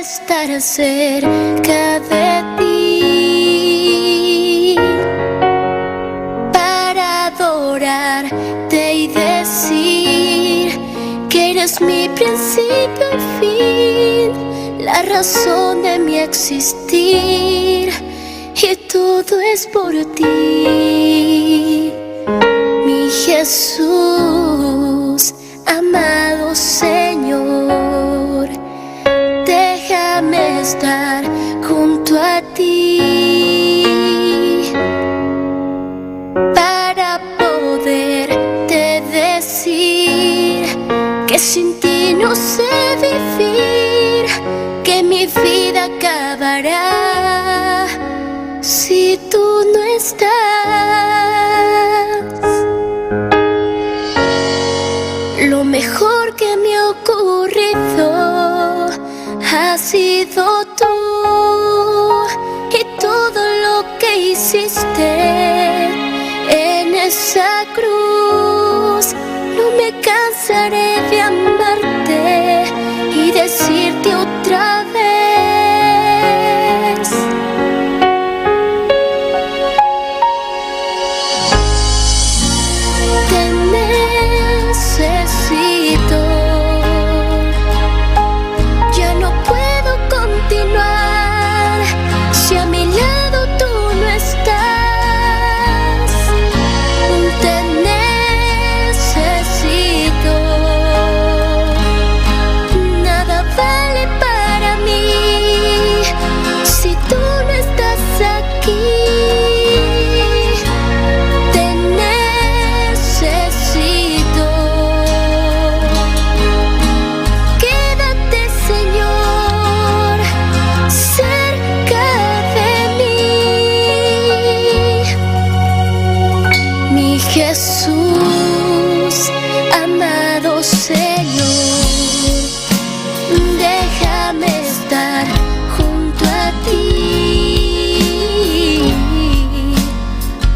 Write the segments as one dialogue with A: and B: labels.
A: estar cerca de ti para adorarte y decir que eres mi principio y fin, la razón de mi existir, y todo es por ti, mi Jesús, amado Señor. Déjame estar junto a ti para poderte decir que sin ti no sé vivir, que mi vida acabará si tú no estás. Lo mejor que me ha ocurrido ha sido tú, y todo lo que hiciste en esa cruz. No me cansaré de amarte y decirte otra vez: te necesito. Ya no puedo continuar si a mi lado tú no estás. Te necesito. Nada vale para mí si tú no estás aquí. Te necesito. Quédate, Señor, cerca de mí, mi Jesús, amado Señor. Déjame estar junto a ti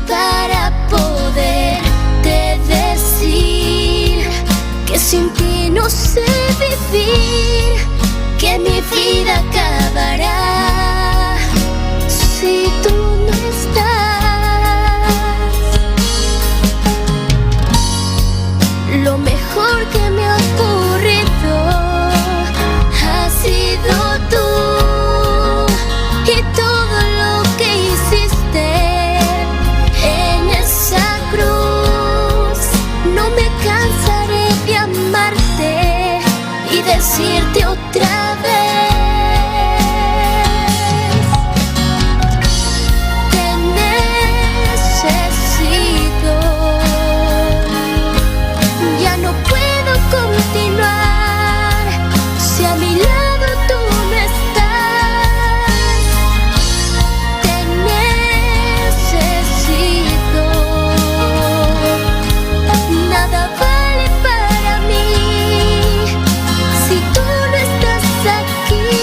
A: para poderte decir que sin ti no sé vivir, que mi vida acabará si tú no estás. Lo mejor que me ha ocurrido ha sido tú, y todo lo que hiciste en esa cruz. No me cansaré de amarte y decirte otra vez: te necesito. Ya no puedo continuar si a mi lado tú no estás. Te necesito. Nada vale para mí si tú no estás aquí.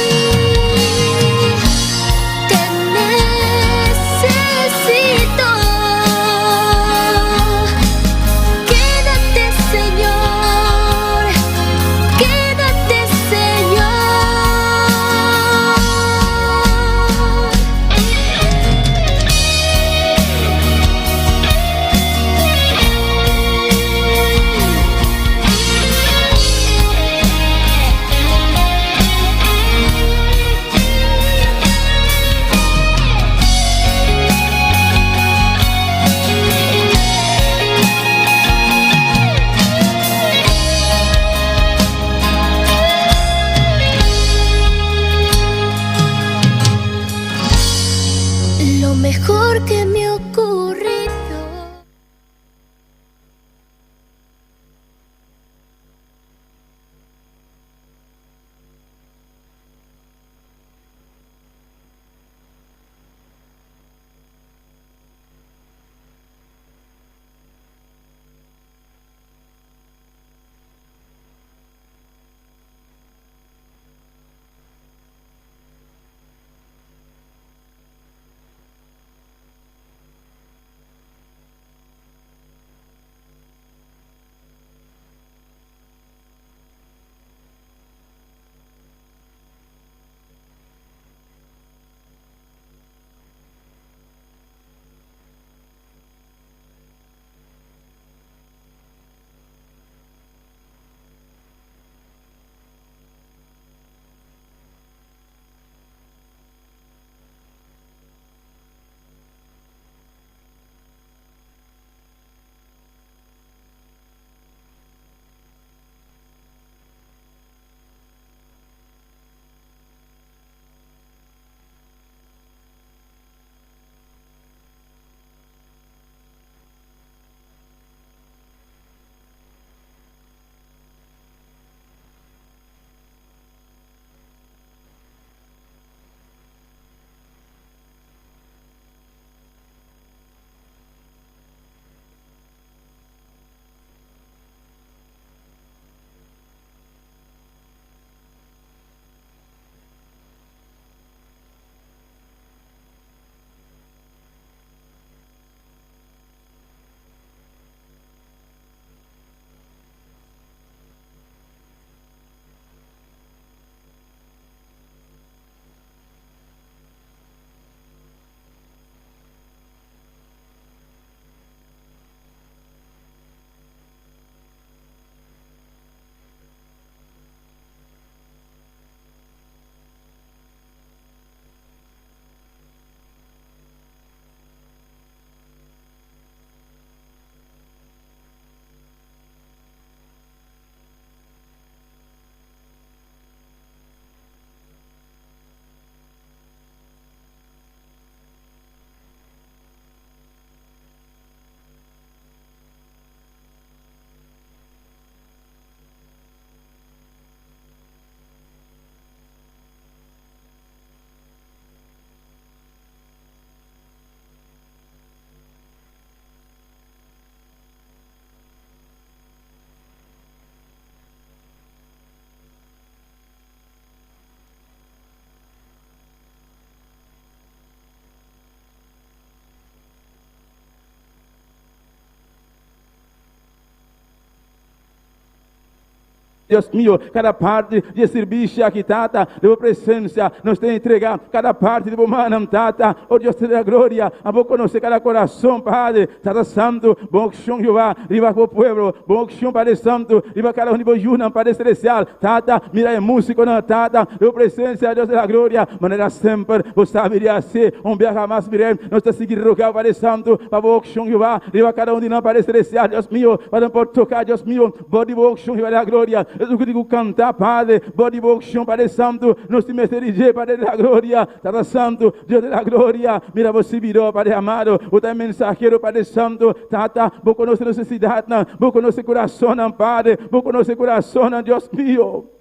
B: Deus meu, cada parte de serviço aqui, tata, de tua presença, nos tem entregar cada parte de manam, tata, oh Deus da glória, a vou conhecer cada coração, Padre, tata santo, bom chão, Jeová, riba com o povo, bom chão, Padre santo, riba cada um de bojuna, Padre celestial, tata, mira a música, tata, tua presença, Deus da glória, maneira sempre, você saberia ser, berra mais virem, nós está seguindo rogar, Padre santo, para bom chão, Jeová, riba cada um de nós, Padre celestial, Deus meu, para não pode tocar, Deus meu, body bom chão, Jeová da glória, eu digo cantar, Padre, body bom chão, Padre santo, nós te meterige, Padre da glória, tata santo, Deus da glória, mira você virou, Padre amado, o teu mensageiro, Padre santo, tata, vou conhecer necessidade, vou conhecer coração, Padre, vou conhecer coração, Deus meu.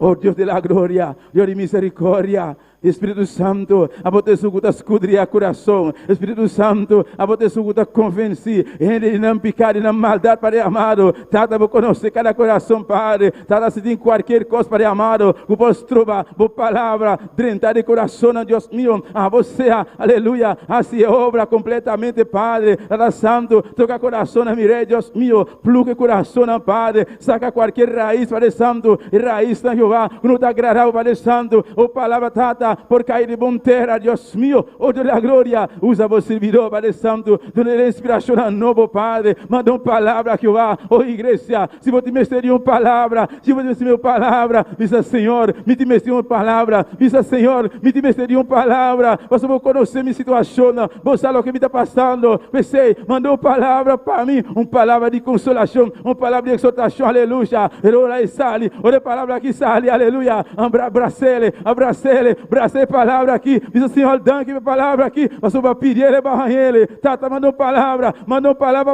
B: Oh Deus de la gloria, Deus de misericórdia, Espírito Santo, a você suguta escudria coração, Espírito Santo, a você suguta convencer, ele não picar e não maldade, Pai amado, tata vou conhecer cada coração, Padre, tata se tem qualquer coisa, Pai amado, que posso trovar, boa palavra, dentro de coração, Deus meu, a você, aleluia, assim obra completamente, Padre, tata santo, toca coração, mirei, Deus meu, plugue coração, Padre, saca qualquer raiz, Pai santo, e raiz, Jeová, não te agradar, Pai santo, oh palavra, tata, por cair de bom terra, Deus meu, oh Deus da glória, usa você servidor, Padre Santo, dê inspiração a novo, Padre, manda uma palavra, Jeová, oh igreja, se você me esteria uma palavra, se você me esteria uma palavra, visa Senhor, me te mesteria uma palavra, visa Senhor, me te mesteria uma palavra, você vai conhecer minha situação, você sabe o que me está passando, pensei, mandou uma palavra para mim, uma palavra de consolação, uma palavra de exortação, aleluia, ora e sale, ora palavra que sale, aleluia, abracele, abracei palavra aqui, diz o Senhor, danque a palavra aqui, mas eu vou pedir ele para ele, tata, mandou palavra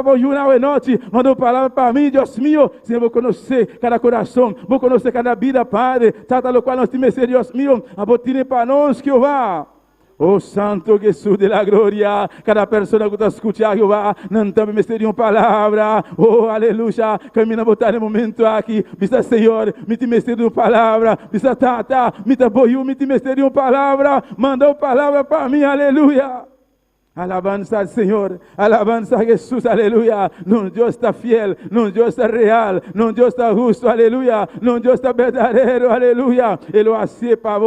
B: para o Juna e noite, mandou palavra para mim, Deus meu, Senhor, vou conhecer cada coração, vou conhecer cada vida, Padre, tata, lo qual nós te merecer, Deus meu, a botina para nós, Jeová. Oh Santo Jesus de la glória, cada pessoa que está escutando, Jeová, não também me seria uma palavra, oh aleluia, caminha a botar no momento aqui, vista Senhor, me te mesteria uma palavra, vista tata, me te apoiou, me te mesteria uma palavra, mandou palavra para mim, aleluia. Alabanza al Senhor, alabanza a Jesus, aleluia. Não Deus está fiel, não Deus está real, não Deus está justo, aleluia. Não Deus está verdadeiro, aleluia. Ele o hace para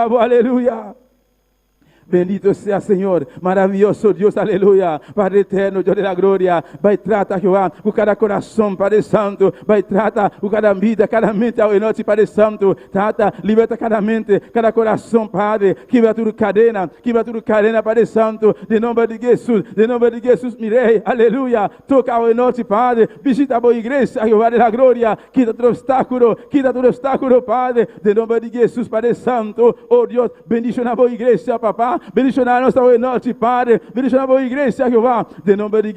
B: vos, aleluia. Bendito sea Senhor, maravilhoso Deus, aleluia, Padre eterno, Deus da glória, vai tratar, Jeová, com cada coração, Padre Santo, vai tratar com cada vida, cada mente ao noite, Padre Santo, trata, liberta cada mente, cada coração, Padre, quebra tudo cadena, Padre Santo, de nome de Jesus, mirei, aleluia, toca ao noite, Padre, visita a boa igreja, Jeová da glória, quita todo obstáculo, Padre, de nome de Jesus, Padre Santo, oh Deus, bendice a boa igreja, papá, bendice a nossa noite, Padre, bendice a boa igreja, Jeová, de nome de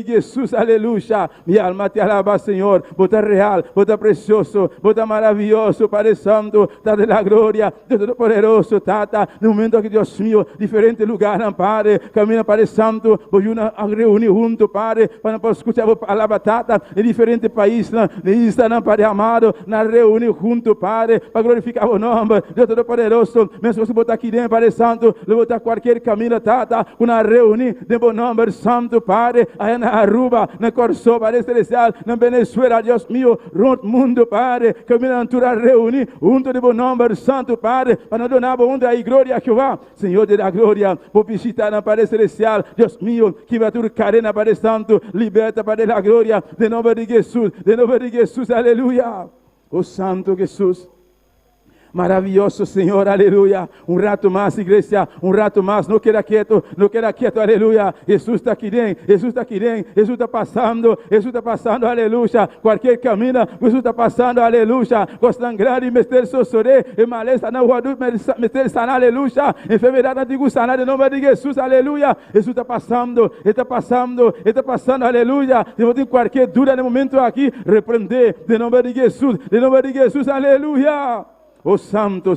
B: Jesus, aleluia, minha alma te alaba, Senhor, bota real, bota precioso, bota maravilhoso, Padre Santo, Tata da glória, Deus Todo-Poderoso, Tata, no momento que Deus meu, diferente lugar, Padre, caminha, Padre Santo, vou reunir junto, Padre, para poder escutar a palavra, Tata, em diferentes países, está, Padre amado, na reunir junto, Padre, para glorificar o nome, Deus Todo-Poderoso, mesmo se botar aqui dentro, Padre Santo, le botar qualquer caminho, Tata, uma reunião de bom nome, Santo, Padre, aí na Aruba, na Corso, Padre Celestial, na Venezuela, Deus meu, runt mundo, Padre, caminhando toda reunir, junto de bom nome, Santo, Padre, para donar onde aí glória a Jeová, Senhor da glória, vou visitar na Padre Celestial, Deus meu, que vai tudo carena, Padre Santo, liberta, Padre da glória, de nome de Jesus, aleluia, oh Santo Jesus. Maravilhoso Senhor, aleluia. Um rato mais, igreja, um rato mais. Não queda quieto, aleluia. Jesus está aqui dentro, Jesus está passando, aleluia. Qualquer caminho, Jesus está passando, aleluia. Gostam grande, mestre sosore, e maleza na rua do mestre sanar, aleluia. Enfermidade antiga sanar, em nome de Jesus, aleluia. Jesus está passando, aleluia. Se você tem qualquer dúvida no momento aqui, repreender, de nome de Jesus, aleluia. Oh santo,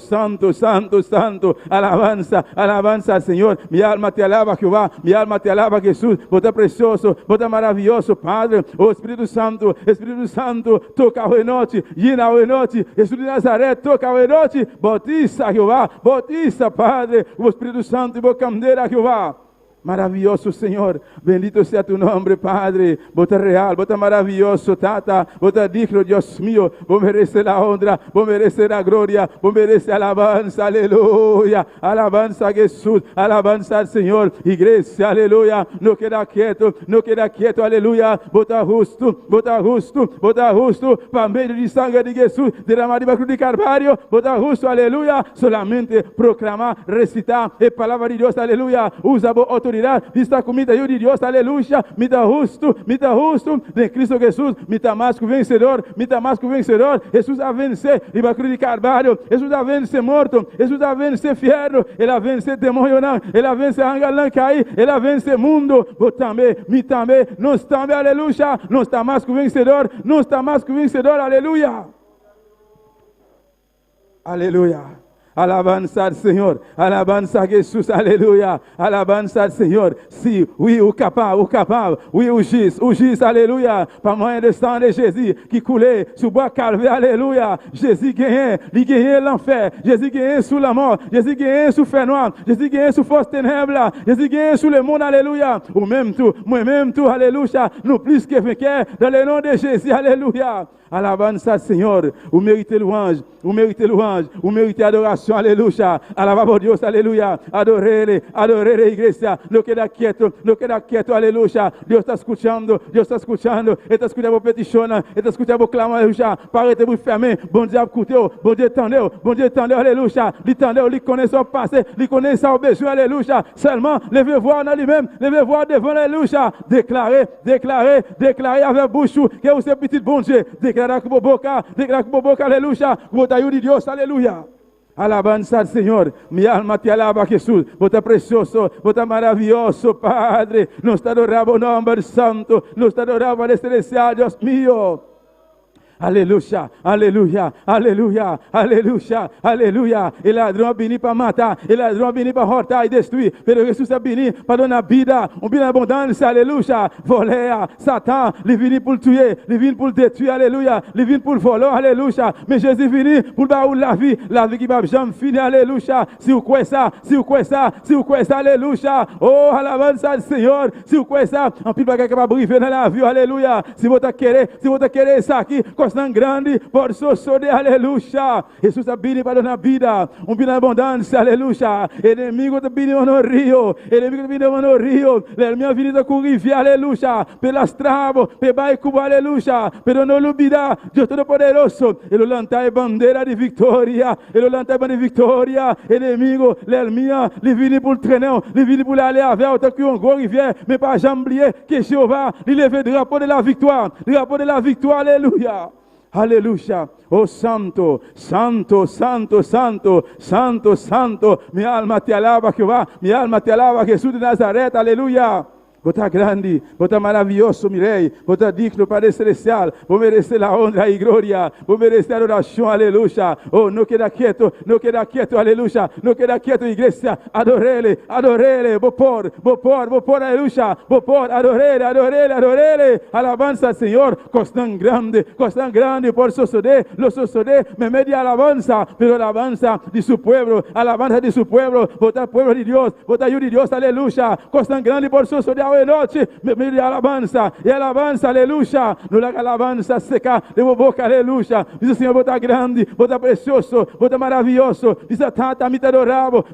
B: alabanza, Senhor, mi alma te alaba, Jehová, mi alma te alaba, Jesús, vos precioso, vos maravilloso, Padre, oh Espírito Santo, toca hoje noite, llena hoje noite, Jesus de Nazaré, toca hoje noite, bautiza, Jehová, bautiza, Padre, o Espírito Santo, e vos candeira, Jehová. Maravilloso, Señor. Bendito sea tu nombre, Padre. Vos estás real, vos estás maravilloso, Tata. Vos estás digno, Dios mío. Vos mereces la honra, vos mereces la gloria, vos mereces alabanza, aleluya. Alabanza a Jesús, alabanza al Señor. Iglesia, aleluya. No queda quieto, aleluya. Vos estás justo, vos estás justo, vos estás justo. Para medio de sangre de Jesús, derramado en cruz de Calvario, vos estás justo, aleluya. Solamente proclamar, recitar la palabra de Dios, aleluya. Usa vos autoridad. Está comida eu de Deus, aleluia. Me dá justo, de Cristo Jesus, me dá mais que vencedor, Jesus a vencer, e vai cruz de Calvário, Jesus a vencer morto, Jesus a vencer fierro, ele a vencer demônio não, ele a vencer angalã cair, ele a vencer mundo, vou também, me também, nós também, aleluia, não está mais que vencedor, aleluia. Aleluia. Alabanza al Señor, alabanza a Jesús, aleluya, alabanza al Señor. Si, oui, o capable, oui, o juiz, aleluya. Par moyen de sang de Jésus qui coulait sous bois calvaire, aleluya. Jésus gagnait, il gagnait l'enfer, Jésus gagnait sous la mort, Jésus gagnait sous fer noir, Jésus gagnait sous force ténèbres, Jésus gagnait sous le monde, aleluya. Ou même tout, moi-même tout, aleluya. Nous plus que vainqueurs dans le nom de Jésus, aleluya. Alabanza al Señor, vous méritez louange, vous méritez adoration, alléluia. Alabamos Dios, aleluya. Adorele, iglesia. No queda quieto, aleluya. Dios está escuchando, está escuchando vos petitions, está escuchando vos clameurs, aleluya. Parete vous fermer, bon Dieu écoutez, bon Dieu tendez, alléluia. Lui tendez, lui connaît son passé, lui connaît son besoin, alléluia. Seulement, levez voir dans lui-même, levez voir devant, alléluia. Déclarez avec bouche que vous êtes petit bon Dieu. Declarar com boca, aleluia. Vou dar de Deus, aleluia. Alabanza al Señor, mi alma te alaba, Jesús. Vos estás precioso, vos estás maravilloso, Padre. Nos está adorado nombre santo, nos está adorado Padre celestial, Dios mío. Aleluia, aleluia, aleluia, aleluia, aleluia. E ladrão vini para matar, e ladrão vini para rotar e destruir. Pero Jesus é vini para dar vida, vida abundância, aleluia. Voleia, Satan, ele vini para tuer, ele vini para détruire, aleluia. Ele vini para voler, aleluia. Mas Jesus vini para dar la vie qui va jamais finir, aleluia. Se o coisa, aleluia. Oh, alabança ao Senhor. Se o coisa, um pil bagay que vai briver na vie, aleluia. Se você querer isso aqui, tão grande, por so de aleluia. Jesus está vindo para dar vida, vida abundância, aleluia. Inimigo está vindo no rio, minha vida está com riviera, aleluia. Pelas travas, pebai cuba, aleluia. Pero não olvidar, Deus Todo-Poderoso, ele lanta a bandeira de vitória, inimigo, l'elmia, ele vini pour traîner, ele vini pour aller avec, autant qu'on go rivière, mais pas jamais oublier que Jéhovah, il lève le drapeau de la victoire, aleluia. Aleluya, oh santo, santo, santo, santo, santo, santo, mi alma te alaba Jehová, mi alma te alaba Jesús de Nazaret, aleluya. Vos está grande, vos está maravilloso, mi rey, vos está digno, Padre celestial, vos mereces la honra y gloria, vos mereces la adoración, aleluya. Oh, no queda quieto, aleluya, no queda quieto, iglesia, adorele, vos por, aleluya, vos por, adorele, alabanza al Señor, costan grande, por sosodé, me media alabanza, pero alabanza de su pueblo, vos está pueblo de Dios, vos está de Dios, aleluya, costan grande por sosodé, noite, me alabança, aleluia. No la alabança seca de boca, aleluia. Diz o Senhor, vou estar grande, vou estar precioso, vou estar maravilhoso. Diz a tata, me te adorava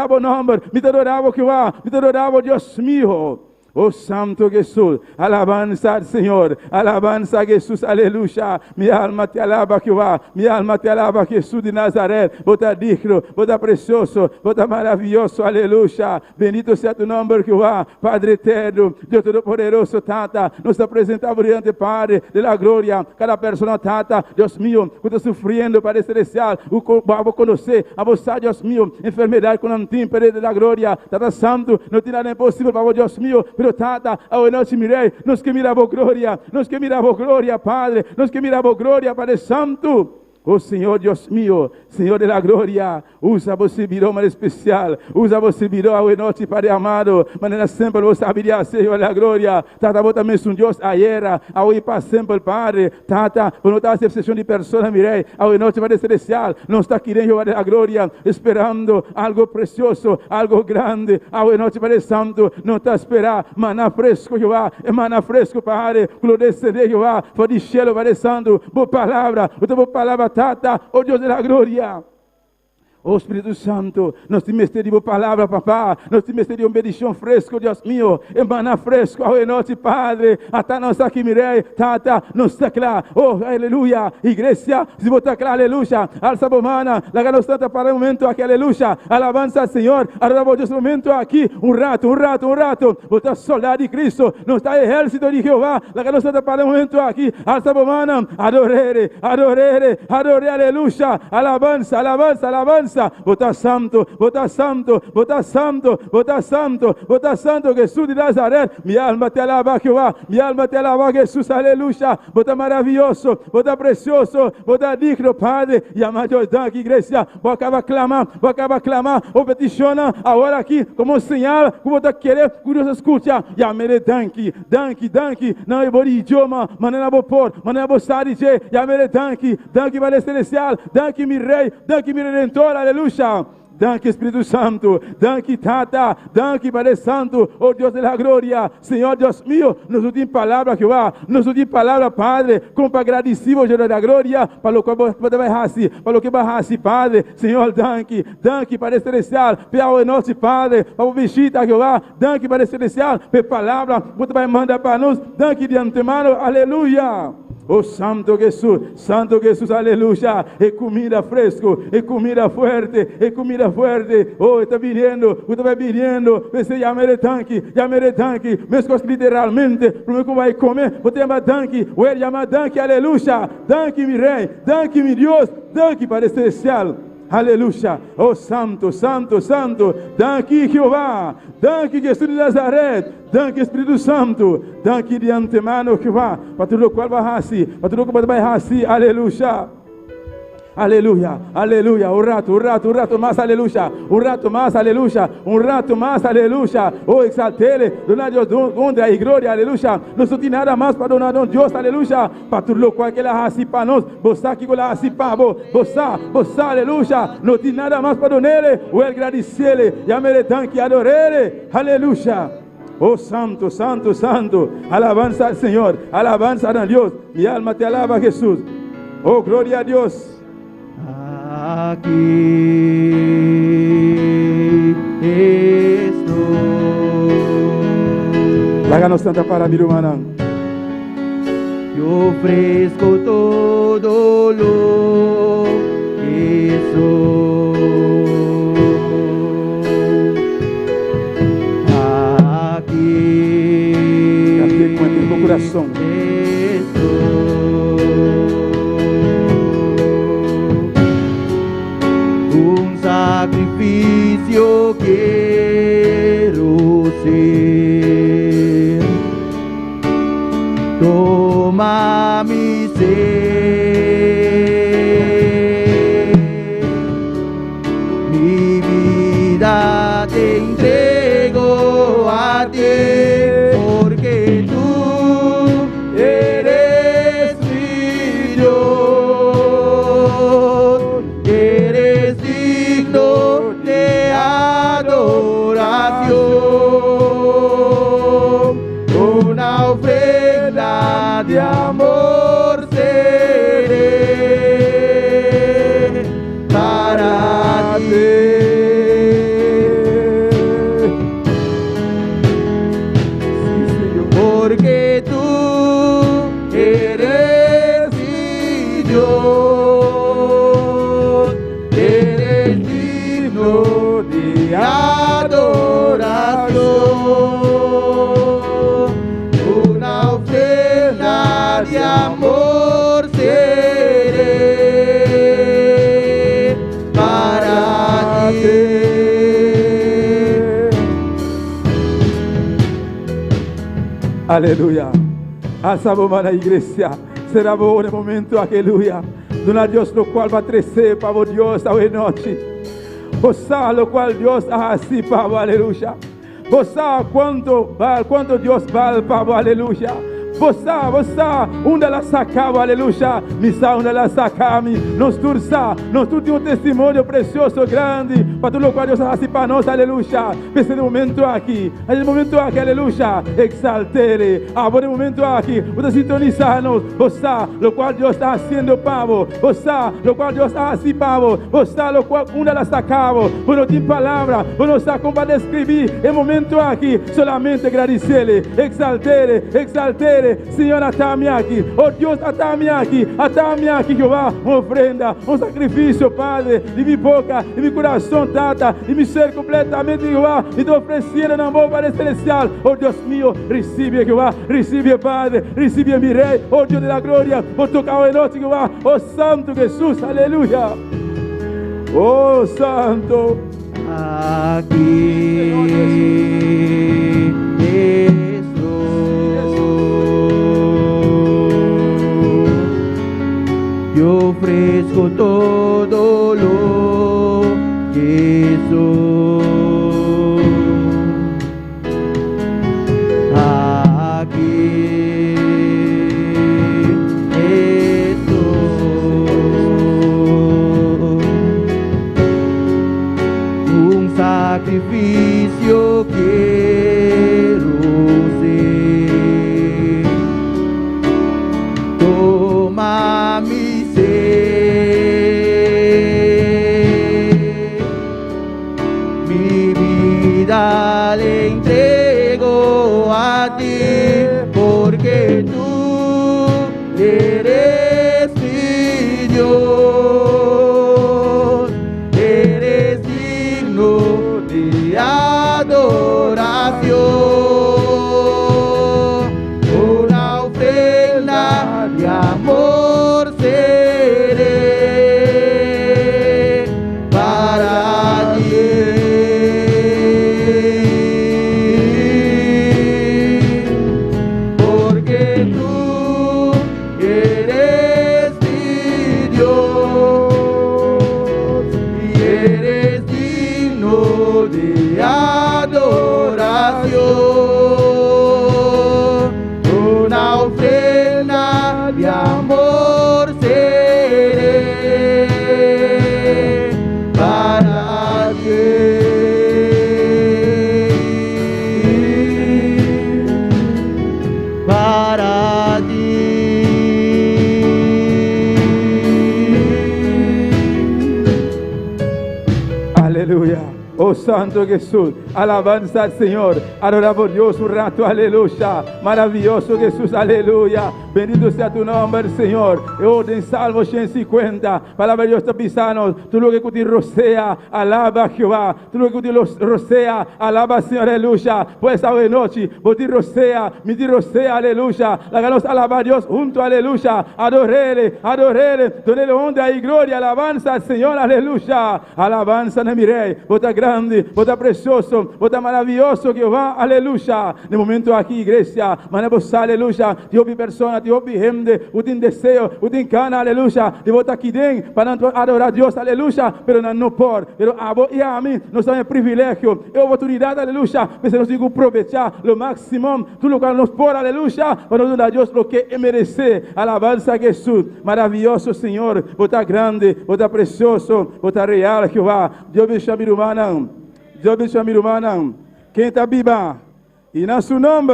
B: o nome, me te adorava Jeová, me te adorava Deus mío. Oh Santo Jesús, alabanza al Señor, alabanza a Jesús, aleluya. Mi alma te alaba Jehová, mi alma te alaba Jesús de Nazaret. Vos estás digno, vos estás precioso, vos estás maravilloso, aleluya. Bendito sea tu nombre Jehová, Padre eterno, Dios Todo-Poderoso, Tata. Nos apresentamos diante Padre de la gloria. Cada persona, Tata, Dios mío, que está sufriendo, Padre celestial, vamos conocer a vos, Dios mío, enfermedade com antim, Padre de la gloria. Tata Santo, não tem nada impossível para vos, Dios mío. Tata, ao noite mirei, nos que mirava glória, Padre, nos que mirava glória, Padre Santo. Oh Senhor Deus mío, Senhor de la gloria, usa você virou uma especial, usa você virou a noite, Padre amado, maneira sempre você saberia, Senhor da glória, tata, você também um Deus ayer, a hoje para sempre, Padre, tata, por não estar a exceção de pessoas, mirei, a hoje noite, Padre celestial, não está querendo, Padre da glória, esperando algo precioso, algo grande, a hoje noite, Padre santo, não está a esperar, maná fresco, Jeová, maná fresco, Padre, que descender, Jeová, for de cielo, Padre santo, boa palavra, tata, oh Deus da glória. Oh Espírito Santo, nós te mestre palavra, papá, nós te mestre bendição fresco, Deus mío, emana fresco, a noite, Padre, até nós aqui, mirei, tata, nós está claro, oh, aleluia, igreja, se você está claro, aleluia, alça bomana, la nós está para um momento aqui, aleluia, alabança, Senhor, arraba Deus, momento aqui, um rato, você soldado de Cristo, nós está exército de Jeová, la nós está para um momento aqui, alça bomana, adorere, aleluia, alabança, Vota santo, Jesús de Nazaret, mi alma te alaba Jehová, Jesús, aleluya, vota maravilloso, vota precioso, vota digno, Padre, y amado danke, iglesia, vos acaba a clamar, o peticiona, ahora aquí, como señal, como vos querer, que Dios escucha, llamere danke, não é bom idioma, maneira vos por, maneira vos sadije, llamere danke, Padre celestial, danke mi rei, danke mi redentor, aleluia. Danke Espírito Santo, danke Tata, danke Padre Santo, oh Deus de la glória, Senhor Deus mío, nos últimas palavras, Jeová, nos últimas palavras, Padre, como agradecido, Deus da glória, para o que vai assim, Padre, Senhor, danke, Padre Celestial, pela noite, Padre, para o visita, Jeová, danke Padre Celestial, pela palavra, você vai mandar para nós, danke de antemano, aleluia. Oh Santo Jesús, aleluya, es comida fresco, es comida fuerte, oh, está viniendo, você llame tanque, mesmo literalmente, primeiro que vai comer, você chama tanque, o ele chama tanque, aleluya, tanque mi rei, tanque mi Deus, tanque Padre Celestial. Aleluia, oh santo, danke Jeová, danke Jesus de Nazaret, danke Espírito Santo, danke de antemano Jeová, para tudo o qual vai assim, aleluia. Aleluya, un rato más, aleluya, oh exaltele, donar Dios honra y gloria, aleluya, no tiene nada más para donar a Dios, aleluya, para todo lo cual que la hace para nos, vos aquí con la hace para vos, aleluya, no tiene nada más para donarle, o el agradecerle, llámele tanque, adorele, aleluya. Oh santo, alabanza al Señor, alabanza a Dios, mi alma te alaba Jesús, oh gloria a Dios.
C: Aquí estoy.
B: Láganos tanta para Birumanán.
C: Yo ofrezco todo lo que soy. Aquí
B: Cante con el corazón.
C: Sacrificio quiero ser, toma mi ser, mi vida te entrego a ti, porque tú eres mi Dios, eres digno de adoración, una ofrenda de amor seré para ti. Porque tú eres mi Dios, eres digno de adoración, una ofrenda de amor seré para ti.
B: Aleluia. Alça a mão na igreja. Será bom no momento, aleluia. Dona Dios, lo cual va a crecer, Pavo Dios, esta noche. Vos sabes lo cual Dios hace, Pavo, aleluya. Vos sabes cuánto Dios vale, Pavo, aleluya. Vos sabes, onde ela sacava, aleluia. Missa, onde ela sacava, nos turça, nos tu tem um testemunho precioso, grande, para tudo o qual Deus faz para nós, aleluia. Esse momento aqui, aleluia, exalte-le. Agora, momento aqui, você sintonizar-nos, você sabe, o qual Deus está fazendo, Pavo, você sabe, o qual Deus está assim, Pavo, você sabe, o qual onde ela sacava, você não tem palavra, você não sabe como descrever, é momento aqui, solamente agradecer-lhe, exalte-le. Senhor, atame aqui, oh Deus, atame aqui, Jeová, uma ofrenda, um sacrifício, Padre, de minha boca, de meu coração, Tata, de me ser completamente, Jeová, e te oferecendo na mão Padre Celestial, oh Deus meu, recebe, Jeová, recebe, Padre, recebe, meu Rei, oh Deus da glória, por tocar o noite, Jeová, oh Santo Jesus, aleluia, oh Santo,
C: aquí yo ofrezco todo lo que soy. Aquí estoy. Un sacrificio quiero ser. Toma mi le entrego a ti, porque tú eres mi Dios, eres digno de adoración, una ofrenda de amor seré para ti. Una ofrenda de amor seré para ti, para ti.
B: Aleluya. Oh Santo Jesús, alabanza al Señor, adoramos a Dios un rato, aleluya, maravilloso Jesús, aleluya, bendito sea tu nombre, Señor. En Salmo 150, palabra de Dios está pisando, tú lo que te rocea, alaba a Jehová, tú lo que te rocea, alaba al Señor, aleluya, pues esta noche, vos te rocea, mi te rocea, aleluya, la ganos alabar a Dios junto, aleluya, adorele, donele honra y gloria, alabanza al Señor, aleluya, alabanza de mi Rey, vos estás grande, vos estás precioso, vos estás maravilloso, Jehová, aleluya. En el momento aquí, iglesia, manemos, aleluya, Dios mi persona, Dios mi gente, un deseo, un cana, aleluya, de vos aquí dentro, para adorar a Dios, aleluya, pero no por, pero a vos y a mí, nos da el privilegio, y oportunidad, aleluya, pero nos digo aprovechar lo máximo, tú lo cual nos por, aleluya, para dar a Dios lo que merece, alabanza a Jesús, maravilloso Señor, vos estás grande, vos estás precioso, vos estás real, Jehová, Dios me llama humana. Dios bendiga, irmã. Quem está viva? E na seu nome,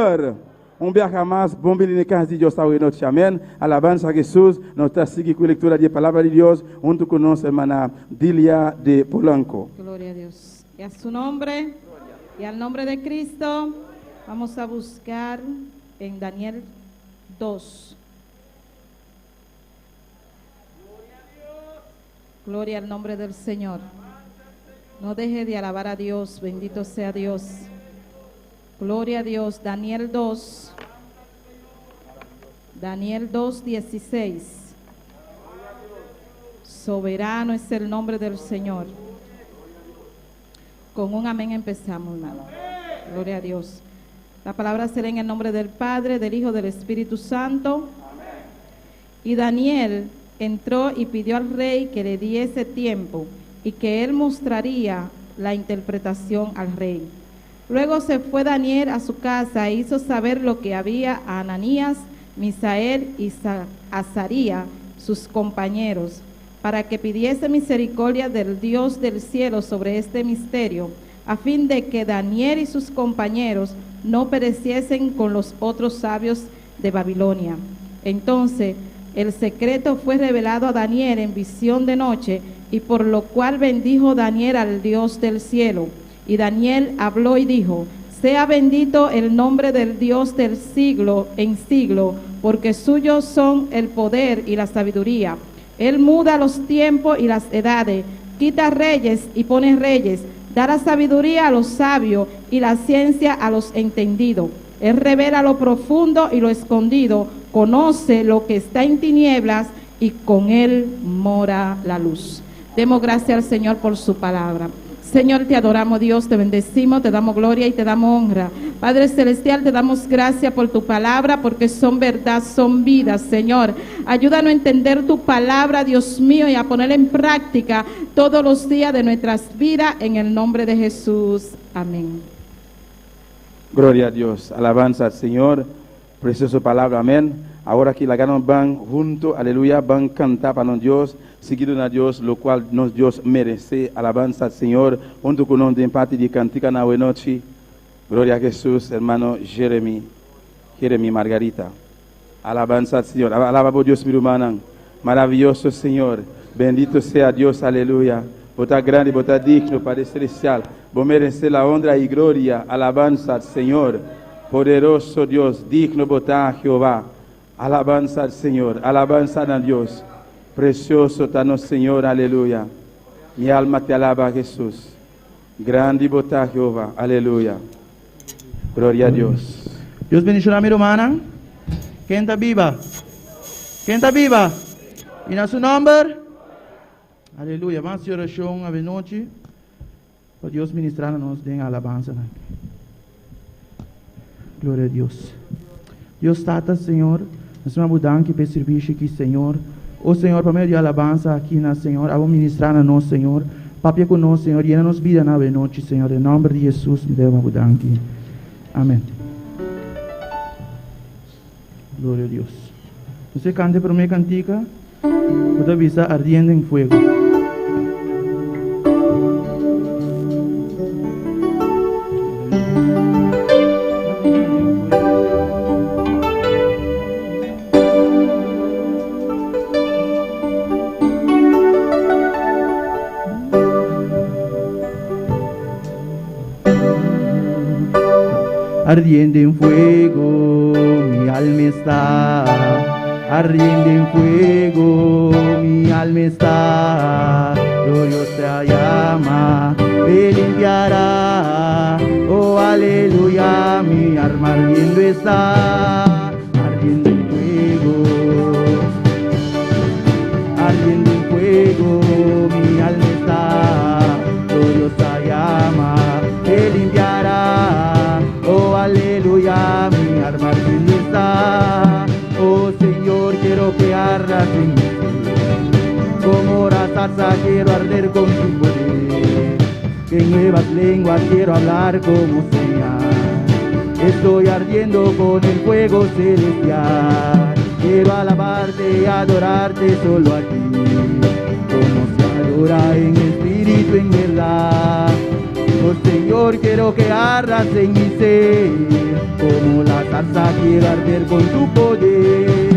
B: dia mais, bom dia casa de Deus, salve noite, amém. Alabança a Jesus, nós estamos seguindo com a leitura da palavra de Deus, junto com nossa irmã Dilia de Polanco.
D: Gloria a Dios. Y a su nombre, y al nombre de Cristo, vamos a buscar en Daniel 2. Gloria al nombre del Señor. No deje de alabar a Dios, bendito sea Dios. Gloria a Dios. Daniel 2. Daniel 2:16. Soberano es el nombre del Señor. Con un amén empezamos, hermano. Gloria a Dios. La palabra será en el nombre del Padre, del Hijo, del Espíritu Santo. Y Daniel entró y pidió al rey que le diese tiempo y que él mostraría la interpretación al rey. Luego se fue Daniel a su casa e hizo saber lo que había a Ananías, Misael y Azaría, sus compañeros, para que pidiese misericordia del Dios del cielo sobre este misterio, a fin de que Daniel y sus compañeros no pereciesen con los otros sabios de Babilonia. Entonces el secreto fue revelado a Daniel en visión de noche, y por lo cual bendijo Daniel al Dios del cielo. Y Daniel habló y dijo: sea bendito el nombre del Dios del siglo en siglo, porque suyos son el poder y la sabiduría. Él muda los tiempos y las edades, quita reyes y pone reyes, da la sabiduría a los sabios y la ciencia a los entendidos. Él revela lo profundo y lo escondido, conoce lo que está en tinieblas, y con él mora la luz. Demos gracias al Señor por su palabra. Señor, te adoramos, Dios, te bendecimos, te damos gloria y te damos honra. Padre Celestial, te damos gracias por tu palabra, porque son verdad, son vida, Señor. Ayúdanos a entender tu palabra, Dios mío, y a ponerla en práctica todos los días de nuestras vidas, en el nombre de Jesús. Amén.
B: Gloria a Dios, alabanza al Señor, preciosa palabra, amén. Ahora que la ganan van junto, aleluya, van a cantar para Dios, seguido a Dios, lo cual nos Dios merece. Alabanza al Señor, junto con nosotros en parte de cantica na noche. Gloria a Jesús, hermano Jeremy Margarita. Alabanza al Señor, alaba por Dios, mi hermano. Maravilloso Señor, bendito sea Dios, aleluya. Bota grande, bota digno, Padre Celestial. Vos merecer la honra y gloria. Alabanza al Señor, poderoso Dios, digno botar Jehová. Alabanza al Señor, alabanza a Dios. Precioso está Señor, aleluya. Mi alma te alaba, Jesús. Grande botar Jehová, aleluya. Gloria a Dios.
C: Dios bendiga a mi hermana. ¿Quién está viva? ¿Quién está viva? ¿Y a su nombre? Aleluya. Vamos a oración a la noche. Para Dios ministrarnos de alabanza. Gloria a Dios. Dios tata, Señor. Nós vamos mudar que para servir aqui, Senhor. O Senhor, para meio de alabança aqui, na Senhor, vamos ministrar a nós, Senhor. Papai conosco, Senhor, e nos vida na noite, Senhor. Em nome de Jesus, me deva mudar aqui. Amém. Glória a Deus. Você canta para mim cantica, toda vista ardiendo em fuego. Ardiendo en fuego, mi alma está. Ardiendo en fuego, mi alma está. Gloriosa llama, me limpiará. Oh, aleluya, mi alma ardiendo está. Ardiendo en fuego, ardiendo en fuego, mi alma está. Gloriosa llama, me limpiará. Oh, aleluya, mi alma ardiendo está. Oh, Señor, quiero que ardas en mí. Como la zarza quiero arder con tu poder. En nuevas lenguas quiero hablar como sea. Estoy ardiendo con el fuego celestial. Quiero alabarte y adorarte solo a ti. Como se adora en espíritu, en verdad. Oh, Señor, quiero que ardas en mi ser, como la zarza quiero arder con tu poder.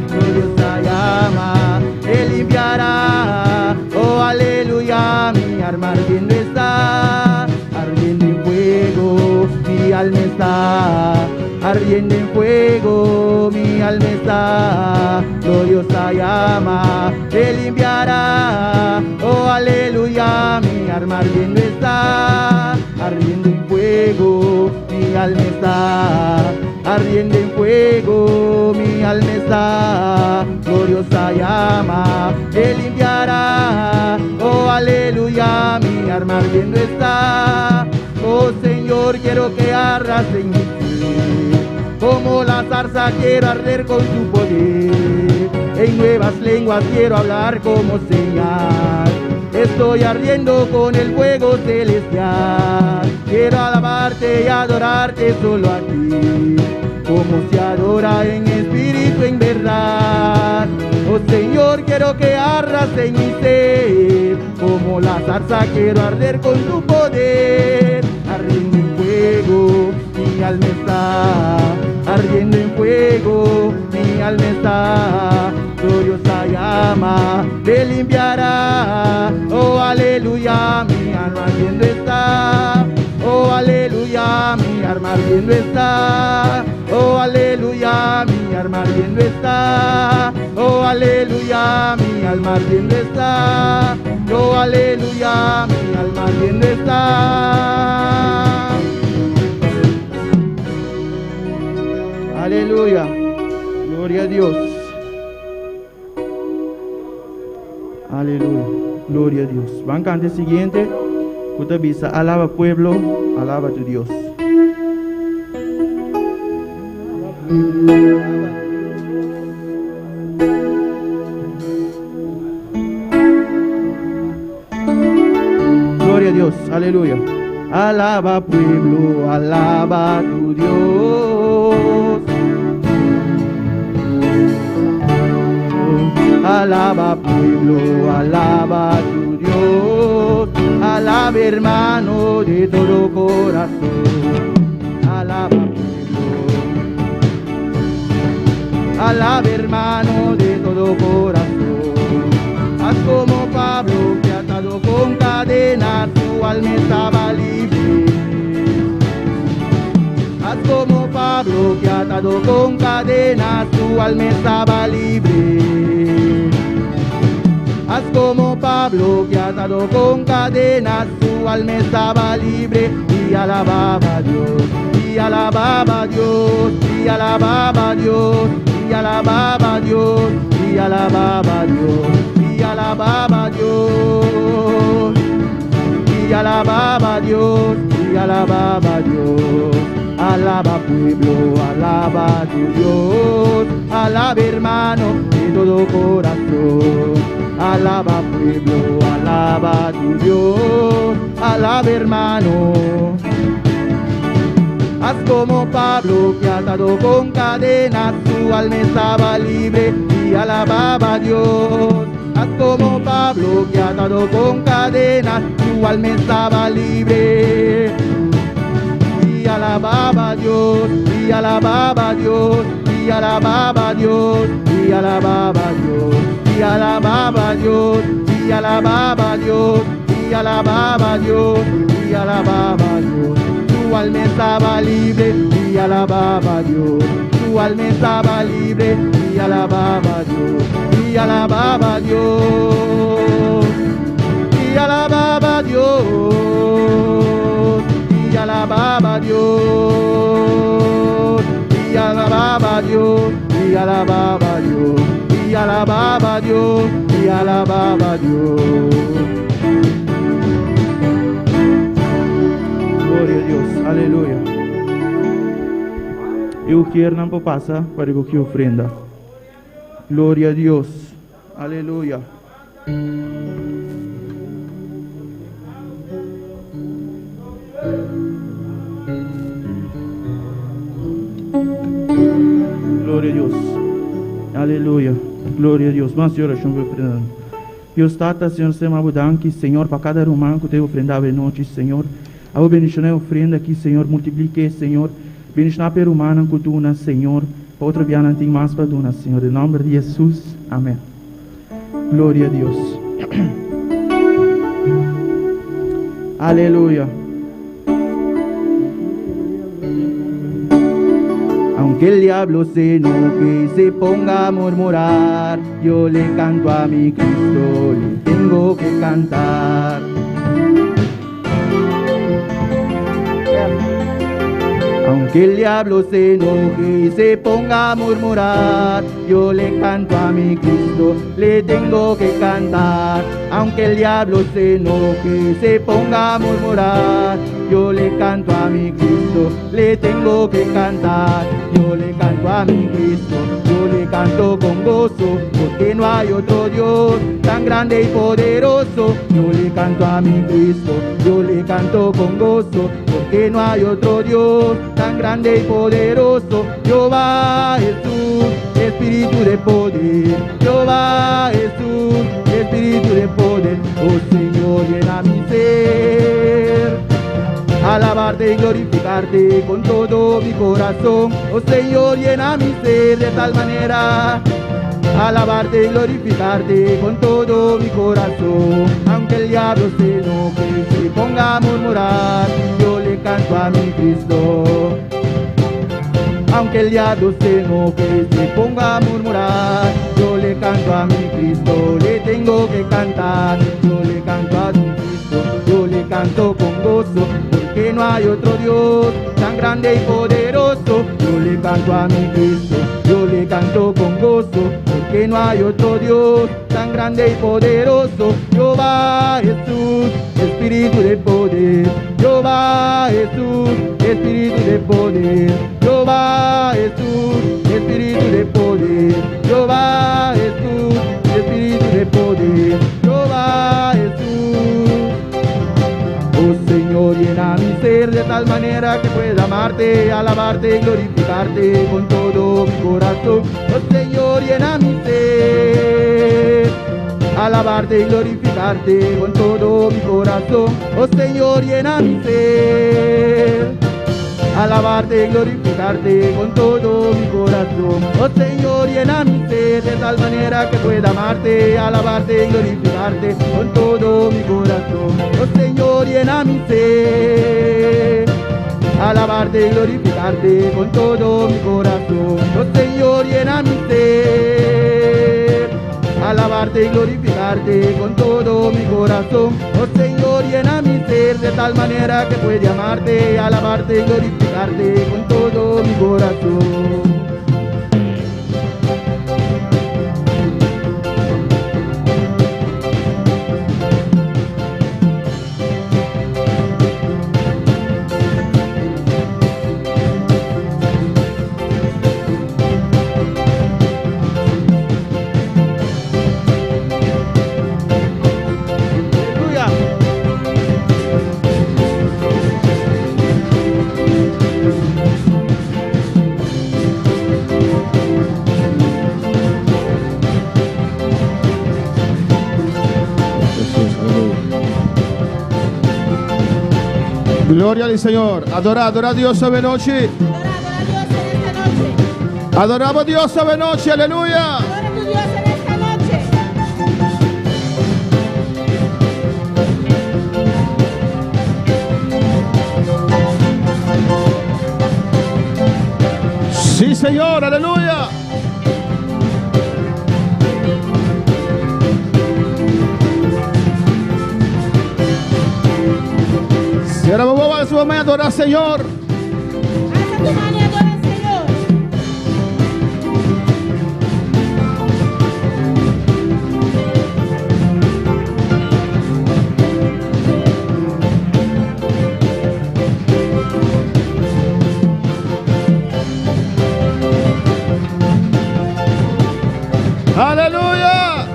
C: Gloriosa llama, Él limpiará. Oh, aleluya, mi alma ardiendo está. Ardiendo en fuego, mi alma está. Ardiendo en fuego, mi alma está. Gloriosa llama, Él limpiará. Oh, aleluya, mi alma ardiendo está. Ardiendo en fuego, mi alma está. Ardiendo en fuego, mi alma está. Gloriosa llama, Él limpiará. Oh, aleluya, arma ardiendo está. Oh Señor, quiero que ardas en mi ser. Como la zarza quiero arder con tu poder. En nuevas lenguas quiero hablar como señal. Estoy ardiendo con el fuego celestial. Quiero alabarte y adorarte solo a ti, como se adora en espíritu, en verdad. Oh Señor, quiero que ardas en mi ser. Como la zarza quiero arder con tu poder. Ardiendo en fuego, mi alma está. Ardiendo en fuego, mi alma está. Gloriosa llama me limpiará. Oh aleluya, mi alma ardiendo está. Oh aleluya, mi alma ardiendo está. Oh aleluya, mi alma ardiendo está. Oh aleluya, mi alma ardiendo está. Oh aleluya, mi alma ardiendo está. Aleluya, gloria a Dios. Aleluya, gloria a Dios. Van cante siguiente. Utabisa, alaba pueblo, alaba a tu Dios. Gloria a Dios, aleluya. Alaba pueblo, alaba a tu Dios. Alaba pueblo, alaba a tu Dios. Alaba hermano de todo corazón. Alaba pueblo. Alaba hermano de todo corazón. Haz como Pablo que atado con cadenas su alma estaba libre. Haz como Pablo que atado con cadenas su alma estaba libre. Haz como Pablo que atado con cadenas su alma estaba libre. Y alababa a Dios, y alababa a Dios, y alababa a Dios, y alababa a Dios, y alababa a Dios, y alababa a Dios, y alababa a Dios, y alababa a Dios. Alaba pueblo, alaba a tu Dios. Alaba hermano de todo corazón. Alaba pueblo, alaba a tu Dios. Alaba hermano. Haz como Pablo que atado con cadenas su alma estaba libre. Y alababa a Dios. Haz como Pablo que atado con cadenas su alma estaba libre. Y alababa a Dios, y alababa a Dios, y alababa a Dios, y alababa a Dios, y alababa a Dios, y alababa a Dios, y alababa a Dios, y alababa a Dios. Su alma estaba libre, y alababa a Dios. Su alma estaba libre, y alababa a Dios, y alababa a Dios, y alababa a Dios. Y alababa a Dios, y alababa a Dios, y alababa a Dios, y alababa a Dios, y alababa a Dios. Gloria a Dios, aleluya. Eu quero não passa para que ofrenda. Glória a Deus, aleluia. Glória a Deus. Aleluia. Glória a Deus. Vamos a oração para ofrenda. Deus Tata, Senhor, Senhor, abudanque, Senhor, para cada romano que te ofrendava em noite, Senhor. A bendição ofrenda aqui, Senhor, multiplique, Senhor. Bendição para romano que tu nas, Senhor. Para outra viana tem mais para tu nas, Senhor. Em nome de Jesus. Amém. Glória a Deus. Aleluia. Aunque el diablo se enoje y se ponga a murmurar, yo le canto a mi Cristo, le tengo que cantar. Aunque el diablo se enoje y se ponga a murmurar, yo le canto a mi Cristo, le tengo que cantar. Aunque el diablo se enoje y se ponga a murmurar, yo le canto a mi Cristo, le tengo que cantar. Yo le canto a mi Cristo, yo le canto con gozo, porque no hay otro Dios tan grande y poderoso. Yo le canto a mi Cristo, yo le canto con gozo, porque no hay otro Dios tan grande y poderoso. Jehová Jesús, Espíritu de poder. Jehová Jesús, Espíritu de poder. Oh Señor, llena mi ser. Alabarte y glorificarte con todo mi corazón. Oh Señor, llena mi ser de tal manera. Alabarte y glorificarte con todo mi corazón. Aunque el diablo se enoje y se ponga a murmurar, yo le canto a mi Cristo. Aunque el diablo se enoje y se ponga a murmurar, yo le canto a mi Cristo, le tengo que cantar. Yo le canto a mi Cristo, yo le canto con gozo, porque no hay otro Dios tan grande y poderoso. Yo le canto a mi Cristo, yo le canto con gozo, porque no hay otro Dios tan grande y poderoso. Jehová Jesús, Espíritu de poder. Jehová Jesús, Espíritu de poder. Jehová Jesús, Espíritu de poder. Jehová Jesús, Espíritu de poder. Jehová Jesús. Oh Señor, llena mi ser de tal manera que pueda amarte, alabarte y glorificarte con todo mi corazón. Oh Señor, llena mi ser. Alabarte y glorificarte con todo mi corazón. Oh Señor, llena mi ser. Alabarte y glorificarte con todo mi corazón. Oh Señor, llena mi ser de tal manera que pueda amarte, alabarte y glorificarte con todo mi corazón. Oh Señor, llena mi ser. Alabarte y glorificarte con todo mi corazón. Oh Señor, llena mi ser. Alabarte y glorificarte con todo mi corazón. Oh Señor, llena mi ser de tal manera que puede amarte, alabarte y glorificarte con todo mi corazón.
E: Gloria al Señor. Adora a Dios esta noche. Adoramos a Dios esta noche. Aleluya.
D: Adora a tu Dios en esta noche.
E: Sí, Señor. Aleluya. Y ahora vamos a su mamá a adorar al Señor.
D: Alza tu mano y adora al Señor.
E: Aleluya.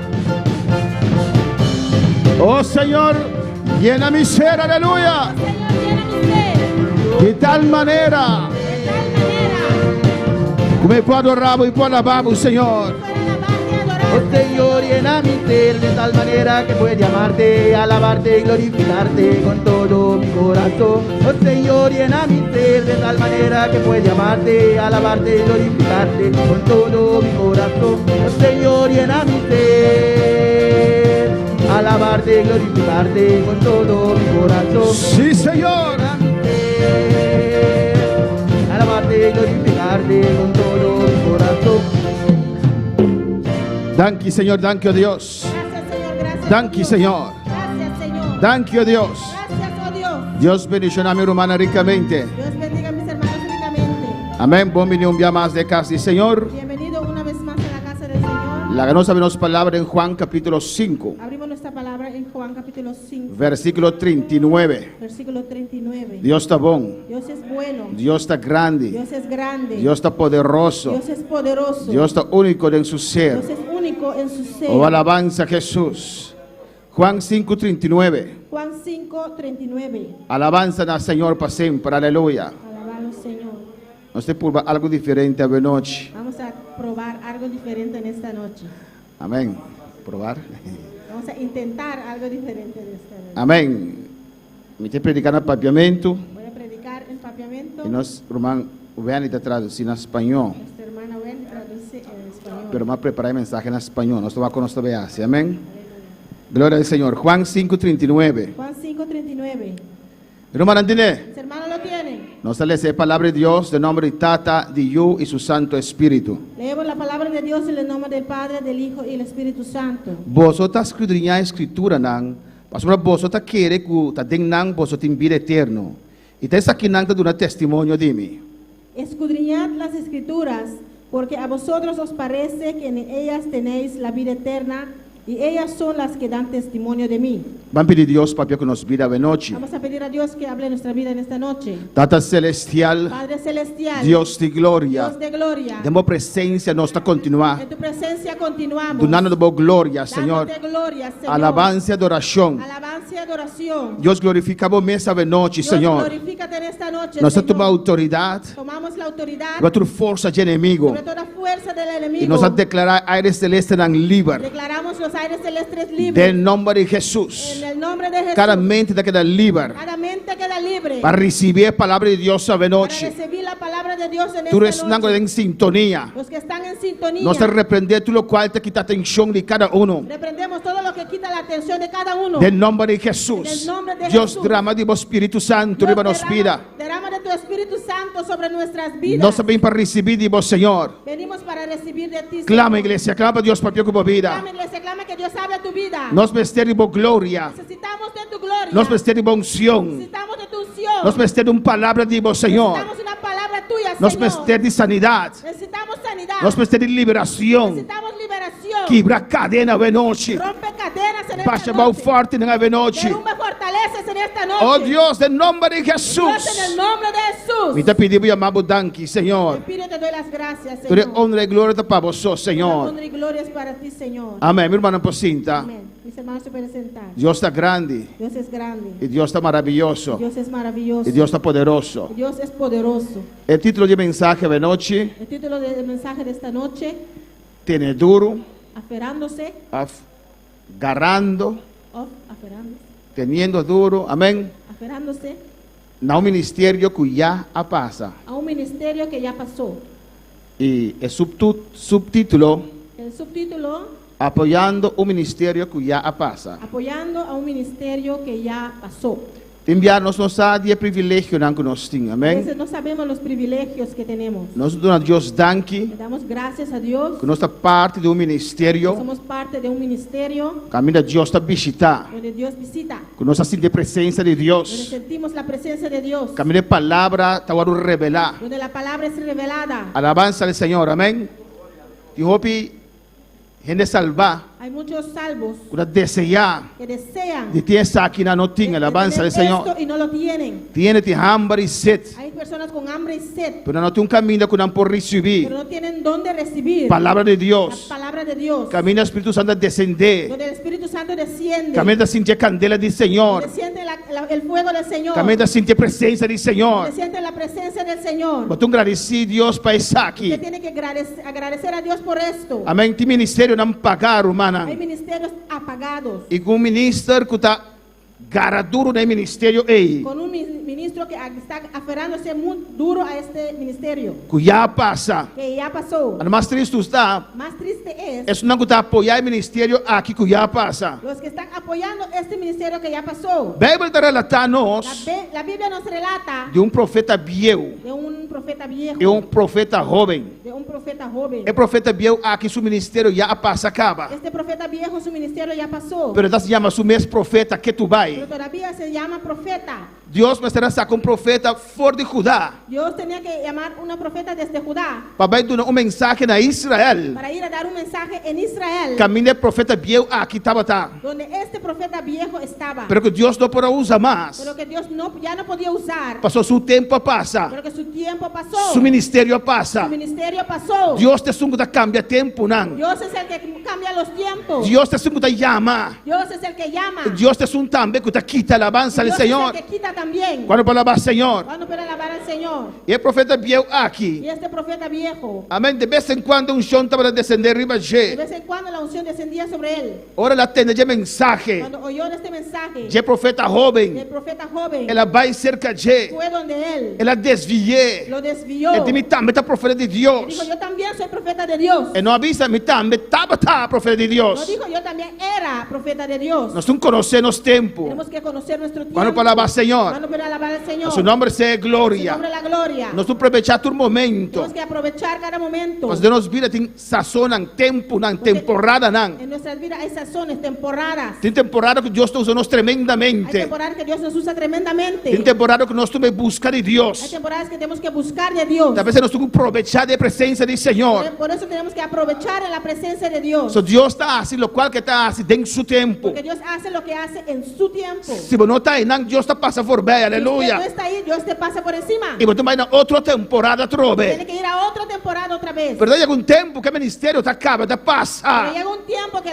E: Oh Señor, llena mi ser. Aleluya. De tal manera come può adorare e può alabare il Signore.
C: Oh Señor, llena mi ser de tal manera que puede amarte, alabarte y glorificarte con todo mi corazón. Oh Señor, llena mi ser de tal manera que puede amarte, alabarte y glorificarte con todo mi corazón. Oh Señor, llena mi ser, alabarte y glorificarte con todo mi corazón.
E: Sí, Señor.
C: Alabarte y glorificarte con todo mi corazón.
E: Danke, Señor. Danke, oh Dios.
D: Gracias, Señor. Gracias.
E: Danke, Señor.
D: Gracias, Señor.
E: Danke, oh Dios.
D: Gracias, oh Dios.
E: Dios bendicioname, hermana, ricamente.
D: Dios bendiga a mis hermanos ricamente.
E: Amén. Buen venido un día más de casa del Señor.
D: Bienvenido una vez más a la casa del Señor.
E: La ganosa menos palabra en Juan capítulo 5,
D: Abrimos nuestra palabra en Juan capítulo 5,
E: versículo 39.
D: versículo 39.
E: Dios está bueno.
D: Dios es bueno.
E: Dios está grande.
D: Dios es grande.
E: Dios está poderoso.
D: Dios es poderoso.
E: Dios está único en su ser.
D: Dios es único en su ser.
E: Oh, alabanza a Jesús. Juan 5:39.
D: Juan 5, 39.
E: Alabanza al Señor para siempre. Aleluya.
D: Alabado Señor.
E: Nós temos por algo diferente a noite.
D: Vamos a probar algo diferente en esta noche.
E: Amém. Provar.
D: Vamos a intentar algo diferente de esta noche.
E: Amém. Me tem predicando papiamento.
D: Voy a predicar en papiamento.
E: E nós, irmão, o Vene está traduzindo em espanhol.
D: Nuestra hermana Wendy traduce en español.
E: Pero vamos preparar a mensagem em espanhol. Nós vamos com nós também. Amém. Glória ao Senhor. Juan 5:39.
D: Juan 5, 39.
E: Irmão, entende?
D: Mis hermanos lo tienen.
E: Nós lemos a palavra de Deus, de nome de Tata, de Yu e seu Santo Espírito.
D: Leemos la palabra de Dios en el nombre del Padre, del Hijo y del Espíritu Santo.
E: Vosotros escudriñáis a escritura, não? Pastor, vosotros querem que está dando vosotros tem vida eterno. E está aqui não dando testemunho de mim.
D: Escudriñad las Escrituras, porque a vosotros os parece que en ellas tenéis la vida eterna, y ellas son las que dan testimonio de mí.
E: Vamos pedir a Deus para que nos vida a noite.
D: Vamos a pedir a Dios que hable nuestra vida en esta noche.
E: Tata celestial,
D: Padre celestial,
E: Deus de glória,
D: Dios de gloria,
E: demos presença nossa continuar.
D: en tu presencia continuamos.
E: Donando de boa glória, Senhor.
D: Dándote gloria, Señor.
E: Alabança e adoração.
D: Alabanza y adoración.
E: Deus glorifica a mesa a noite,
D: Dios,
E: Senhor.
D: glorifícate en esta noche,
E: Nós
D: Señor.
E: tomamos autoridade
D: Tomamos la autoridad
E: sobre toda força de inimigo.
D: sobre toda fuerza del enemigo.
E: E nós a declarar aire celeste não livre.
D: Declaramos los aires celestes libres.
E: Del nome de Jesus.
D: En el nombre de Jesús.
E: Cada mente da queda livre.
D: Cada mente queda libre.
E: Para receber a palavra de Deus a
D: Para
E: noite.
D: recibir la palabra de Dios en
E: Tu
D: esta
E: resnango
D: noche.
E: em sintonia.
D: Los que están en sintonía.
E: Nós repreender tudo o qual te quita a atenção de cada um.
D: Reprendemos todo lo que quita la atención de cada uno.
E: Del nome de
D: En
E: Jesus.
D: el nombre de
E: Deus
D: Jesús.
E: derrama de vosso Espírito Santo
D: Dios,
E: riba nos vida.
D: derrama de tu Espíritu Santo sobre nuestras vidas.
E: Nós também para receber de vós, Senhor.
D: Venimos para recibir de ti.
E: Clama,
D: Señor.
E: igreja, clama a Deus para que a vida.
D: Clama, iglesia, clama que Dios hable a tu vida.
E: Nós vestir de boa glória.
D: Necesitamos de tu gloria.
E: Nós vestir de boa unção.
D: Necesitamos de tu unción.
E: Nós vestir de uma palavra de vós, Senhor.
D: Necesitamos una palabra tuya,
E: Nós
D: Señor.
E: vestir de sanidade.
D: Necesitamos sanidad.
E: Nós vestir de liberação.
D: Necesitamos liberación.
E: Quebrar cadena a noite.
D: Rompe cadenas en
E: Baixa
D: esta
E: mal
D: noche.
E: forte na noite.
D: Derrumbe fortalezas en esta noche.
E: Oh Deus, em nome de
D: Dios, en el
E: Jesus.
D: nombre de Jesús.
E: Me te pedimos e amamos danke, Senhor.
D: Espíritu, te doy las gracias,
E: Tu
D: Señor.
E: honra e glória para vós,
D: Toda
E: Senhor.
D: honra y gloria es para ti, Señor.
E: Amém. Meu irmão, pocinta.
D: Amén. Mis hermanos se pueden sentar.
E: Deus está grande.
D: Dios es grande.
E: E Deus está maravilhoso.
D: Dios es maravilloso.
E: E Deus está poderoso.
D: Dios es poderoso.
E: O título de mensagem da noite:
D: El título del mensaje de esta noche,
E: Tiene duro,
D: aferrándose,
E: agarrando,
D: aferrándose,
E: teniendo duro. Amém.
D: aferrándose
E: No ministério que já passa.
D: a un ministerio que ya pasó.
E: E o subtítulo:
D: El subtítulo,
E: Apoiando o ministério que já passa.
D: apoyando a un ministerio que ya pasó.
E: Enviar-nos não sabe de privilégio que nós temos.
D: A
E: Amém.
D: veces no sabemos los privilegios que tenemos.
E: Nós damos a Deus danke
D: Le damos gracias a Dios.
E: que nós está parte de ministério.
D: Somos parte de un ministerio
E: Caminho de Deus está visitar.
D: donde Dios visita,
E: Que nós sentimos a presença de
D: donde
E: Deus.
D: sentimos la presencia de Dios,
E: Caminho de palavra está a revelar.
D: donde la palabra es revelada.
E: Alabanza al Senhor. Amém. E hope gente salvar.
D: Hay muchos salvos
E: Para desejar
D: que desean
E: de ter essa aqui na notinha.
D: de
E: Alabanza al
D: tener
E: Senhor.
D: esto y no lo tienen.
E: Tiene hambre e sede.
D: Hay personas con hambre y sed,
E: Pero não tem caminho que não pode receber.
D: pero no tienen dónde recibir
E: Palavra de
D: la
E: Deus.
D: palabra de Dios.
E: Caminho do Espírito Santo a descender.
D: Donde el Espíritu Santo desciende,
E: Caminho da sentir a candela do Senhor.
D: donde siente el fuego del Señor,
E: Caminho da sentir a presença do Senhor.
D: donde siente la presencia del Señor.
E: Botou agradecer a Deus para estar aqui.
D: Usted tiene que agradecer a Dios por esto.
E: Amém. Tem ministério não pagar, humana.
D: Hay ministerios apagados,
E: E com um ministro que está garaduro no ministério aí.
D: con un ministro que está aferrándose muy duro a este ministerio,
E: Que já passa.
D: que ya pasó.
E: O mais triste está.
D: Más triste es
E: Isso não está apoiar o ministério aqui que já passa.
D: los que están apoyando este ministerio que ya pasó.
E: A Bíblia está relatar-nos
D: La Biblia nos relata
E: de um profeta viejo
D: de un profeta viejo,
E: e um profeta jovem.
D: de un profeta joven.
E: O profeta viejo aqui seu ministério já passa, acaba.
D: Este profeta viejo, su ministerio ya pasó,
E: Pero se chama o mesmo profeta que tu vai.
D: pero todavía se llama profeta.
E: Deus precisará sacar profeta fora de Judá.
D: Dios tenía que llamar una profeta desde Judá
E: Para dar mensagem na Israel.
D: para ir a dar un mensaje en Israel,
E: Caminho é profeta Biel aqui estava.
D: donde este profeta viejo estaba,
E: Pero que Deus não pode usar mais.
D: pero que Dios ya no podía usar,
E: Passou seu tempo passa.
D: pero que su tiempo pasó,
E: Su ministério passa.
D: su ministerio pasó.
E: Deus te sungo da cambia tempo não.
D: Dios es el que cambia los tiempos.
E: Deus te sungo da llama.
D: Dios es el que llama.
E: Deus te sungo também que te quita a alabança ao
D: Dios
E: Senhor.
D: es el que quita también.
E: Quando para alabar Senhor.
D: Cuando para alabar al Señor.
E: E o profeta Biel
D: Y
E: aqui.
D: este profeta viejo,
E: Amém. De vez em quando chão estava a descender riba
D: de
E: de.
D: vez en cuando la unción descendía sobre él.
E: Ora ela tende de mensagem.
D: Cuando oyó este mensaje
E: De profeta
D: del
E: jovem.
D: profeta joven,
E: Ela vai cerca de.
D: fue donde él
E: Ela desvie.
D: lo desvió.
E: É de mim também tá profeta de
D: Dijo,
E: Deus.
D: yo también soy profeta de Dios.
E: E não avisa me também estava profeta de
D: No
E: Deus.
D: dijo, yo también era profeta de Dios.
E: Nós não conhecemos tempo.
D: Tenemos que conocer nuestro tiempo.
E: Quando para alabar Senhor.
D: Cuando para alabar al Señor.
E: A seu nome seja
D: Su
E: glória.
D: nombre la gloria.
E: Nós vamos aproveitar todo momento.
D: Tenemos que aprovechar cada momento.
E: Mas Deus vida tem sazão, tempo, temporada.
D: En nuestras vidas hay sazones, temporadas.
E: Tem temporada que Deus está usando
D: Hay
E: tremendamente.
D: temporadas que Dios nos usa tremendamente.
E: Tem temporada que nós estamos buscando de
D: Hay
E: Deus.
D: temporadas que tenemos que buscar de Dios.
E: Talvez nós temos que aproveitar da presença do Senhor.
D: Por eso tenemos que aprovechar en la presencia de Dios.
E: So Deus está assim, o qual que está assim, dentro do seu tempo.
D: Porque Dios hace lo que hace en su tiempo.
E: Se você não está aí, não, Deus está passando por bem,
D: Si usted no
E: aleluia.
D: está ahí, Dios te pasa por encima.
E: E você vai na outra temporada,
D: Tiene
E: trove.
D: que ir a otra temporada otra vez.
E: Verdade, chega tempo que o ministério está acaba, está
D: Pero
E: passa.
D: llega un tiempo que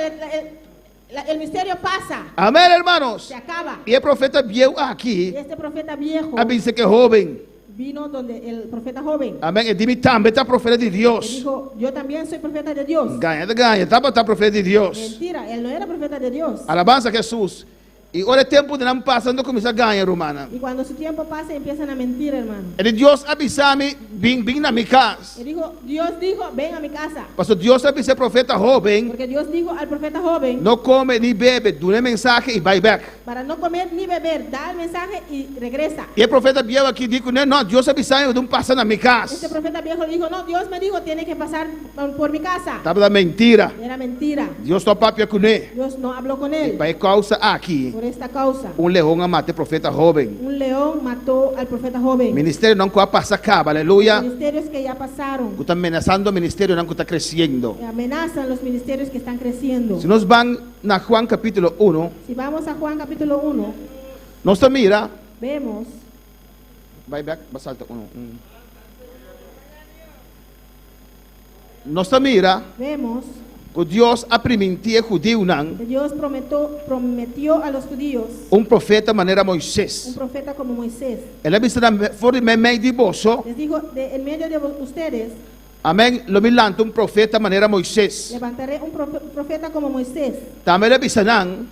D: el misterio pasa,
E: Amém, hermanos.
D: se acaba.
E: E o profeta Biel
D: Y
E: aqui,
D: este profeta viejo
E: avisa que é jovem.
D: vino donde el profeta joven
E: Amém. E de mim também está profeta de
D: le
E: Deus.
D: dijo, yo también soy profeta de Dios.
E: Ganha, tá profeta de Deus.
D: Mentira, él no era profeta de Dios.
E: Alabança a Jesus. E olha o tempo de não passando, começa a ganhar, romana.
D: Y cuando su tiempo pasa empiezan a mentir, hermano.
E: E Deus avisa-me, vim na minha casa.
D: Y dijo, Dios dijo, ven a mi casa.
E: Pastor, Deus avisa o profeta jovem,
D: Porque Dios dijo al profeta joven,
E: não come nem bebe, dá uma mensagem e vai back.
D: para no comer ni beber, da el mensaje y regresa.
E: E o profeta Biel aqui diz, não, Deus avisa-me, não passa na minha
D: Este
E: casa.
D: profeta viejo le dijo, no, Dios me dijo, tiene que pasar por mi casa.
E: Estava da mentira.
D: Era mentira.
E: Deus está papia com ele.
D: Dios no habló con él.
E: Vai causa aqui,
D: Por esta causa,
E: leão a matar o profeta jovem.
D: un león mató al profeta joven.
E: Ministério não passa acaba, aleluia.
D: Ministerios que ya pasaron
E: Está ameaçando o ministério, não está crescendo.
D: amenazan los ministerios que están creciendo.
E: Se nós vamos na Juan capítulo 1,
D: Si vamos a Juan capítulo 1,
E: nós mira,
D: vemos,
E: vai back, basalta 1. Nós mira,
D: vemos
E: que Deus aprimentia judeu não,
D: que Dios prometió a los judíos
E: profeta maneira
D: un
E: Moisés.
D: profeta como Moisés.
E: Ele avisa fora meio de bolso,
D: Les dijo, en medio de ustedes
E: amém, lo milanta profeta maneira Moisés.
D: levantaré un profeta como Moisés.
E: Também ele avisa não,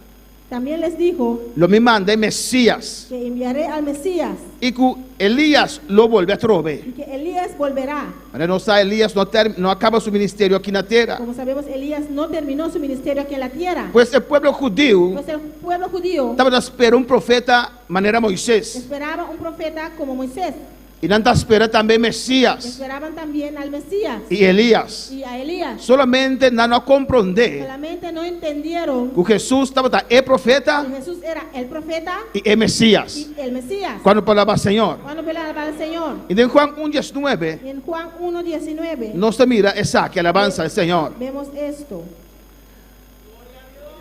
D: También les dijo
E: lo me manda Messias.
D: que enviaré al Mesías
E: E que Elias lo vuelve a trove.
D: y que Elías volverá.
E: Mas não sabe, Elias não acaba seu ministério aqui na terra.
D: Como sabemos, Elías no terminó su ministerio aquí en la tierra.
E: Pois o povo judeu
D: Pues el pueblo judío
E: estava esperando profeta maneira Moisés.
D: esperaba un profeta como Moisés.
E: E não está esperando também Messias
D: Esperaban también al Mesías
E: e Elias.
D: y a Elías.
E: Solamente não compreender
D: Solamente no entendieron
E: que Jesus estava profeta
D: que Jesús era el profeta
E: e Messias.
D: y el Mesías.
E: Quando falava Senhor.
D: Cuando pelaba al Señor.
E: E em Juan 1:19,
D: Y en Juan 1:19
E: nós mira essa que alabança ao Senhor.
D: vemos esto.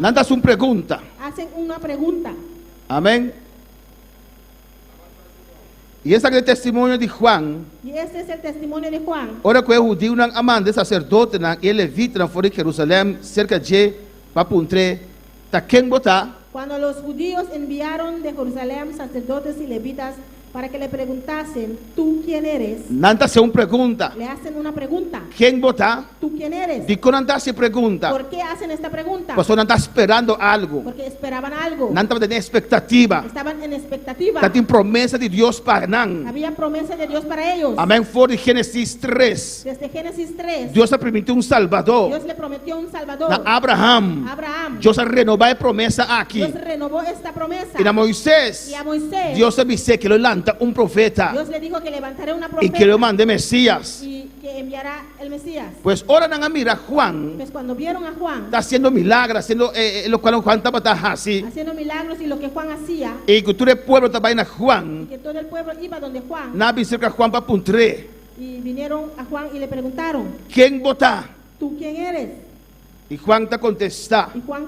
E: Não dá uma pergunta.
D: Hacen una pregunta.
E: Amém. E esse é o testemunho de Juan.
D: Y este es el testimonio de Juan.
E: Ora que o judeu não amando sacerdote não e levita não foram Jerusalém cerca de papuntre tá quem botar
D: Cuando los judíos enviaron de Jerusalén sacerdotes y levitas para que le preguntasen, ¿tú quién eres?
E: não tá se uma pergunta
D: Le hacen una pregunta.
E: quem botar
D: ¿Tú quién eres?
E: de quando não se pergunta
D: ¿Por qué hacen esta pregunta?
E: pastor não está esperando algo
D: Porque esperaban algo.
E: não está tendo expectativa
D: Estaban en expectativa.
E: está tem promessa de Deus para não
D: Había promesa de Dios para ellos.
E: amém for de Gênesis 3
D: Desde Génesis 3,
E: Deus permitiu Salvador
D: Dios le prometió un Salvador.
E: na Abraham
D: Abraham.
E: Deus renovar a promessa aqui
D: Dios renovó esta promesa.
E: e na Moisés
D: Y a Moisés,
E: Deus avisou que ele levanta profeta
D: Dios le dijo que levantaré una
E: e
D: profeta
E: que ele mande Messias
D: y que que enviará el Mesías.
E: Pues ahora nang mira Juan
D: Pues cuando vieron a Juan
E: está haciendo milagros, haciendo lo cual Juan estaba así.
D: haciendo milagros y lo que Juan hacía,
E: Y que todo el pueblo estaba en
D: y
E: Juan.
D: que todo el pueblo iba donde Juan,
E: Nabi cerca Juan para puntre.
D: y vinieron a Juan y le preguntaron,
E: ¿Quién vota?
D: ¿tú quién eres?
E: Y Juan te contesta.
D: Y Juan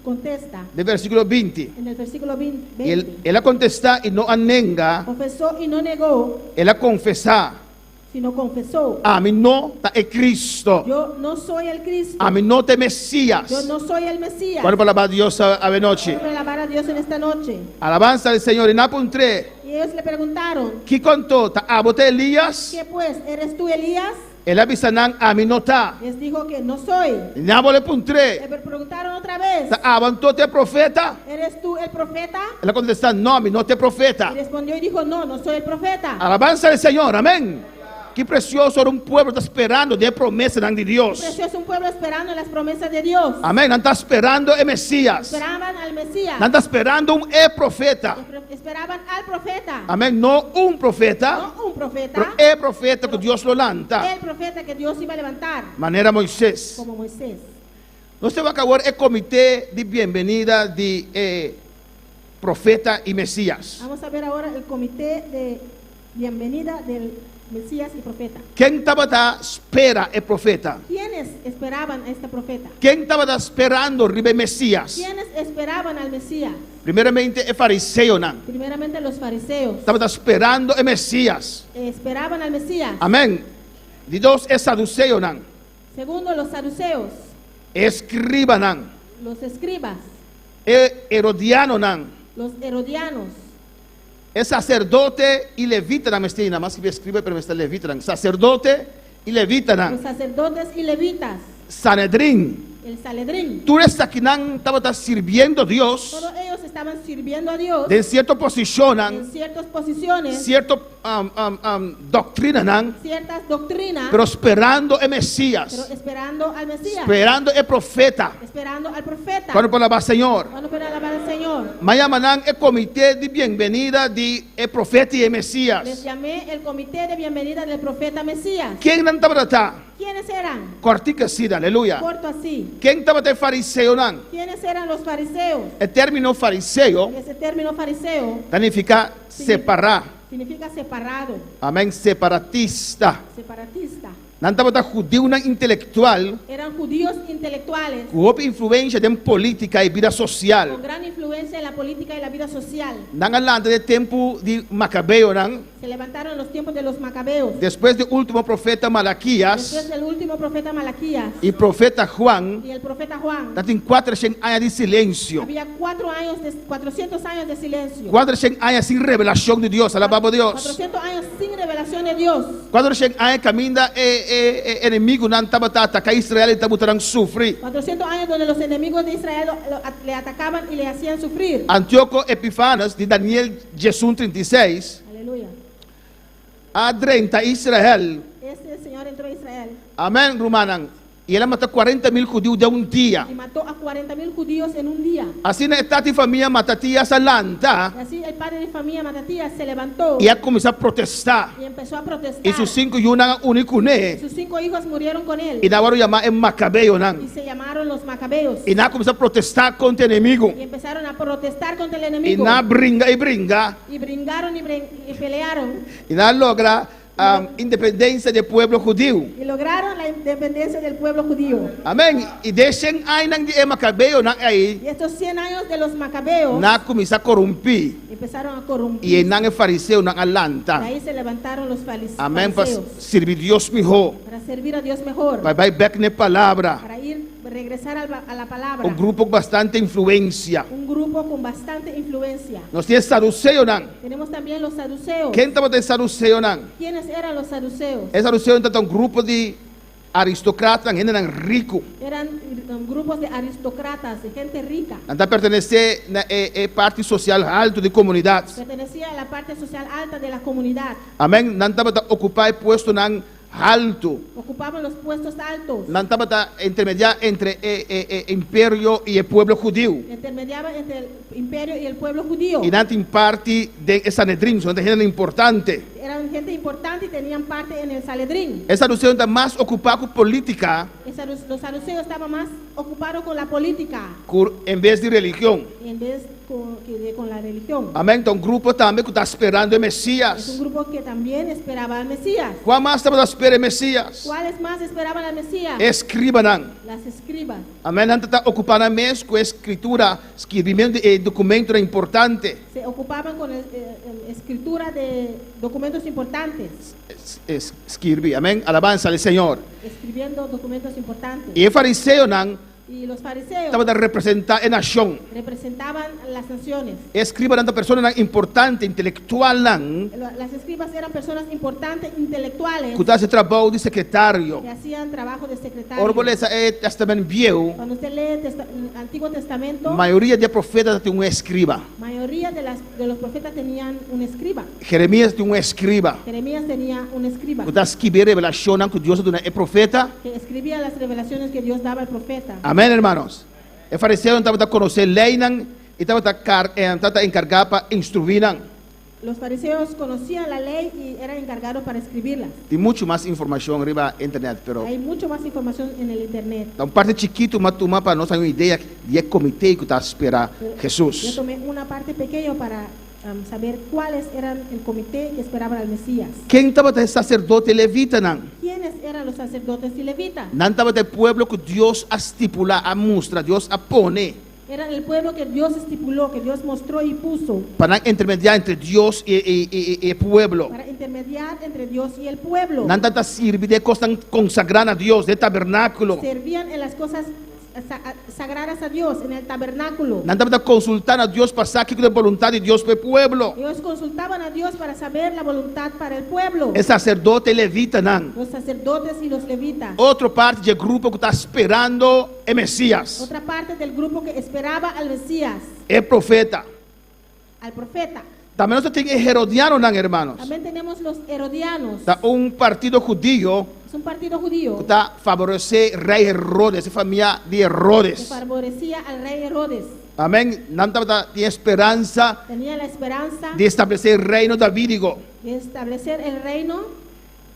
D: contesta
E: De versículo 20.
D: en el versículo 20,
E: Y él a contesta y no anenga.
D: confesó y no negó,
E: Él a confesar.
D: sino confesó,
E: A mí no te es Cristo.
D: yo no soy el Cristo,
E: A mí no te Mesías.
D: yo no soy el Mesías.
E: ¿Cuál palabra de Dios a noche?
D: Quiero alabar a Dios en esta noche.
E: Alabanza al Señor. Y na puntre.
D: Y ellos le preguntaron,
E: ¿Qué contó? ¿Ta abote Elías?
D: ¿qué pues? ¿Eres tú Elías?
E: Él avisanan a mí no ta.
D: Les dijo que no soy.
E: Y na le puntre.
D: Le preguntaron otra vez,
E: ¿Ta avantote profeta?
D: ¿eres tú el profeta?
E: Él contesta, no, a mí no te profeta.
D: Y respondió y dijo, no, no soy el profeta.
E: Alabanza al Señor, amén. Qué precioso era un pueblo está esperando de promesa de Dios.
D: Precioso un pueblo esperando las promesas de Dios.
E: Amén. No está esperando el Mesías.
D: Esperaban al Mesías.
E: No está esperando un profeta.
D: Esperaban al profeta.
E: Amén. No un profeta,
D: No un profeta.
E: pero el profeta que Dios lo lanta.
D: El profeta que Dios iba a levantar.
E: Manera Moisés.
D: Como Moisés.
E: No se va a acabar el comité de bienvenida de profeta y Mesías.
D: Vamos a ver ahora el comité de bienvenida del Mesías y profeta.
E: ¿Quién estaba espera el profeta?
D: ¿Quiénes esperaban a este profeta?
E: ¿Quién estaba esperando el Mesías?
D: ¿Quiénes esperaban al Mesías?
E: Primeramente el fariseo, ¿no?
D: Primeramente los fariseos.
E: Estaba esperando el Mesías.
D: Esperaban al Mesías.
E: Amén. De dos es saduceo, ¿no?
D: Segundo, los saduceos,
E: Escriba, ¿no?
D: los escribas,
E: Herodiano, ¿no?
D: los herodianos,
E: Es sacerdote y levita, ¿no? Nada más que escribe, pero está levita, ¿no? Sacerdote y levita,
D: los
E: ¿no?
D: sacerdotes y levitas,
E: Sanedrín.
D: el Sanedrín.
E: Tú eres aquí, ¿no? Estaba sirviendo a Dios.
D: Todos ellos estaban sirviendo a Dios
E: De cierta posición, ¿no?
D: en ciertas posiciones,
E: Cierta doctrina, ¿no?
D: ciertas doctrinas,
E: Pero esperando el
D: pero
E: Mesías.
D: esperando al Mesías,
E: Esperando el profeta.
D: esperando al profeta.
E: Cuando palabra Señor.
D: Cuando para alabar al Señor.
E: Mañana el comité de bienvenida de el profeta y el
D: Les
E: Mesías.
D: llamé el comité de bienvenida del profeta Mesías.
E: ¿Quién no estaba?
D: ¿Quiénes eran?
E: Cortica sida, aleluya.
D: Corto así.
E: ¿Quién estaba de fariseo? ¿No?
D: ¿Quiénes eran los fariseos?
E: El término fariseo
D: Ese término fariseo
E: significa separar.
D: significa separado,
E: Amén, separatista.
D: separatista.
E: No estaba judío intelectual
D: Eran judíos intelectuales
E: con influencia en política y vida
D: con
E: social.
D: gran influencia en la política y la vida social.
E: No hablando de tiempo de Macabeo, ¿no?
D: Se levantaron en los tiempos de los macabeos.
E: Después del último profeta Malaquías
D: Después del último profeta Malaquías
E: y profeta Juan,
D: y el profeta Juan,
E: tienen 400 años de silencio.
D: había 400 años de silencio.
E: 400 años sin revelación de Dios, alabamos a Dios.
D: 400 años sin revelación de Dios.
E: 400 años camina enemigo no estaba atacar a Israel y estaban sufrir.
D: 400 años donde los enemigos de Israel le atacaban y le hacían sufrir.
E: Antíoco Epifanes de Daniel Jesús 36
D: Aleluya.
E: a 30 Israel.
D: Este señor entró a Israel
E: Amén, Rumanan. Y él mató 40,000 judíos de un día.
D: y mató a 40,000 judíos en un día.
E: Así en esta familia matatías alanta
D: Y así el padre de familia Matatías se levantó
E: y él comenzó a protestar.
D: y empezó a protestar.
E: Y sus 5 y una unicune.
D: Sus 5 hijos murieron con él
E: Y Navarro llamaba en Macabeo,
D: y
E: ¿no?
D: se llamaron los macabeos.
E: Y nada comenzó a protestar contra el enemigo.
D: Y empezaron a protestar contra el
E: Y
D: enemigo.
E: nada bringa y bringa.
D: Y brincaron y pelearon.
E: Y nada logra independencia del pueblo judío.
D: Y lograron la independencia del pueblo judío.
E: Amén. Y de 100 años de Macabeo, ahí,
D: Y estos 100 años de los macabeos
E: nada comenzó a corrompir.
D: empezaron a corrompir.
E: Y en el fariseo, en
D: De
E: Atlanta.
D: ahí se levantaron los
E: Amén. Para
D: fariseos
E: servir Dios mejor.
D: para servir a Dios mejor,
E: Para ir back en palabra.
D: para regresar a la palabra.
E: Un grupo con bastante influencia.
D: Un grupo con bastante influencia.
E: Nos tiene saduceo, ¿no?
D: Tenemos también los saduceos.
E: ¿Quién estaba de saduceo, no?
D: ¿Quiénes eran los saduceos?
E: El saduceo era un grupo de aristócratas, gente rico.
D: Eran grupos de aristócratas, de gente rica.
E: Anda pertenece a parte social alto de comunidad.
D: Pertenecía a la parte social alta de la comunidad.
E: Amén. Nanta ocupar puesto en alto.
D: ocupaban los puestos altos,
E: Nantaba intermedia entre imperio y el pueblo judío.
D: intermediaban entre el imperio y el pueblo judío.
E: Y nantin parte de Sanedrín, son de gente importante.
D: Eran gente importante y tenían parte en el Sanedrín.
E: Esa saduceo está más ocupada con política
D: Los saduceos estaban más ocupados con la política
E: en vez de religión.
D: en vez con la religión.
E: Amén. Então, um grupo também que está esperando o
D: Es un
E: Messias.
D: grupo que también esperaba al Mesías.
E: Qual mais estava esperando o Messias?
D: ¿Cuáles más esperaban al Mesías?
E: Escribanam.
D: Las escribas.
E: Amém. Não está ocupando a mesma com a escritura, escrevimento e documento é importante.
D: Se ocupaban con escritura de documentos importantes,
E: Escreve. Amém. Alabança ao Senhor.
D: escribiendo documentos importantes.
E: E o fariseu não
D: Y los fariseos
E: estava a representar a nação.
D: representaban las naciones.
E: Escriba uma pessoa importante, intelectual não,
D: Las escribas eran personas importantes, intelectuales,
E: que está trabalho de secretário.
D: que hacían trabajo de secretario.
E: Orbolesa é testamento viejo.
D: Cuando usted lee el Antiguo Testamento,
E: A maioria de profetas tem escriba.
D: mayoría de los profetas tenían un escriba.
E: Jeremias tem escriba.
D: Jeremías tenía un escriba
E: Que está escrevendo revelação que Deus é profeta.
D: que escribía las revelaciones que Dios daba al profeta.
E: Amém, hermanos. O fariseu não estava a conhecer lei não, e estava encarregado para instruir não.
D: Los fariseos conocían la ley y eran encargados para escribirlas.
E: Tem muito mais informação arriba na internet, pero
D: Hay mucho más información en el internet.
E: então parte chiquito, mas tomar para nós uma ideia de comitê que está a esperar
D: Yo
E: Jesus.
D: tomé una parte pequeña para saber cuáles eran el comité que esperaban al Mesías.
E: Quem estava de sacerdote levita não?
D: ¿Quiénes eran los sacerdotes y levitas?
E: Não estava de pueblo que Deus a estipular, a mostrar, Deus a pone
D: Eran el pueblo que Dios estipuló, que Dios mostró y puso
E: para intermediar entre Deus e pueblo.
D: para intermediar entre Dios y el pueblo.
E: Não está servir de coisas consagrada a Deus, de tabernáculo.
D: Servían en las cosas sagradas a Dios, en el tabernáculo.
E: Não estava consultar a Deus para saber que é a vontade de Deus para o pueblo.
D: Ellos consultaban a Dios para saber la voluntad para el pueblo.
E: É sacerdote levita não.
D: Los sacerdotes y los levitas.
E: Outra parte do grupo que está esperando o Messias.
D: Otra parte del grupo que esperaba al Mesías,
E: É profeta.
D: al profeta.
E: Também nós temos herodiano, não, hermanos.
D: También tenemos los herodianos.
E: Está partido judío
D: Es un partido
E: que
D: judío
E: está favorecer rei Herodes, a família de
D: que
E: Herodes.
D: favorecía al rey Herodes.
E: Amém. Não tinha esperança
D: Tenía la esperanza
E: de estabelecer o reino davídico.
D: de establecer el reino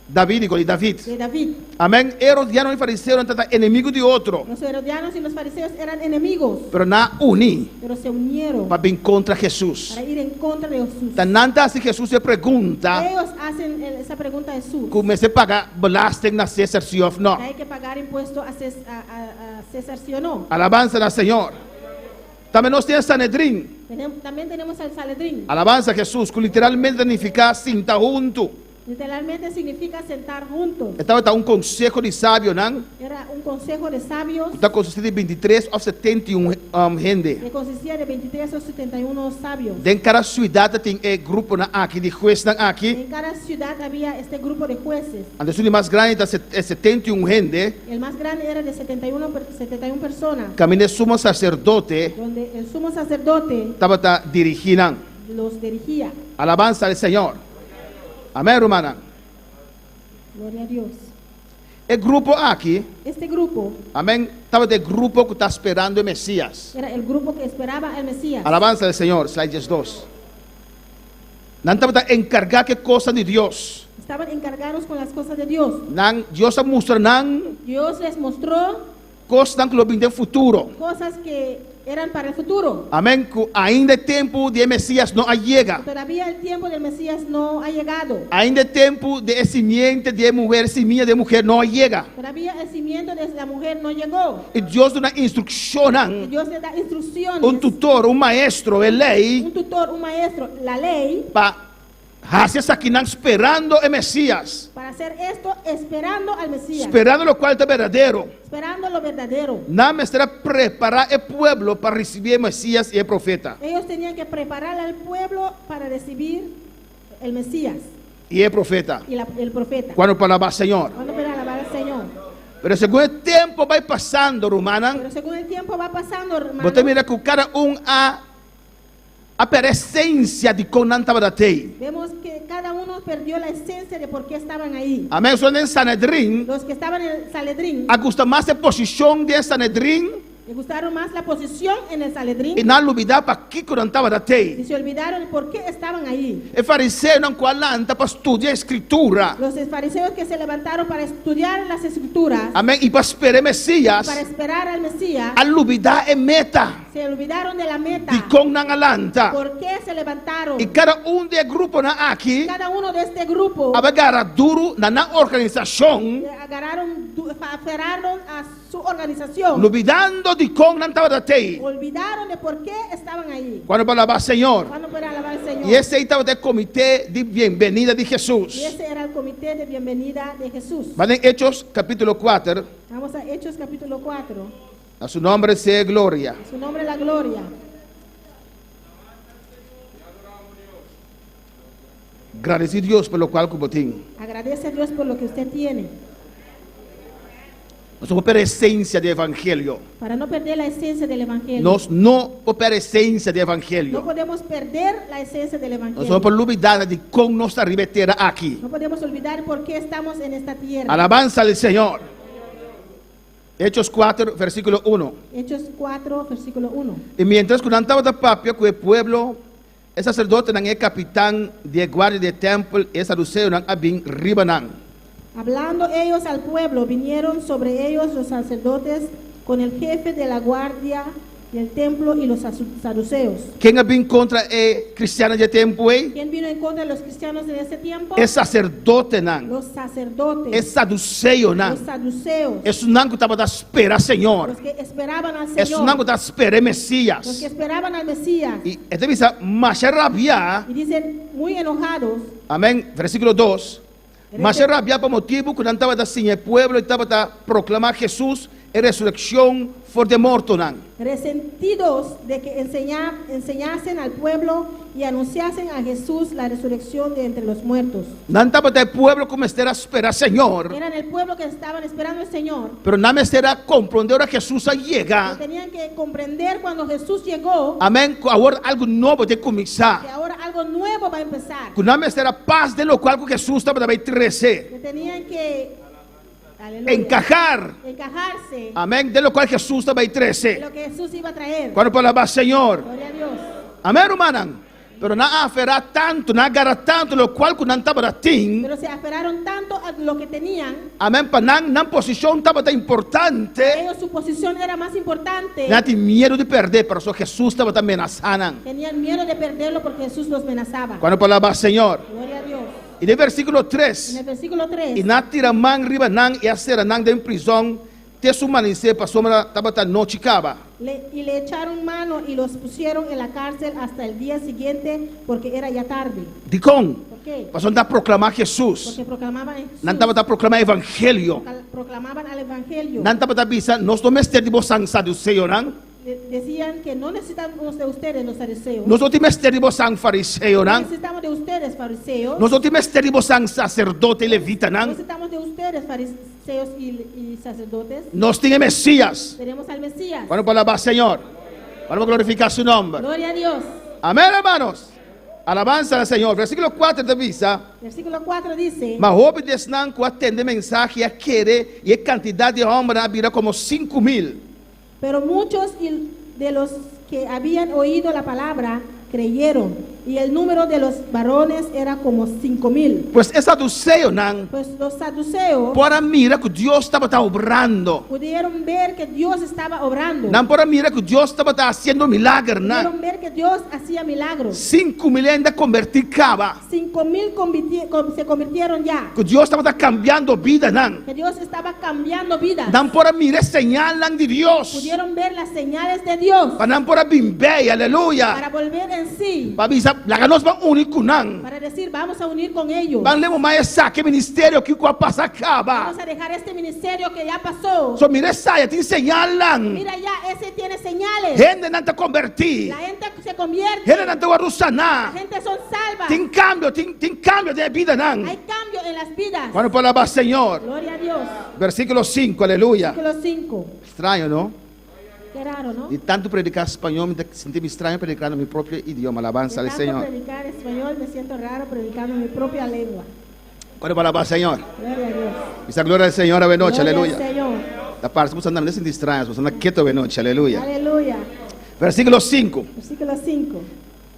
E: Davídico de David.
D: de David.
E: Amém. Herodiano e fariseu não estão inimigo de outro,
D: Los herodianos y los fariseos eran enemigos,
E: pero não unir
D: pero se unieron
E: para vir contra Jesus.
D: para ir en contra de Jesús.
E: Então, não está se Jesus se pergunta
D: Ellos hacen esa pregunta a Jesús.
E: comecei a pagar belasting na César sim ou não.
D: ¿Hay que pagar impuesto a César, sí o no?
E: Alabança ao Senhor. Também nós temos Sanedrim.
D: También tenemos al Sanedrín.
E: Alabança a Jesus, que literalmente significa sentar junto.
D: Literalmente significa sentar juntos.
E: Estava conselho de sábio, não?
D: Era un consejo de sabios
E: Está consistido de 23 ou 71 gente.
D: que consistía de 23 o 71 sabios.
E: Em cada cidade tem grupo aqui, de jueces aqui.
D: En cada ciudad había este grupo de jueces.
E: A cidade mais grande está 71 gente.
D: El más grande era de 71 personas,
E: Caminho sumo sacerdote
D: donde el sumo sacerdote
E: estava dirigindo.
D: los dirigía.
E: Alabança ao Senhor. Amém, hermana.
D: Gloria a Dios.
E: O grupo aqui,
D: Este grupo
E: amém, estava de grupo que está esperando o Messias.
D: era el grupo que esperaba al Mesías.
E: Alabança ao Senhor, slide 2. Não estava encargar que coisa de Deus.
D: Estaban encargados con las cosas de Dios.
E: Não, Deus mostra não
D: Dios les mostró
E: coisas que lo vem futuro.
D: cosas que eran para el futuro.
E: Amém, que ainda é tempo de Messias não chega.
D: Todavía el tiempo del Mesías no ha llegado.
E: Ainda é tempo de simiente de mulher, semilla de mulher não chega.
D: Todavía el cimiento de la mujer no llegó.
E: E Deus dá uma instrução,
D: Y Dios le da instrucciones.
E: tutor, maestro, lei,
D: Un tutor, un maestro, la ley,
E: para fazer isso aqui, não esperando o Messias.
D: para hacer esto esperando al Mesías.
E: Esperando o qual é verdadeiro.
D: Esperando lo verdadero.
E: Não estará preparar o povo para receber o Messias e o profeta.
D: Ellos tenían que preparar al pueblo para recibir el Mesías
E: E o profeta.
D: y el profeta.
E: Quando falava Senhor.
D: Cuando para alabar al Señor.
E: Pero segundo o tempo vai passando,
D: Pero
E: romana,
D: según el tiempo va pasando, hermano,
E: você mira que cada a a presencia de Conantabadatei.
F: Vemos que cada uno perdió la esencia de por qué estaban ahí.
E: Amén. Son en Sanedrín.
F: Los que estaban en el Sanedrín,
E: A gusta más de posición de Sanedrín.
F: les gustaron más la posición en el Sanedrín
E: E não olvidar para que
F: y
E: Conantabadatei.
F: se olvidaron de por qué estaban ahí.
E: E fariseu não qualanta para estudar a escritura.
F: Los fariseos que se levantaron para estudiar las escrituras,
E: Amém. E para esperar Messias.
F: para esperar al Mesías,
E: A olvidar é meta.
F: se olvidaron de la meta.
E: De Conangalanta.
F: ¿Por qué se levantaron?
E: E cada de grupo na aqui.
F: Cada uno de este grupo
E: Agarra duro na organização.
F: aferraron a su organización,
E: Olvidando de Conantabadatei.
F: olvidaron de por qué estaban ahí.
E: Quando falava Senhor.
F: Cuando pueden alabar al Señor.
E: E esse aí estava de comitê de bem-vinda de Jesus.
F: Y ese era el comité de bienvenida de Jesús.
E: Mas em Hechos capítulo 4,
F: Vamos a Hechos capítulo 4.
E: a seu nome seja glória.
F: Su nombre es la gloria.
E: Agradeci a Deus pelo qual que tem.
F: Agradece a Dios por lo que usted tiene.
E: Nós somos pela essência do evangelho.
F: Para no perder la esencia del Evangelio.
E: Nós não pela essência do
F: No
E: evangelho.
F: podemos perder la esencia del
E: Nós
F: Evangelio.
E: somos por olvidar de como nós está ribeteira aqui.
F: No podemos olvidar por qué estamos en esta tierra.
E: Alabanza al Senhor. Hechos 4, versículo 1.
F: Hechos 4, versículo 1.
E: E mientras que andava da papia com o pueblo, o sacerdote não é capitão de guarda de templo, e saduceu não abin ribanan.
F: Hablando ellos al pueblo, vinieron sobre ellos los sacerdotes con el jefe de la guardia del templo y los saduceos.
E: Quem abin contra o cristiano de tempo é?
F: ¿Quién vino en contra de los cristianos en ese tiempo?
E: É sacerdote não.
F: Los sacerdotes,
E: É saduceu não.
F: los saduceos,
E: É não que estava a esperar Senhor.
F: los que esperaban al
E: É
F: Señor,
E: não que estava a esperar
F: los que
E: Messias.
F: esperaban al Mesías.
E: E esta visa, mas rabia,
F: Y dicen, muy enojados,
E: amém, versículo 2. Mas rabia por motivo que não estava assim, o pueblo estava a proclamar Jesus e ressurreição for de morto não.
F: resentidos de que enseñasen al pueblo y anunciasen a Jesús la resurrección de entre los muertos.
E: Não estava o pueblo como estar a esperar Senhor.
F: Eran el pueblo que estaban esperando al Señor.
E: Pero não estará compreender a Jesus a
F: Pero
E: llegar.
F: tenían que comprender cuando Jesús llegó
E: Amém. Agora algo novo de
F: que
E: começar.
F: ahora algo nuevo va a empezar.
E: Que não estará paz de lo qual que Jesus estava a trazer.
F: Que tenían que aleluya, encajarse
E: Amém. De lo qual Jesus estava a
F: en
E: trazer.
F: lo que Jesús iba a traer.
E: Quando falava Senhor.
F: Gloria a Dios.
E: Amém, irmão? Pero não haverá tanto, não agarra tanto lo qual que não estava a ter.
F: Pero se aferraron tanto a lo que tenían.
E: Amém. Para não posição estava tão importante.
F: Ellos su posición era más importante.
E: Não tinha medo de perder, pero só Jesus estava ameaçando.
F: Tenían miedo de perderlo porque Jesús los amenazaba.
E: Quando falava Senhor.
F: Gloria a Dios.
E: E no versículo
F: En
E: 3.
F: el versículo 3.
E: E na tiramang riba nang e a sera nang de prisão, te sumanise pa somra tabata no chicaba.
F: Y le echaron mano y los pusieron en la cárcel hasta el día siguiente porque era ya tarde.
E: Dicon,
F: ¿Por qué?
E: pa son da proclamar Jesus.
F: Porque proclamaban a Jesús.
E: Nan tabata proclamar evangelho.
F: Proclamaban al evangelio.
E: Nan tabata bisa nos domester di bosang saduceo nang.
F: Decían que no necesitamos de ustedes los fariseos.
E: Nos domester di bosang fariseo
F: No
E: nang.
F: necesitamos de ustedes fariseos.
E: Nos domester di bosang sacerdote levita
F: No
E: nang.
F: necesitamos de ustedes fariseos y sacerdotes.
E: Nos tiene Mesías.
F: Tenemos al Mesías.
E: Cuando palabra Señor. Vamos a glorificar su nombre.
F: Gloria a Dios.
E: Amén, hermanos. Alabanza al Señor. Versículo 4 de visa.
F: Versículo 4 dice:
E: Mas houve desnã que atende mensagem e a querer e a quantidade de homens había como 5,000.
F: Pero muchos de los que habían oído la palabra creyeron, y el número de los varones era como 5,000.
E: Pues é saduceu não.
F: Pues los saduceos
E: Para mira que Deus estava obrando.
F: pudieron ver que Dios estaba obrando.
E: Não para mira que Deus estava fazendo milagre não.
F: Pudieron ver que Dios hacía milagros.
E: 5,000 ainda converticava.
F: 5,000 se convirtieron ya.
E: Que Deus estava cambiando vida não.
F: Que Dios estaba cambiando vidas.
E: Não para mira señal não de Deus.
F: Pudieron ver las señales de Dios
E: Para não para bimbe, aleluia.
F: para volver en sí,
E: Para bisa, lá nós vamos único não.
F: para decir vamos a unir con ellos.
E: Vamos levar mais saque ministério que o passa acaba.
F: Vamos a dejar este ministerio que ya pasó.
E: Só mira saia, tem señal não.
F: Mira ya, ese tiene señales.
E: Gente não te convertir.
F: La gente se convierte.
E: Gente não te
F: La
E: arruçanar.
F: gente son salvas.
E: Tem cambio de vida não.
F: Hay cambio en las vidas.
E: Quando falava Senhor,
F: Gloria a Dios.
E: versículo 5, aleluia.
F: Versículo 5.
E: Estranho, não?
F: Qué raro, ¿no?
E: De tanto predicar español, me sentí extraño predicando mi propio idioma. Alabanza
F: De
E: al
F: tanto
E: Señor.
F: predicar español me siento raro predicando mi propia lengua.
E: ¿Cuál para al Señor?
F: Gloria a Dios.
E: Esa gloria al Señor, ave noche,
F: Gloria al
E: aleluya.
F: Señor.
E: La parte que andando sin distraer, pues anda quieto, ave noche, aleluya.
F: Aleluya.
E: Versículo 5.
F: Versículo 5.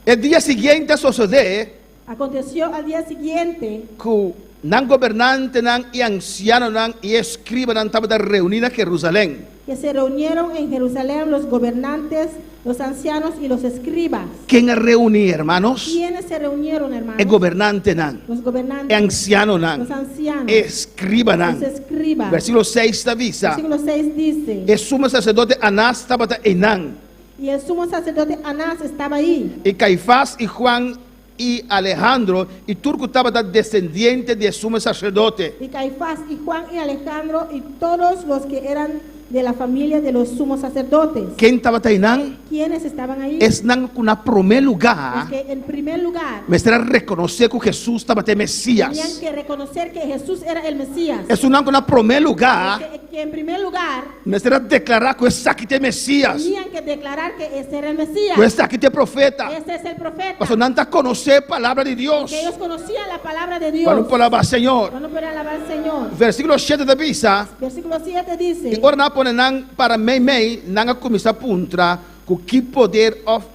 E: El día siguiente sucede
F: Aconteció al día siguiente
E: que nan gobernante nan y anciano nan y escriba nan estaban reunidos en Jerusalén.
F: que se reunieron en Jerusalén los gobernantes, los ancianos y los escribas.
E: ¿Quién reunía, hermanos?
F: ¿Quiénes se reunieron, hermanos?
E: El gobernante nan,
F: Los
E: el
F: gobernantes,
E: anciano nan,
F: los ancianos,
E: escriba nan.
F: los escribas.
E: Versículo 6 avisa.
F: Versículo 6 dice,
E: El sumo sacerdote Anás estaba en nan.
F: y el sumo sacerdote Anás estaba ahí,
E: Y Caifás y Juan y Alejandro y Turco estaban descendientes del sumo sacerdote.
F: y Caifás y Juan y Alejandro y todos los que eran de la familia de los sumos sacerdotes.
E: ¿Quién estaba en nan?
F: ¿Quiénes estaban ahí?
E: Es nan una primer lugar.
F: Los que en primer lugar
E: Me será reconocer que Jesús estaba de
F: tenían
E: Mesías.
F: que reconocer que Jesús era el Mesías.
E: Es una primer lugar.
F: Que en primer lugar
E: Me será declarar que es aquí de Mesías.
F: tenían que declarar que ese era el Mesías.
E: Que es aquí de profeta.
F: Ese es el profeta.
E: Pasó nanta conocer palabra de Dios.
F: Que ellos conocían la palabra de Dios.
E: Cuando por la Señor.
F: Cuando para alabar al Señor.
E: Versículo 7 de visa.
F: Versículo 7 dice,
E: Y ahora ponen para mei nanga começar a puntra com que poder of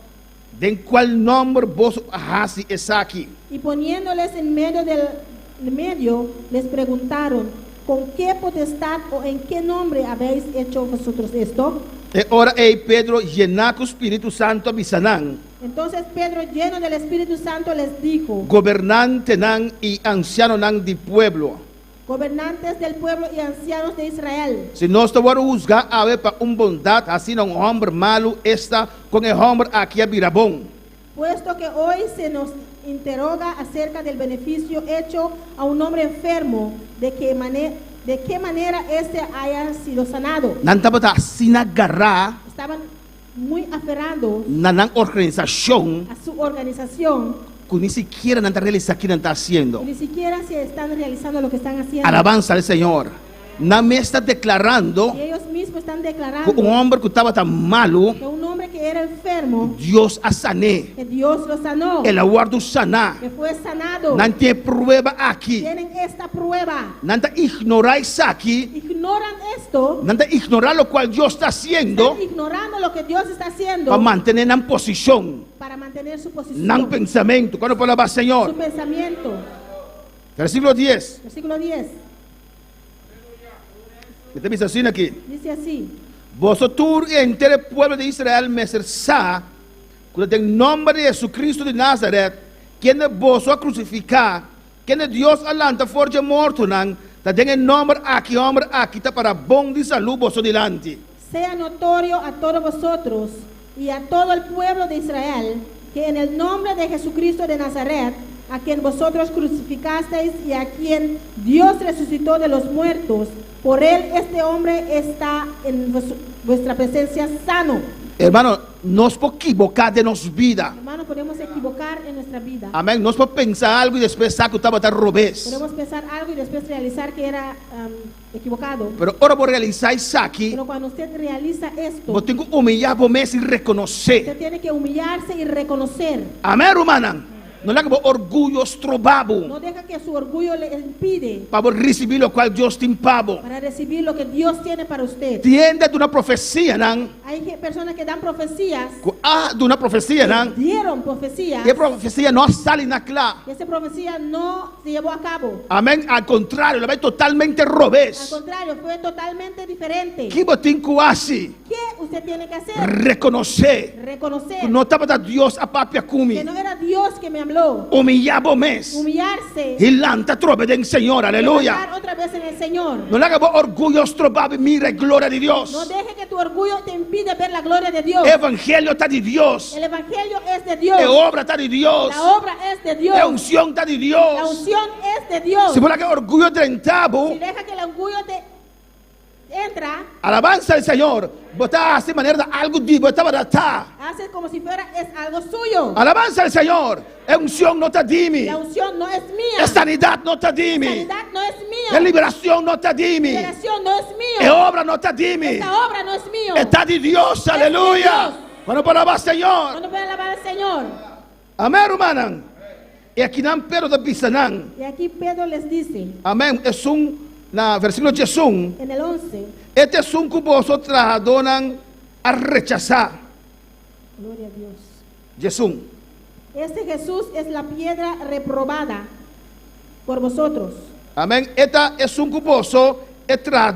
E: de qual nombre vos hasi es aquí.
F: y poniéndoles en medio, les preguntaron, ¿con qué potestad o en qué nombre habéis hecho vosotros esto?
E: E ora Pedro llena com o Espírito Santo avisanan,
F: Entonces Pedro, lleno del Espíritu Santo, les dijo,
E: governante nan y anciano nan de pueblo.
F: gobernantes del pueblo y ancianos de Israel,
E: Se nós estamos juzgar a ver para bondade, assim homem malo está com o homem aqui a virabom.
F: puesto que hoy se nos interroga acerca del beneficio hecho a un hombre enfermo, de qué manera éste haya sido sanado.
E: Nan estava assim agarrar
F: Estaban muy aferrados
E: na organização
F: a su organización
E: que nem sequer não está realizando o que não está
F: y
E: haciendo.
F: ni siquiera se están realizando lo que están haciendo.
E: Alabanza al Señor. Não me está declarando
F: Y ellos mismos están
E: que
F: declarando
E: homem que estava tão malo,
F: que un hombre que era enfermo,
E: Deus a sané.
F: que Dios lo sanó,
E: Ele guardou sanar.
F: que fue sanado.
E: Não tem prueba aqui.
F: Tienen esta prueba.
E: Não está ignorar isso aqui.
F: Ignoran esto,
E: Não está ignorar o qual Deus está haciendo
F: están ignorando lo que Dios está haciendo
E: para manter na posição,
F: para mantener su posición,
E: não pensamento. Quando falava
F: su
E: Senhor.
F: pensamiento.
E: Versículo 10.
F: Versículo 10
E: Ele diz assim aqui.
F: dice así:
E: Vosotros e inteiro pueblo de Israel me será, cuando en nombre de Jesucristo de Nazaret, quien vos a crucificar, quien Dios alanta forja morto, ta den el nombre aquí, hombre aquí, está para bon de salud vos delante.
F: sea notorio a todos vosotros y a todo el pueblo de Israel que en el nombre de Jesucristo de Nazaret, a quien vosotros crucificasteis y a quien Dios resucitó de los muertos, por él este hombre está en vuestra presencia sano.
E: Hermano, nos podemos equivocar de nos vida.
F: Hermanos, podemos equivocar en nuestra vida.
E: Amén. Nos podemos pensar algo y después sacar que estaba al revés.
F: Podemos pensar algo y después realizar que era equivocado.
E: Pero ahora voy a realizar eso aquí.
F: Pero cuando usted realiza esto,
E: Vos tengo que humillar vos y reconocer.
F: usted tiene que humillarse y reconocer.
E: Amén, hermana. No le hago orgullo estrobabo.
F: No deja que su orgullo le impide
E: Para recibir lo cual Dios te impavo.
F: para recibir lo que Dios tiene para usted.
E: Tiende de una profecía, ¿no?
F: Hay personas que dan profecías,
E: De una profecía, ¿no?
F: dieron profecías,
E: Y profecía no sale en la clara.
F: y esa profecía no se llevó a cabo.
E: Amén. Al contrario, la ve totalmente
F: Al
E: revés.
F: contrario, fue totalmente diferente.
E: ¿Qué botín así?
F: ¿Qué usted tiene que hacer?
E: Reconocer.
F: Reconocer
E: No estaba de Dios a papia
F: que
E: cumi.
F: no era Dios que me habló.
E: Humillabo mes.
F: Humillarse
E: Y lanta trove del Señor.
F: y
E: Aleluya.
F: hablar otra vez en el Señor.
E: No le haga orgullo estrobabo y mire gloria de Dios.
F: No deje que tu orgullo te impide ver la gloria de Dios.
E: Evangelio está de Dios.
F: El evangelio es de Dios.
E: La obra está de Dios.
F: La obra es de Dios.
E: La unción está de
F: La
E: Dios.
F: unción es de Dios.
E: Si por que orgullo trentavo,
F: Si deja que el orgullo te entra,
E: alabanza al Señor. Botar así manera de algo de botar de ta.
F: hace como si fuera es algo suyo.
E: Alabanza al Señor. La unción no está de mí.
F: La unción no es mía.
E: La sanidad no está de
F: La
E: mí.
F: sanidad no es mía.
E: La liberación no está di mi.
F: Liberación no es mío.
E: La obra no está di mi.
F: Esta obra no es mío.
E: Está di Dios,
F: de
E: aleluya.
F: Dios.
E: Cuando palabra Señor.
F: Cuando puede alabar al Señor.
E: Amén, hermanan. Y aquí nan Pedro de Bisanán.
F: Y aquí Pedro les dice,
E: Amén. Es na versículo 11.
F: en el 11,
E: Este es un que vosotros donan a rechazar.
F: gloria a Dios.
E: Jesús.
F: Este Jesús es la piedra reprobada por vosotros.
E: Amén. Esta es un que vosotros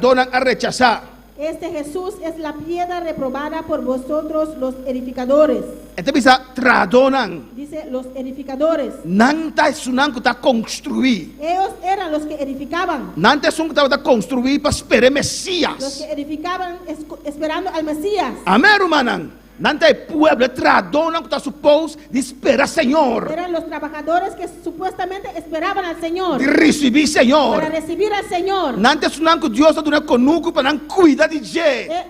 E: donan a rechazar.
F: Este Jesús es la piedra reprobada por vosotros los edificadores.
E: Este bisa tradonan.
F: Dice los edificadores.
E: Nanta es un que está construido.
F: Ellos eran los que edificaban.
E: Nanta es un que está construido para esperar
F: Los
E: Mesías.
F: que edificaban esperando al Mesías.
E: Amén, hermanan. Nanta el pueblo tradonan que está supuesto de esperar Señor.
F: Eran los trabajadores que supuestamente esperaban al Señor.
E: De recibir Señor.
F: Para recibir al Señor.
E: Nanta es un que Dios está conuco para cuidar de Dios.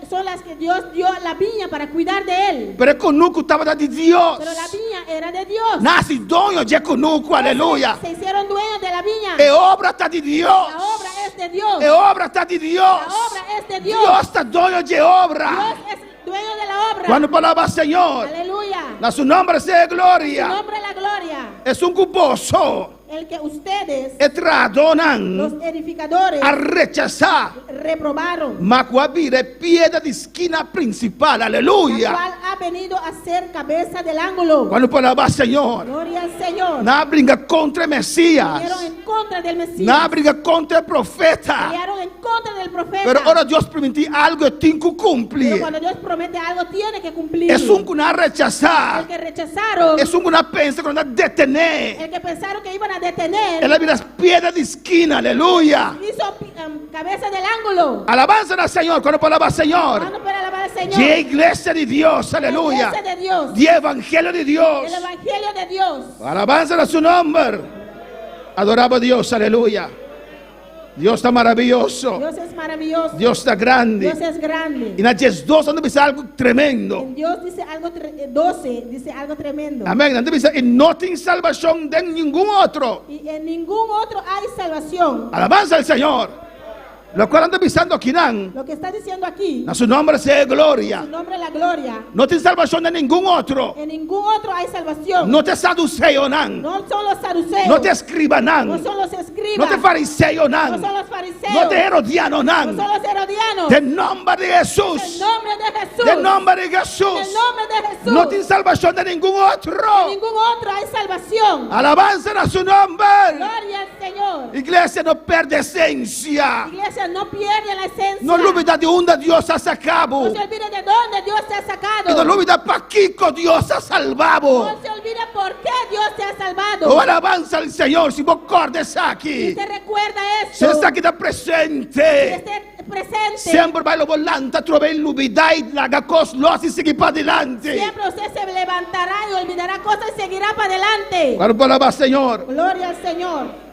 F: Son las que Dios dio la viña para cuidar de él.
E: Pero el conuco estaba de Dios.
F: Pero la viña era de Dios.
E: Nace doño de conuco, aleluya.
F: Se hicieron dueños de la viña.
E: E obra está de Dios.
F: La obra es de Dios.
E: E obra está de Dios.
F: La obra es de Dios.
E: Dios está doño de obra.
F: Dios es dueño de la obra.
E: Cuando palabra Señor,
F: Aleluya.
E: a su nombre sea
F: Su
E: gloria.
F: nombre la gloria.
E: Es un cuposo.
F: El que ustedes,
E: Tradonan
F: los edificadores,
E: a rechazar.
F: reprobaron.
E: Macuabire piedra de esquina principal,
F: La
E: aleluya.
F: cual ha venido a ser cabeza del ángulo.
E: Cuando palabra Señor,
F: Gloria al Señor.
E: na brinca contra el Mesías.
F: Pelearon en contra del Mesías.
E: Na brinca contra el profeta.
F: Pelearon en contra del profeta.
E: Pero ahora Dios permitió algo y tiene que
F: Pero
E: cumplir.
F: cuando Dios promete algo, tiene que cumplir.
E: Es un que
F: El
E: rechazar.
F: que rechazaron,
E: Es un que pensa que no detener.
F: el que pensaron que iban a detener,
E: En la vida es piedra de esquina, aleluya.
F: hizo cabeza del ángulo.
E: Alabanza al Señor, cuando palabra Señor.
F: Cuando para alabar al Señor.
E: Y iglesia de Dios, aleluya.
F: La iglesia de Dios.
E: Y evangelio de Dios.
F: El evangelio de Dios.
E: Alabanza a su nombre. Adoraba a Dios, aleluya. Dios está maravilloso.
F: Dios es maravilloso.
E: Dios está grande.
F: Dios es grande.
E: Y en Hechos 2 donde dice algo tremendo.
F: En Dios dice algo 12, dice algo tremendo.
E: Amén. Donde dice, y no tiene salvación de ningún otro.
F: Y en ningún otro hay salvación.
E: Alabanza al Señor. Lo cual anda pisando aquí,
F: Lo que está diciendo aquí,
E: a su nombre sea
F: su
E: gloria.
F: nombre la gloria.
E: No tiene salvación de ningún otro.
F: En ningún otro hay salvación.
E: No te saduceo,
F: No son los saduceos.
E: no te escriban,
F: No son los escribas.
E: no te fariseo,
F: No son los fariseos.
E: no te herodiano,
F: No son los herodianos.
E: del nombre de Jesús.
F: En nombre de Jesús.
E: Del nombre de
F: En
E: Jesús.
F: el nombre de Jesús.
E: No tiene salvación de ningún otro.
F: En ningún otro hay salvación.
E: Alabanza a su nombre.
F: Gloria al Señor.
E: Iglesia no pierde esencia.
F: Iglesia, no pierde la esencia.
E: No olvida de dónde Dios ha sacado.
F: No se olvide de dónde Dios te ha sacado.
E: Y no olvida para qué Dios ha salvado.
F: No se olvide por qué Dios te ha salvado.
E: Oh, alabanza al Señor. Si vos cordes aquí.
F: Si te recuerda
E: Se
F: esto,
E: está aquí
F: que
E: presente.
F: esté presente.
E: Sempre vai lo volante, trove l'ubidà e la gacos lo si sigue para adelante.
F: Siempre usted se levantará y olvidará cosas y seguirá para adelante.
E: Cuando palabra Señor,
F: Gloria al Señor.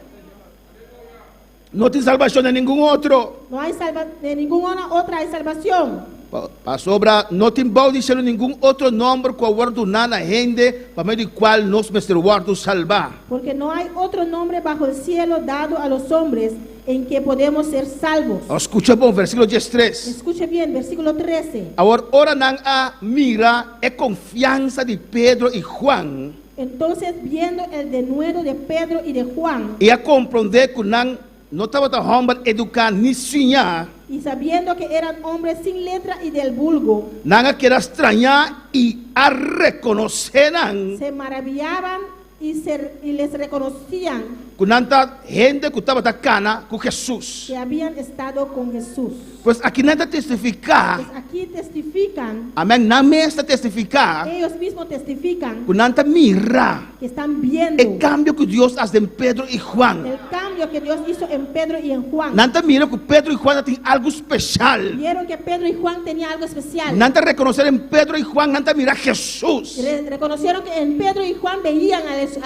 E: no tiene salvación de ningún otro.
F: No hay de ninguna otra hay salvación.
E: A sobra, no tem bom dizendo nenhum outro nome com o guardo na gente, para meio do qual nós mestre guardo salvar.
F: Porque no hay otro nombre bajo el cielo dado a los hombres en que podemos ser salvos.
E: Escucha bom, versículo 13.
F: Escuche bien, versículo 13.
E: Agora, ora não a mira é confiança de Pedro e Juan,
F: Entonces, viendo el denuedo de Pedro y de Juan,
E: e a compreender que não estava tão homem educar nem sonhar,
F: y sabiendo que eran hombres sin letra y del vulgo,
E: não a querer estranhar e a reconhecer
F: se maravillaban y les reconocían
E: que tanta gente que estava da cana com Jesus.
F: que habían estado con Jesús.
E: Pois aqui não está testificar,
F: Pues aquí testifican,
E: amém, não me está testificar,
F: ellos mismos testifican
E: que não está mira
F: que están viendo
E: o cambio que Deus faz em Pedro e Juan.
F: el cambio que Dios hizo en Pedro y en Juan.
E: Não está mira que Pedro e Juan têm algo especial.
F: Vieron que Pedro y Juan tenían algo especial.
E: Não está reconhecer em Pedro e Juan, não está mirar Jesus.
F: Reconocieron que en Pedro y Juan veían a Jesús.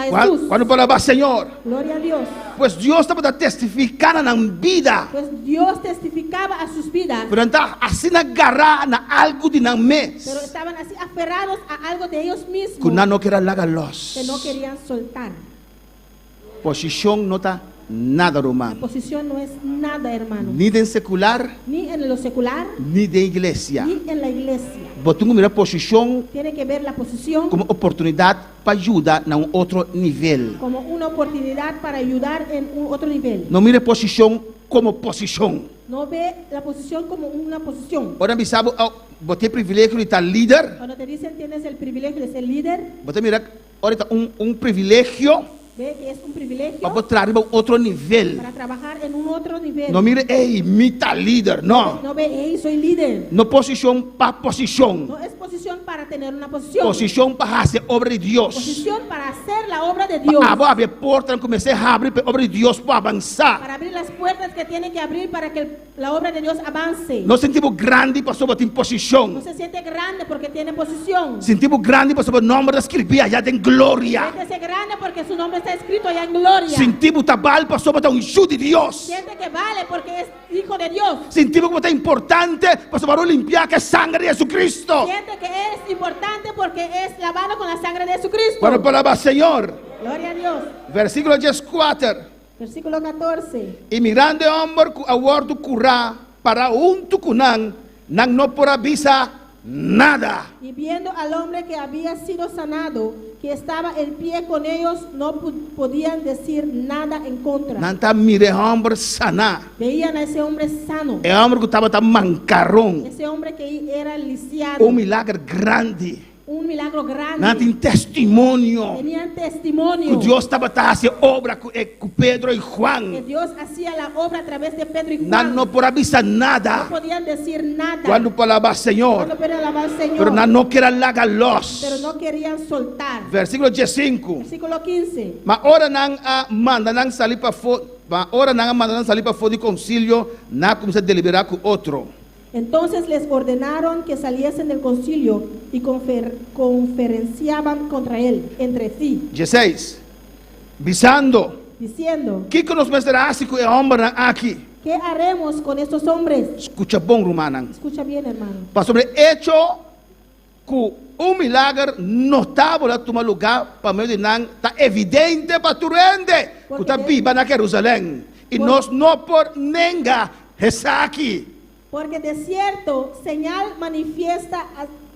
E: Quando falava Senhor,
F: Gloria a Dios.
E: pois Deus estava testificando na vida,
F: Pues Dios testificaba a sus vidas,
E: pero não está assim agarrar na algo de não mês,
F: pero estaban así aferrados a algo de ellos
E: que
F: mismos
E: não quer largar los.
F: que no querían soltar.
E: Posição não está nada,
F: La
E: hermano.
F: posición no es nada, hermano.
E: Ni de secular,
F: Ni en lo secular,
E: ni de iglesia.
F: ni en la iglesia.
E: Botungo mira posición
F: Tiene que ver la posición
E: como oportunidad para ayudar a un otro nivel.
F: como una oportunidad para ayudar en un otro nivel.
E: No mire posición como posición.
F: No ve la posición como una posición.
E: Ahora mismo, boté privilegio de estar líder.
F: Cuando te dicen tienes el privilegio de ser líder,
E: Boté mira, ahorita un privilegio
F: ve que es un privilegio
E: para traer a otro nivel.
F: para trabajar en un otro nivel.
E: No mire, hey, mitad líder, no.
F: No ve, hey, soy líder.
E: No posición para posición.
F: No es posición para tener una posición.
E: Posición para hacer obra de Dios.
F: Posición para hacer la obra de Dios.
E: Abrir portas, comecei a abrir para obra de Dios para avançar.
F: Para abrir las puertas que tiene que abrir para que la obra de Dios avance.
E: Nós sentimos grande para sobre em
F: No
E: posição.
F: se siente grande porque tiene posición.
E: Sentimos grande para sobre o nome da escribir allá em glória.
F: Siéntese grande porque su nombre está escrito allá en gloria.
E: Sentimos trabalho para sobre um ungido de Deus.
F: Siente que vale porque es hijo de Dios.
E: Sentimos como é importante para sobre limpiar que a sangre de Jesucristo.
F: Siente que es importante porque es lavado con la sangre de Jesucristo.
E: Para a palavra Senhor.
F: Gloria a Dios.
E: Versículo 14.
F: Versículo 14.
E: E mirando o homem a ordo curá para tucunã, não por avisa nada.
F: Y viendo al hombre que había sido sanado, que estaba en pie con ellos, no podían decir nada en contra.
E: Não está mire homem sanar.
F: Veían a ese hombre sano.
E: É homem que estava mancarrão.
F: Ese hombre que era lisiado.
E: Milagre grande.
F: Un milagro grande.
E: Não tem testemunho.
F: Tenían
E: Que
F: testimonio
E: Deus estava fazendo obra com Pedro e
F: que
E: Juan.
F: Dios hacía la obra a través de Pedro y
E: Não,
F: Juan.
E: não por avisar
F: No
E: nada.
F: podían decir nada.
E: Quando falava Senhor.
F: Cuando pedían alabar al Señor.
E: Pero não queira largar los.
F: Pero no querían soltar.
E: Versículo 15.
F: Versículo 15.
E: Mas ora não manda não sair para fora. Mas ora não manda não sair para fora de concílio. Não começa a deliberar com outro.
F: Entonces les ordenaron que saliesen del concilio y conferenciaban contra él entre sí,
E: 16. Visando.
F: diciendo,
E: Que nos mesterás com o homem aqui?
F: ¿qué haremos con estos hombres?
E: Escucha bom, Romana.
F: Escucha bien, hermano.
E: Para sobre hecho que milagre notável a tomar lugar para meio de não está evidente para tu rende que está viva na Jerusalém e nós não por nenga está aqui.
F: Porque de cierto, señal manifiesta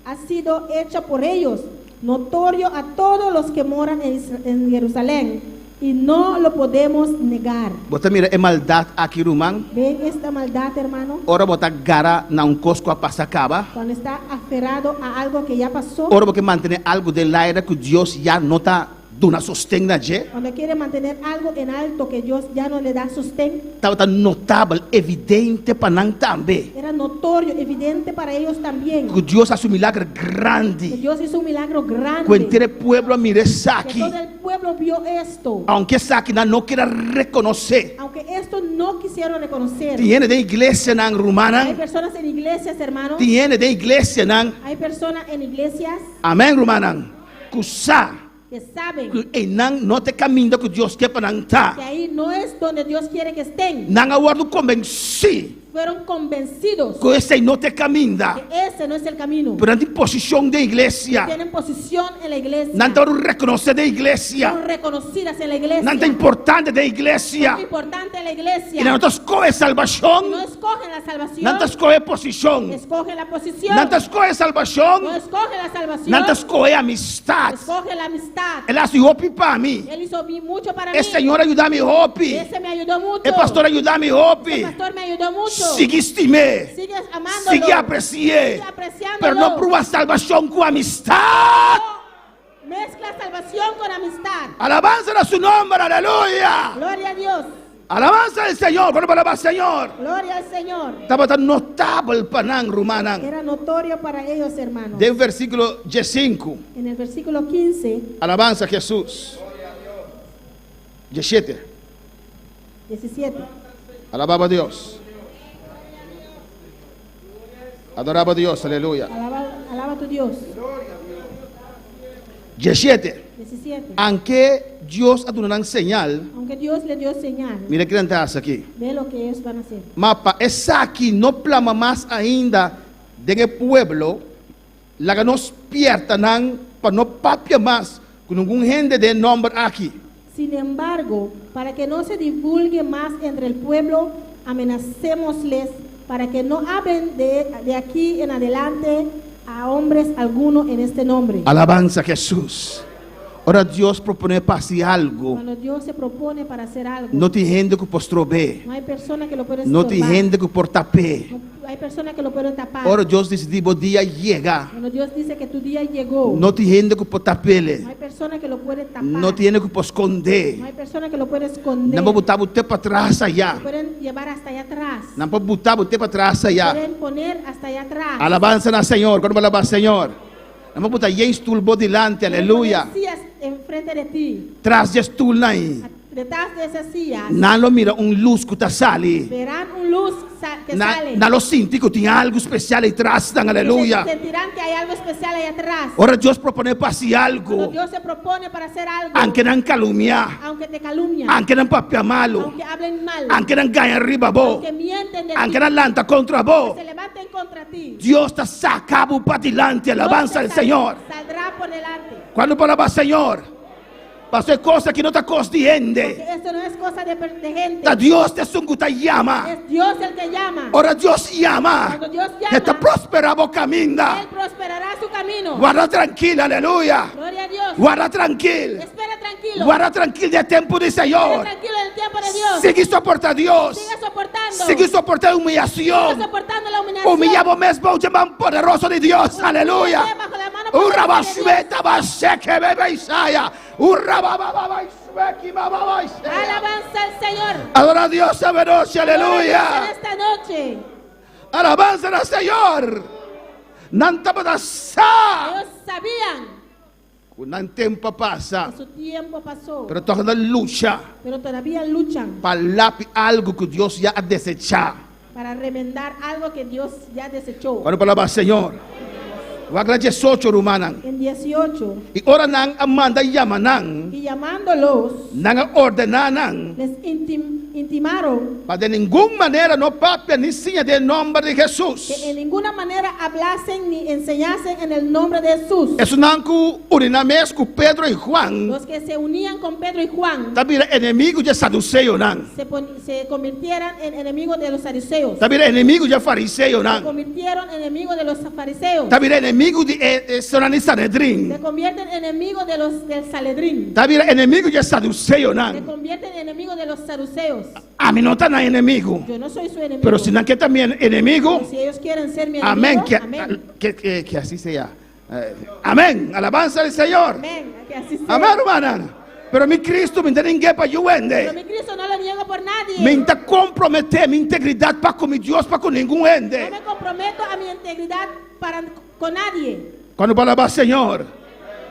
F: ha sido hecha por ellos, notorio a todos los que moran en Jerusalén, y no lo podemos negar.
E: Bota mira, é maldade aqui, Román.
F: ¿Ven esta maldad, hermano?
E: Ora bota gara na cosco a passacaba.
F: Cuando está aferrado a algo que ya pasó,
E: Ora porque manter algo de aire que Deus já não está dando sostén na je.
F: cuando quiere mantener algo en alto que Dios ya no le da sostén,
E: Estava notável, evidente para não também.
F: era notorio, evidente para ellos también.
E: Que Deus faz milagre
F: Que
E: grande.
F: Dios hizo un milagro
E: Que o
F: grande.
E: inteiro pueblo mire
F: Que
E: aqui.
F: todo el pueblo vio esto.
E: Aunque aqui não queira reconhecer.
F: Aunque esto no quisieron reconocer.
E: Tiene de iglesia nan
F: Hay
E: rumana.
F: personas en iglesias, hermano.
E: Tiene de iglesia nan.
F: Hay personas en iglesias
E: Amém, rumana. Kusa.
F: que saben
E: E nan não te caminho que Deus quer para não tá.
F: que ahí no es donde Dios quiere que estén.
E: Nan aguardo convenci.
F: Fueron convencidos
E: Que esse não te caminho.
F: que ese no es el camino.
E: Pero em posição de iglesia.
F: Tienen posición en la iglesia.
E: Não te reconhecer de
F: Son
E: iglesia.
F: reconocidas en la iglesia.
E: Não te importante de
F: Son
E: iglesia.
F: importante en la
E: E
F: iglesia.
E: não te escolhe
F: No
E: salvação.
F: escogen la salvación.
E: Não te escolhe posição.
F: Escoge la posición.
E: Não te escolhe salvação.
F: No escoge la salvación.
E: Não te escolhe amistade.
F: Escoge la amistad.
E: Ela se hope para mim.
F: Él hizo mucho para
E: É
F: mí.
E: Senhor ajudar-me hope.
F: Ese me ayudó mucho.
E: É pastor ajudar-me
F: El
E: hope.
F: pastor me ayudó mucho.
E: Siga estimar.
F: Sigues amándolo.
E: Siga apreciar.
F: Sigue apreciándolo.
E: Pero não por uma salvação com amistade.
F: Mezcla salvación con amistad.
E: Alabanza a seu nome, aleluia.
F: Gloria a Dios.
E: Alabanza ao Senhor, quando falava Senhor.
F: Gloria al Señor.
E: Estava tão notável para nós, romanos.
F: Era notorio para ellos, hermanos.
E: De versículo 15.
F: En el versículo 15,
E: Alabanza a Jesus. 17.
F: 17.
E: Alababa a Deus. Adoraba a Deus, aleluia.
F: Alaba a tu Dios.
E: 17.
F: 17.
E: Aunque Deus a dar señal,
F: Aunque Dios le dio señal,
E: mira que entras aqui.
F: ve lo que ellos van a hacer.
E: Mapa, essa aqui não plama mais ainda de pueblo, la que nos pierta nan, para não papia mais com nenhum gente de nome aqui.
F: Sin embargo, para que no se divulgue más entre el pueblo, amenacémosles para que no hablen de aquí en adelante a hombres alguno en este nombre.
E: Alabanza a Jesús. Ora Dios propone para hacer algo.
F: Cuando Dios se propone para hacer algo,
E: No te gente que postrobe.
F: no hay persona que lo puede
E: No te
F: estorbar.
E: gente que por tapé.
F: No hay persona que lo puede tapar.
E: Ora Dios dice, tipo día llega.
F: Cuando Dios dice que tu día llegó,
E: No te gente que por tapele.
F: no hay persona que lo puede tapar.
E: No tiene que por esconder.
F: No hay persona que lo puede esconder.
E: No puede botar usted para atrás
F: Lo
E: allá.
F: pueden llevar hasta allá atrás.
E: No puede botar usted para atrás allá.
F: Pueden poner hasta allá atrás.
E: Alabanza al Señor. ¿Cuándo va a alabar al Señor? No puede botar ya estulbo delante.
F: Pueden
E: Aleluya.
F: poner sillas enfrente de ti.
E: Tras de estul ahí.
F: Detrás de esas sillas
E: No lo mira un luz que está sale.
F: verán un luz que sale.
E: No lo siente que tiene algo especial atrás. Aleluya.
F: Sentirán que hay algo especial allá atrás.
E: Ahora Dios propone para hacer
F: Cuando
E: algo.
F: Dios se propone para hacer algo,
E: Aunque no calumnia.
F: aunque te calumnian,
E: Aunque no papia malo.
F: aunque hablen mal,
E: Aunque no gana arriba vos.
F: aunque mienten de
E: Aunque
F: ti,
E: no lanta contra vos.
F: que se levanten contra ti,
E: Dios te saca para adelante. Alabanza al
F: Dios te
E: Señor.
F: saldrá por delante.
E: Cuando para alabar al Señor. Pasó cosas que no te costiende.
F: Porque esto no es cosa de gente,
E: Da Dios te sungu te llama.
F: es Dios el que llama.
E: Ahora Dios llama.
F: Cuando Dios llama,
E: Que te prospera vos camina.
F: Él prosperará su camino.
E: Guarda tranquila, aleluya.
F: Gloria a Dios.
E: Guarda tranquilo.
F: Espera tranquilo.
E: Guarda tranquilo del tiempo de
F: Espera
E: Señor.
F: tranquilo en el tiempo de Dios.
E: Sigue soportando a Dios.
F: Siga soportando.
E: Sigue soportando
F: Siga
E: humillación.
F: soportando la humillación.
E: Humillamos mesmo el llamado poderoso de Dios. Aleluya.
F: Bajo la mano poderosa de Dios.
E: Urrabashmeta baseke bebe Isaya. Urrabababa isbeki bababa Isaya.
F: Alabanza al Señor.
E: Adora a Dios esta noche,
F: Gloria a Dios
E: aleluya.
F: en esta noche.
E: Alabanza al Señor. Nanta padasa.
F: Ellos sabían
E: Un tiempo pasa.
F: que su tiempo pasó,
E: Pero todavía lucha
F: pero todavía luchan
E: para lapi algo que Dios ya ha desechado.
F: para remendar algo que Dios ya desechó.
E: Cuando palabra Señor. Wagla 18 rumanan.
F: En 18,
E: Y ora nang amanda yamanan.
F: y llamándolos,
E: Nang ordenanan.
F: les intimaron
E: Para de ninguna manera no papia ni seña del nombre de Jesús.
F: que en ninguna manera hablasen ni enseñasen en el nombre de Jesús.
E: Eso nanku urinames con Pedro y Juan.
F: Los que se unían con Pedro y Juan
E: También enemigo de saduceo nan.
F: se convirtieran en enemigos de los saduceos.
E: También enemigo de fariseo
F: Se
E: nan.
F: convirtieron en enemigos de los fariseos.
E: También enemigo de Sonani Sanedrín.
F: Se convierten en enemigos de los del Sanedrín.
E: También enemigo de saduceo
F: Se
E: nan.
F: convierten en enemigos de los saduceos.
E: A mí no tan enemigo.
F: Yo no soy su enemigo.
E: Pero si no que también enemigo.
F: Pero si ellos quieren ser mi enemigo,
E: Amén.
F: amén.
E: Que así sea. Amén. Alabanza al Señor.
F: Amén. Que así sea.
E: Amén, hermana. Pero mi Cristo me interesa para yo
F: Pero
E: vende.
F: mi Cristo no lo niego por nadie.
E: Me interesa comprometer mi integridad para con mi Dios, para con ningún
F: No
E: ende.
F: me comprometo a mi integridad con nadie.
E: Cuando palabra Señor,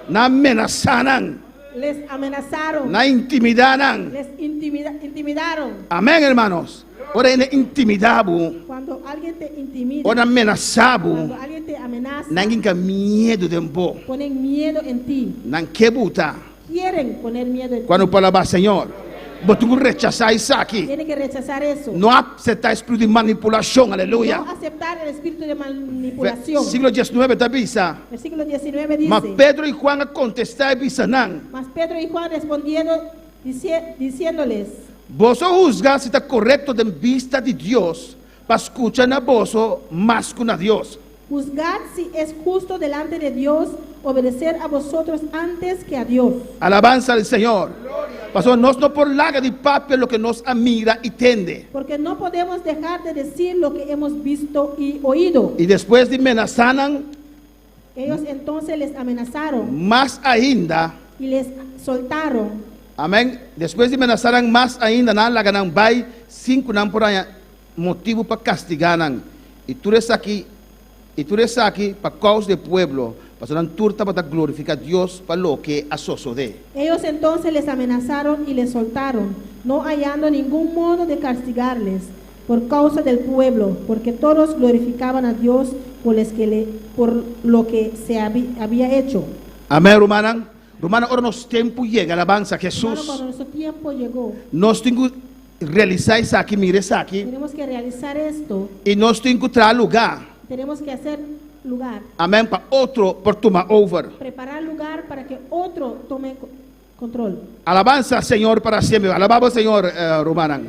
E: na amenazanan,
F: Les amenazaron.
E: na intimidanan.
F: Les intimidaron.
E: Amén, hermanos. Ahora en intimidabo,
F: Cuando alguien te intimida,
E: ahora amenazabo,
F: cuando alguien te amenaza,
E: nangin ka miedo de bo,
F: ponen miedo en ti.
E: nan kebuta.
F: Quieren poner miedo en ti.
E: Cuando palabra Señor, botungu rechazar isso aqui.
F: Tiene que rechazar eso.
E: No aceptar espíritu de manipulación, aleluya.
F: No aceptar el espíritu de manipulación.
E: Siglo 19 da bisa.
F: Versículo 19 dice:
E: Mas Pedro y Juan a contestar bisa nan.
F: Mas Pedro y Juan respondiendo, diciéndoles:
E: Vos juzga si está correcto de vista de Dios, para escuchar a vos más que a Dios.
F: Juzgad si es justo delante de Dios obedecer a vosotros antes que a Dios.
E: Alabanza al Señor. Pasó, no por laga de papel lo que nos admira y tende.
F: Porque no podemos dejar de decir lo que hemos visto y oído.
E: Y después de amenazanan,
F: Ellos entonces les amenazaron
E: más ainda.
F: y les soltaron.
E: Amén. Después de amenazaran más ainda, nan la ganan bay, 5 nan por allá, motivo para castigaran. Y tú eres aquí para causa del pueblo, para una turta para glorificar a Dios para lo que asocio de.
F: Ellos entonces les amenazaron y les soltaron, no hallando ningún modo de castigarles por causa del pueblo, porque todos glorificaban a Dios por lo que se había hecho.
E: Amén, hermana. Hermana, ahora nos tiempo llega, alabanza a
F: Hermano,
E: Jesús.
F: cuando nuestro tiempo llegó,
E: Nós temos que realizar isso aqui, mire isso aqui.
F: tenemos que realizar esto,
E: E nós temos que trazer lugar.
F: tenemos que hacer lugar,
E: Amém. Para outro, por tomar over.
F: preparar lugar para que otro tome Control.
E: Alabanza al Señor para siempre. Alabamos al Señor, Romanan.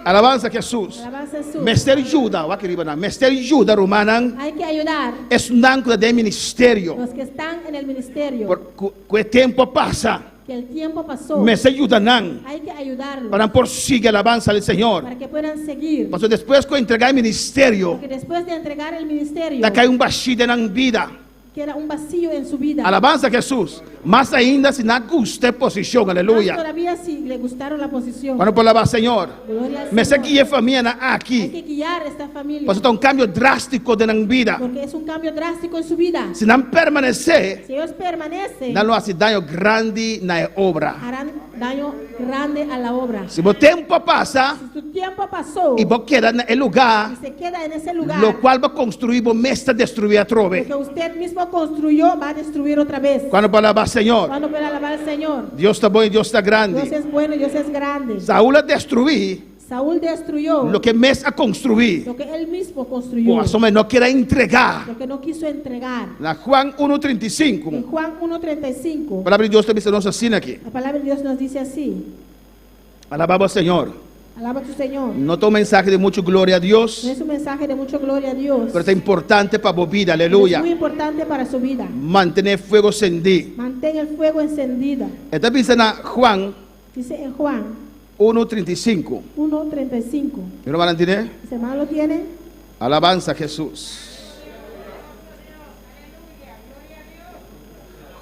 E: Alabanza a Jesús.
F: Alabanza a Jesús.
E: Mestre Juda, Mestre Juda, Romanan,
F: Hay que ayudar
E: es un âncora de ministerio.
F: los que están en el ministerio.
E: Porque el tiempo pasa.
F: Que el tiempo pasó.
E: Mestre Judanan,
F: Hay que ayudarlos
E: para por sigue alabanza al Señor.
F: para que puedan seguir.
E: Pero después que entregar el ministerio,
F: Porque después de entregar el ministerio,
E: da cae un vacío en vida.
F: queda un vacío en su vida.
E: Alabanza a Jesús. Más ainda si no gusta posición,
F: Más
E: aleluya.
F: todavía si le gustaron la posición.
E: Cuando por alabar Señor.
F: Gloria al
E: Me sé
F: Señor.
E: que familia
F: Hay
E: aquí.
F: que guiar esta familia.
E: Pues está un cambio drástico de la vida.
F: Porque es un cambio drástico en su vida.
E: Si no permanece,
F: Si ellos permanecen,
E: no hace daño grande en la obra.
F: harán daño grande a la obra.
E: Si el tiempo pasa
F: Si su tiempo pasó
E: y vos quedas en el lugar,
F: y se queda en ese lugar,
E: lo cual va a construir, vos mesta destruir a
F: lo
E: trove.
F: que usted mismo construyó va a destruir otra vez.
E: Cuando para alabar Señor,
F: Cuando pueda alabar al Señor,
E: Dios está bueno y Dios está
F: Dios
E: grande.
F: es bueno y Dios es grande.
E: Saúl destruí
F: Saúl destruyó
E: lo que mes a construir.
F: lo que él mismo construyó,
E: Por eso me no quiera entregar.
F: lo que no quiso entregar.
E: La Juan
F: En
E: 1:35.
F: Juan 1:35,
E: La palabra de Dios también se nos así aquí.
F: la palabra de Dios nos dice así:
E: Alabamos al Señor.
F: alaba a tu Señor.
E: No todo mensaje de mucha gloria a
F: No
E: Dios,
F: es un mensaje de mucha gloria a Dios,
E: pero es importante para tu vida,
F: pero es
E: aleluya.
F: muy importante para su vida.
E: Mantener fuego encendido.
F: Mantén el fuego encendido.
E: Esta dice en Juan
F: Dice en Juan
E: 1:35.
F: 1:35.
E: ¿Mi hermano tiene?
F: ¿Mis hermanos lo tienen?
E: Alabanza a Jesús.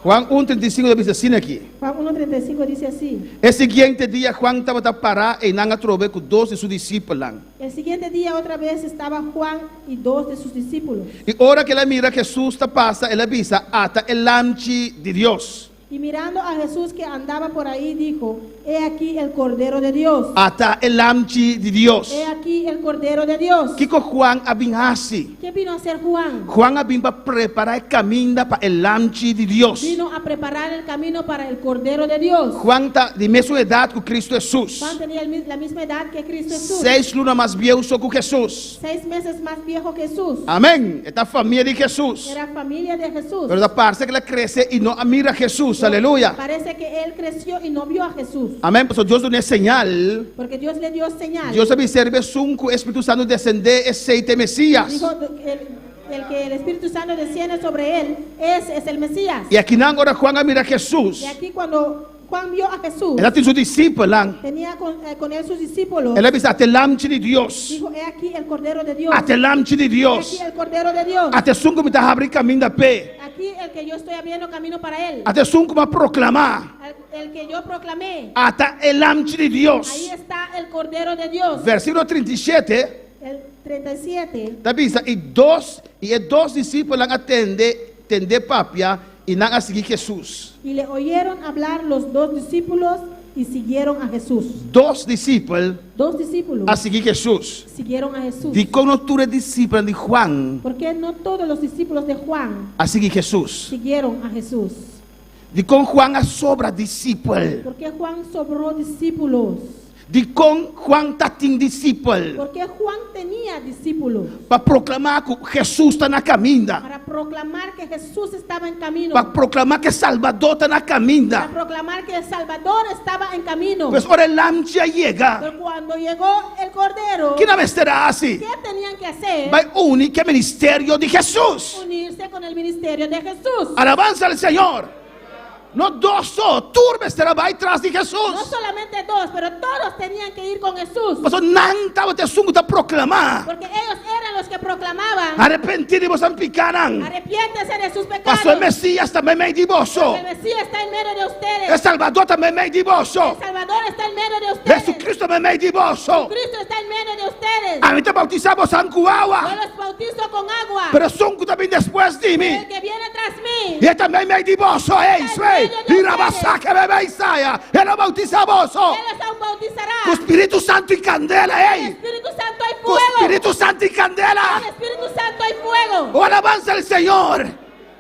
E: Juan 1:35 dice así aquí.
F: Juan 1:35 dice así:
E: El siguiente día Juan estaba parado en Nanga Trove con 2 de sus discípulos.
F: el siguiente día otra vez estaba Juan y 2 de sus discípulos.
E: Y ahora que la mira Jesús te pasa, él avisa hasta el lamchi de Dios.
F: Y mirando a Jesús que andaba por ahí, dijo: He aquí el Cordero de Dios.
E: Hasta el lamchi de Dios.
F: He aquí el Cordero de Dios.
E: Kiko Juan abin así.
F: ¿Qué vino a hacer Juan?
E: Juan abin para preparar el camino para el lamchi de Dios.
F: Vino a preparar el camino para el Cordero de Dios.
E: Juan está de misma edad con Cristo Jesús.
F: Juan tenía la misma edad que Cristo Jesús.
E: 6 lunas más viejo con Jesús.
F: 6 meses más viejo que Jesús.
E: Amén. Esta familia de Jesús.
F: Era familia de Jesús.
E: Pero da parece que le crece y no mira a Jesús. Aleluya.
F: Parece que él creció y no vio a Jesús.
E: Amén. Pues Dios dio una señal.
F: Porque Dios le dio señal.
E: Dios observa su Espíritu Santo descender aceite Mesías.
F: Dijo el que el Espíritu Santo desciende sobre él, ese es el Mesías.
E: Y aquí ahora Juan mira a Jesús.
F: Y aquí cuando Juan vio a Jesús,
E: Él tiene su discípulo.
F: tenía con él sus discípulos.
E: Él avisa hasta el lamchi de Dios.
F: Dijo: He aquí el Cordero de Dios.
E: Hasta el lamchi de
F: He
E: Dios.
F: aquí el Cordero de Dios.
E: Hasta sunco me está abriendo camino de fe.
F: Aquí el que yo estoy abriendo camino para él.
E: Hasta sunco me proclamar.
F: El que yo proclamé.
E: Hasta el lamchi de
F: Ahí
E: Dios.
F: está el Cordero de Dios.
E: Versículo 37.
F: El 37.
E: Avisa y dos discípulos atende papia y no a seguir Jesús.
F: Y le oyeron hablar los 2 discípulos y siguieron a Jesús.
E: 2 discípulos
F: 2 discípulos
E: a seguir Jesús.
F: siguieron a Jesús.
E: De como tú eres discípulo de Juan
F: Porque no todos los discípulos de Juan
E: a seguir Jesús.
F: siguieron a Jesús.
E: De con Juan a sobra discípulo.
F: Porque Juan sobró discípulos.
E: De con Juan tatin discípulo.
F: Porque Juan tenía discípulos.
E: Para proclamar que Jesús está en la camina.
F: Para proclamar que Jesús estaba en camino.
E: Para proclamar que Salvador está en la
F: Para
E: camina.
F: proclamar que el Salvador estaba en camino.
E: Pues ahora el lamcha llega.
F: Pero cuando llegó el Cordero,
E: ¿Quién estará así?
F: ¿qué tenían que hacer?
E: Va único ministerio de Jesús.
F: Unirse con el ministerio de Jesús.
E: Alabanza al Señor. No 2 turbe estará va atrás de
F: No
E: Jesús.
F: solamente 2, pero todos tenían que ir con Jesús.
E: Pues nanta te sungo te proclamar.
F: Porque ellos eran los que proclamaban:
E: Arrepentiremos en picaran.
F: arrepiéntese de sus pecados.
E: Pasó el Mesías también me divoso.
F: El Mesías está en medio de
E: El
F: ustedes.
E: Salvador también me divoso.
F: El Salvador está en medio de ustedes.
E: Jesucristo también me divoso.
F: Cristo está en medio de ustedes.
E: A mí te bautizamos en
F: Yo
E: Cuagua.
F: los bautizo con agua.
E: Pero sungo también después de mí.
F: El que viene tras mí,
E: Y él también me divoso. Y la que me ve Isaías. Él lo bautizamos.
F: Él los aún bautizará.
E: Con Espíritu Santo y candela.
F: El Espíritu Santo hay
E: Con
F: fuego.
E: Espíritu Santo y
F: Con
E: candela.
F: el Espíritu Santo hay fuego.
E: Oh, alabanza al Señor.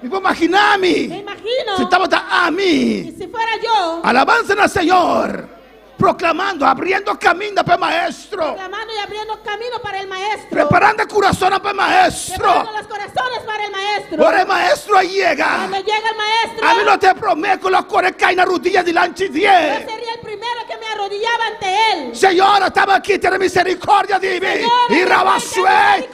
E: Me puedo imaginar a
F: Me
E: mí.
F: imagino.
E: Si estamos a
F: Y
E: mí.
F: si fuera yo,
E: Alabanza al Señor. Proclamando, abriendo camino para el maestro.
F: clamando y abriendo camino para el maestro.
E: Preparando el corazón para el maestro.
F: Preparando los corazones para el maestro. maestro,
E: Ahora el maestro llega.
F: cuando llega el maestro,
E: A mí no te prometo lo corre cae en la rodilla delante de
F: yo
E: él.
F: sería el primero que me arrodillaba ante él.
E: Señor, estamos aquí, ten misericordia de mí.
F: Señor,
E: Y Rabasué.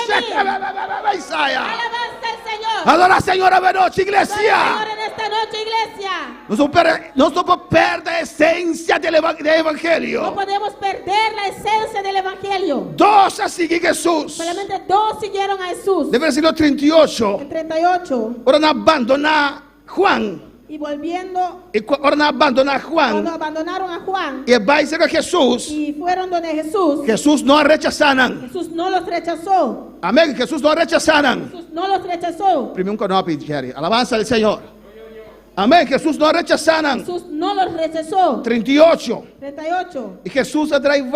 F: ten Alabanza al Señor.
E: Adora, Señor, esta noche,
F: Señor,
E: iglesia.
F: en esta noche, iglesia,
E: No podemos perder la esencia del
F: no
E: evangelio.
F: podemos perder la esencia del evangelio.
E: Dos a seguir Jesús.
F: Solamente dos siguieron a Jesús.
E: De versículo 38.
F: El 38.
E: Ahora no abandona Juan.
F: Y volviendo,
E: Y ahora no abandona
F: cuando
E: Juan.
F: abandonaron a Juan
E: Y va a decir a Jesús.
F: y fueron donde Jesús,
E: Jesús no rechazaron.
F: Jesús no los rechazó.
E: Amén. Jesús no rechazaron.
F: Jesús no los rechazó.
E: Primero que no Jerry. Alabanza al Señor. Amén. Jesús no rechazaron.
F: Jesús no los rechazó.
E: 38.
F: 38.
E: Y Jesús a drive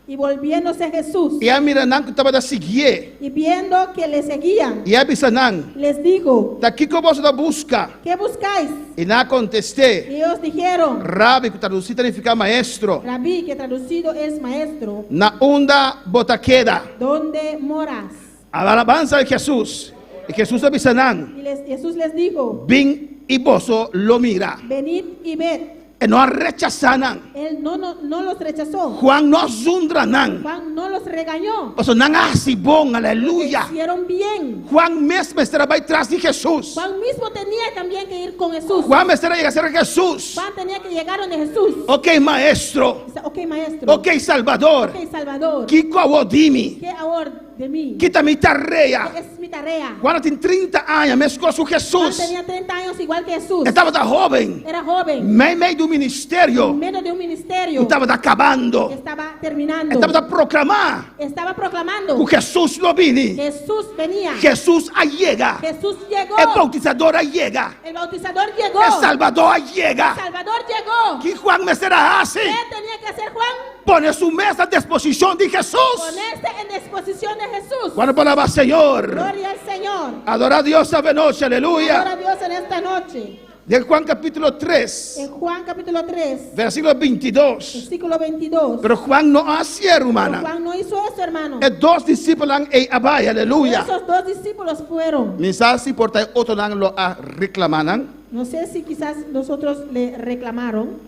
F: Y volviéndose Jesús
E: E a miranang que estava a seguir.
F: y viendo que le seguían,
E: E a bisanang.
F: les dijo,
E: Daqui que você da busca.
F: ¿qué buscáis?
E: E na contestei.
F: Y ellos dijeron,
E: Rabi, que traduzido significa maestro.
F: Rabí, que traducido es maestro,
E: Na onda botaqueda.
F: ¿dónde moras?
E: A alabanza de Jesús. E Jesus a bisanang.
F: Jesús les dijo,
E: Vim e boso lo mira.
F: venid y ved.
E: E não rechazanan.
F: Él no los rechazó.
E: Juan no zundranan.
F: Juan no los regañó.
E: Oso nang asibong. Aleluia.
F: Hicieron bien.
E: Juan mesmo estará atrás de Jesús.
F: Juan mismo tenía también que ir con Jesús.
E: Juan estará a ser Jesús.
F: Juan tenía que llegar donde Jesús.
E: Ok, maestro.
F: Dice, ok, maestro.
E: Ok, Salvador.
F: Ok, Salvador.
E: Kiko awodimi.
F: ¿Qué ahora de mí?
E: Kita mi tarea.
F: ¿Qué es mi tarea?
E: Juan tem 30 anos, mescou com
F: Juan
E: Jesus.
F: tenía 30 años igual que Jesús.
E: Estava da jovem.
F: Era joven.
E: Meio do
F: En
E: ministério.
F: medio de un ministerio.
E: Estava acabando.
F: Estaba terminando.
E: Estava a proclamar.
F: Estaba proclamando.
E: O Jesus lo vini.
F: Jesús venía.
E: Jesus allega.
F: Jesús llegó.
E: El bautizador allega.
F: El bautizador llegó.
E: El Salvador allega.
F: Salvador llegó.
E: Que Juan me será assim.
F: ¿Qué tenía que hacer Juan?
E: Pone su mesa à disposição de Jesus.
F: Ponerse en disposición de Jesús.
E: Quando falava Senhor.
F: Gloria al Señor.
E: Adorar a Deus esta noite.
F: Adora
E: Aleluia.
F: a Dios en esta noche.
E: De Juan capítulo 3.
F: En Juan capítulo 3,
E: Versículo 22.
F: versículo 22.
E: Pero Juan no hacía, hermana.
F: Juan no hizo eso, hermano.
E: E dos discípulos em Abai, aleluia.
F: Esos dos discípulos fueron.
E: Mensaje por aí outro não lo reclamaram.
F: No sé si quizás nosotros le reclamaron.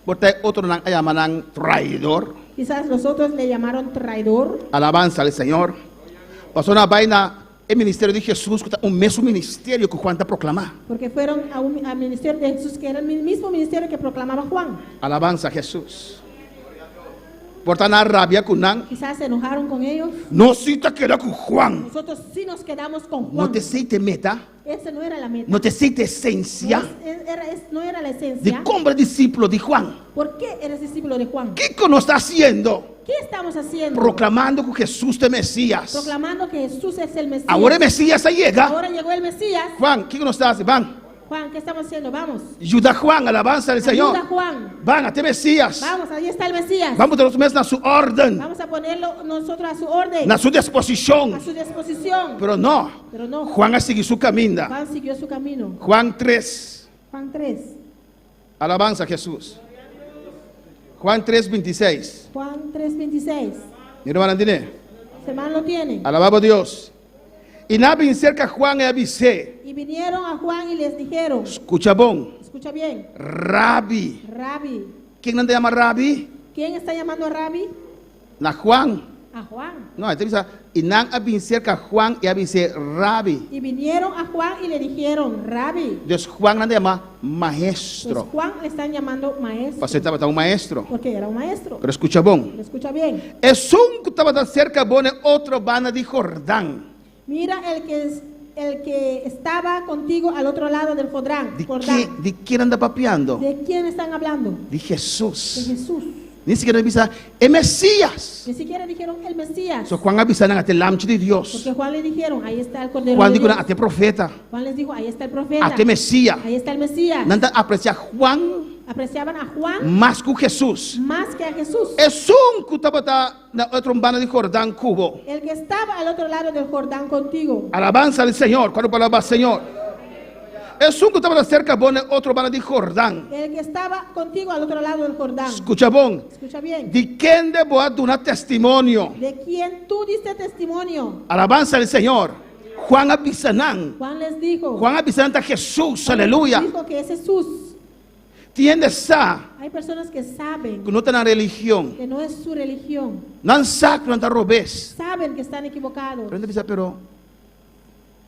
E: Por aí outro não chamaram traidor.
F: Quizás nosotros le llamaron traidor.
E: Alabanza al Senhor. Passou na vaina o ministério de Jesus, o mesmo ministério que Juan está proclamar.
F: Porque fueron al ministerio de Jesús, que era el mismo ministerio que proclamaba Juan.
E: Alabanza a Jesus. Por estar na rabia com não.
F: Quizás se enojaron con ellos.
E: Não se te queda com Juan.
F: Nosotros sí nos quedamos con
E: Não
F: Juan.
E: te aceite meta.
F: Esa no era la meta.
E: Não te aceite essência
F: No era la
E: de
F: esencia.
E: como é discípulo de Juan.
F: ¿Por qué eres discípulo de Juan?
E: O que nos está haciendo?
F: ¿Qué estamos haciendo?
E: Proclamando que Jesús é Messias.
F: Proclamando que Jesús es el Mesías.
E: Agora o Messias chega.
F: Ahora llegó el Mesías.
E: Juan, o que nos está fazendo? Van.
F: Juan, ¿qué estamos haciendo? Vamos.
E: Ajuda Juan, alabanza al Señor.
F: Ayuda, Juan.
E: Van até Messias.
F: Vamos, ahí está el Mesías.
E: Vamos ter os mesmos na sua ordem,
F: Vamos a ponerlo nosotros a su orden,
E: na sua disposição.
F: a su disposición.
E: Pero não.
F: Pero no,
E: Juan a seguir seu caminho.
F: Juan siguió su camino.
E: Juan 3.
F: Juan 3.
E: Alabanza a Jesus. Juan 3:26.
F: Juan 3:26.
E: Mi hermana Andine.
F: ¿Su hermano lo tiene?
E: Alababa a Deus. E na bem cerca Juan e avisé.
F: Y vinieron a Juan y les dijeron,
E: Escucha bom.
F: escucha bien,
E: Rabi.
F: Rabí.
E: Quem não te chama Rabi?
F: ¿Quién está llamando a Rabí?
E: Na Juan.
F: A Juan.
E: Não, então diz, e não bem cerca Juan e avisé Rabi.
F: Y vinieron a Juan y le dijeron, Rabí.
E: Deus Juan não te chama
F: Pues
E: maestro.
F: Juan le están llamando maestro.
E: Você estava um maestro.
F: Porque era un maestro.
E: Pero escucha bom.
F: Pero escucha bien.
E: É um que estava cerca bom outro bana de Jordão.
F: Mira el que estaba contigo al otro lado del Jordán.
E: De quem anda papeando?
F: ¿De quién están hablando?
E: De
F: De
E: Jesus.
F: Jesús.
E: Nem sequer avisa, é Messias.
F: Ni siquiera dijeron el Mesías.
E: So Juan avisaram até lâmpada de Deus.
F: Porque Juan le dijeron, ahí está el Cordero
E: Juan
F: de
E: dijo
F: Dios.
E: até profeta,
F: Juan les dijo, ahí está el profeta.
E: até Messias.
F: Ahí está el Mesías.
E: Não aprecia Juan
F: Apreciaban a Juan
E: mais que Jesus.
F: más que a Jesús.
E: É que estava na outra banda de Jordão, Cubo.
F: El que estaba al otro lado del Jordán contigo.
E: Alabanza al Senhor. Quando falava Senhor. É que estava cerca bom outro banda de Jordão.
F: El que estaba contigo al otro lado del Jordán.
E: Escucha bom.
F: Escucha bien.
E: De quem debo dar testemunho?
F: ¿De quién tú diste testimonio?
E: Alabanza al Senhor. Juan abisanang.
F: Juan les dijo,
E: Juan abisanang ta Jesús, aleluya.
F: dijo que es Jesús.
E: Tiende sa,
F: Hay personas que saben
E: que no está en la religión.
F: que no es su religión,
E: No sabe que no está robes.
F: saben que están equivocados.
E: Pero dice, pero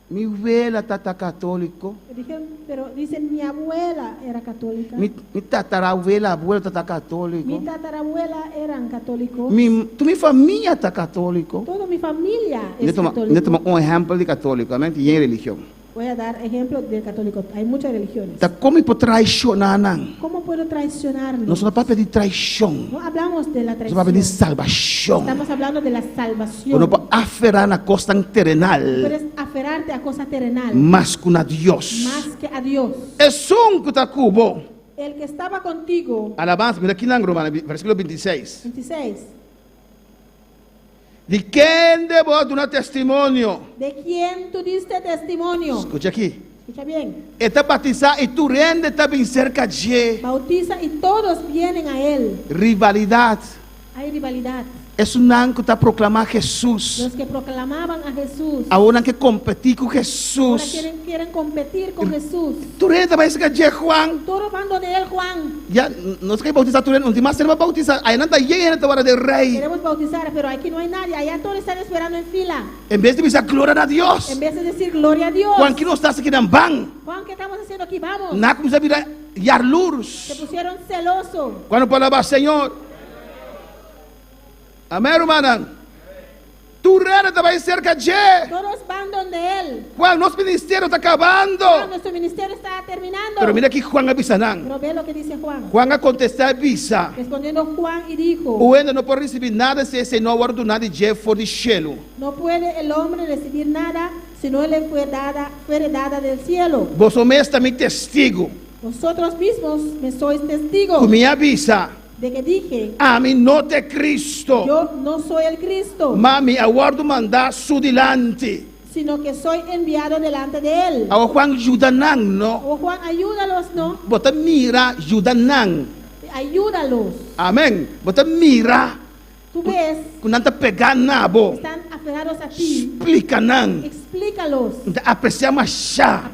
E: mi abuela está católico.
F: Dijeron, pero dicen, mi abuela era católica,
E: Mi tatarabuela, abuela está
F: mi
E: católico.
F: tatarabuela eran católicos,
E: Mi familia está católico.
F: toda mi familia es
E: Yo
F: católica.
E: tomo un ejemplo de católico, amén, y en religión.
F: Voy a dar ejemplo del católico. Hay muchas religiones.
E: Está como por traicionar.
F: ¿Cómo puedo traicionarlo?
E: No solo para pedir traición,
F: No hablamos de la
E: no para pedir
F: traición.
E: salvación.
F: Estamos hablando de la salvación.
E: No para aferrar a cosa terrenal,
F: Puedes aferrarte a cosas terrenal
E: más que a Dios.
F: más que a Dios.
E: Es un que está cubo.
F: El que estaba contigo,
E: Alabanza, mira aquí en Romana, versículo 26.
F: 26.
E: ¿De quién debo dar testimonio?
F: ¿De quién tú diste testimonio?
E: Escucha aquí.
F: Escucha bien.
E: Está bautizado y tu rende está bien cerca de
F: Bautiza y todos vienen a él.
E: rivalidad.
F: Hay rivalidad.
E: Es un que está proclamando a Jesús.
F: Los que proclamaban a Jesús
E: Ahora que competir con
F: ahora
E: Jesús.
F: quieren competir con Jesús.
E: Tu rende va a ser que Juan.
F: Todos van donde él, Juan.
E: Ya, no es que bautizar tu rende. Última semana bautizar. Ahí no está lleno de de rey.
F: Queremos bautizar, pero aquí no hay nadie. Allá todos están esperando en fila.
E: En vez de decir gloria a Dios.
F: En vez de decir gloria a Dios.
E: Juan, ¿qué no estás aquí en van?
F: Juan, ¿qué estamos haciendo aquí? Vamos.
E: Nada como se mira
F: Se
E: yarlurs.
F: pusieron celosos.
E: Cuando palabra Señor. Amén, hermana. Tu reino te va a ir cerca de.
F: Todos van donde él.
E: Juan, nuestro ministerio está acabando.
F: Juan, nuestro ministerio está terminando.
E: Pero mira aquí Juan avisanán.
F: Pero ve lo que dice Juan.
E: Juan a contestar avisa.
F: Respondiendo Juan y dijo,
E: O ainda não pode receber nada se esse não ordenado de for de cielo.
F: no puede el hombre recibir nada si no le fuere dada del cielo.
E: Você mesmo também testigo.
F: Vosotros mismos me sois testigos
E: Com minha avisa.
F: de que dije,
E: A mim não te Cristo.
F: yo no soy el Cristo,
E: Mami, aguardo mandar su dilante.
F: sino que soy enviado delante de él.
E: Ao Juan ajudanang, no?
F: Oh Juan, ayúdalos, ¿no?
E: Bota mira ajudanang.
F: Ayúdalos.
E: Amém. Bota mira.
F: Tú ves,
E: Quando não tá pegando nabo.
F: están aferrados a ti.
E: Explica não.
F: Explícalos.
E: Apreciar mais chá.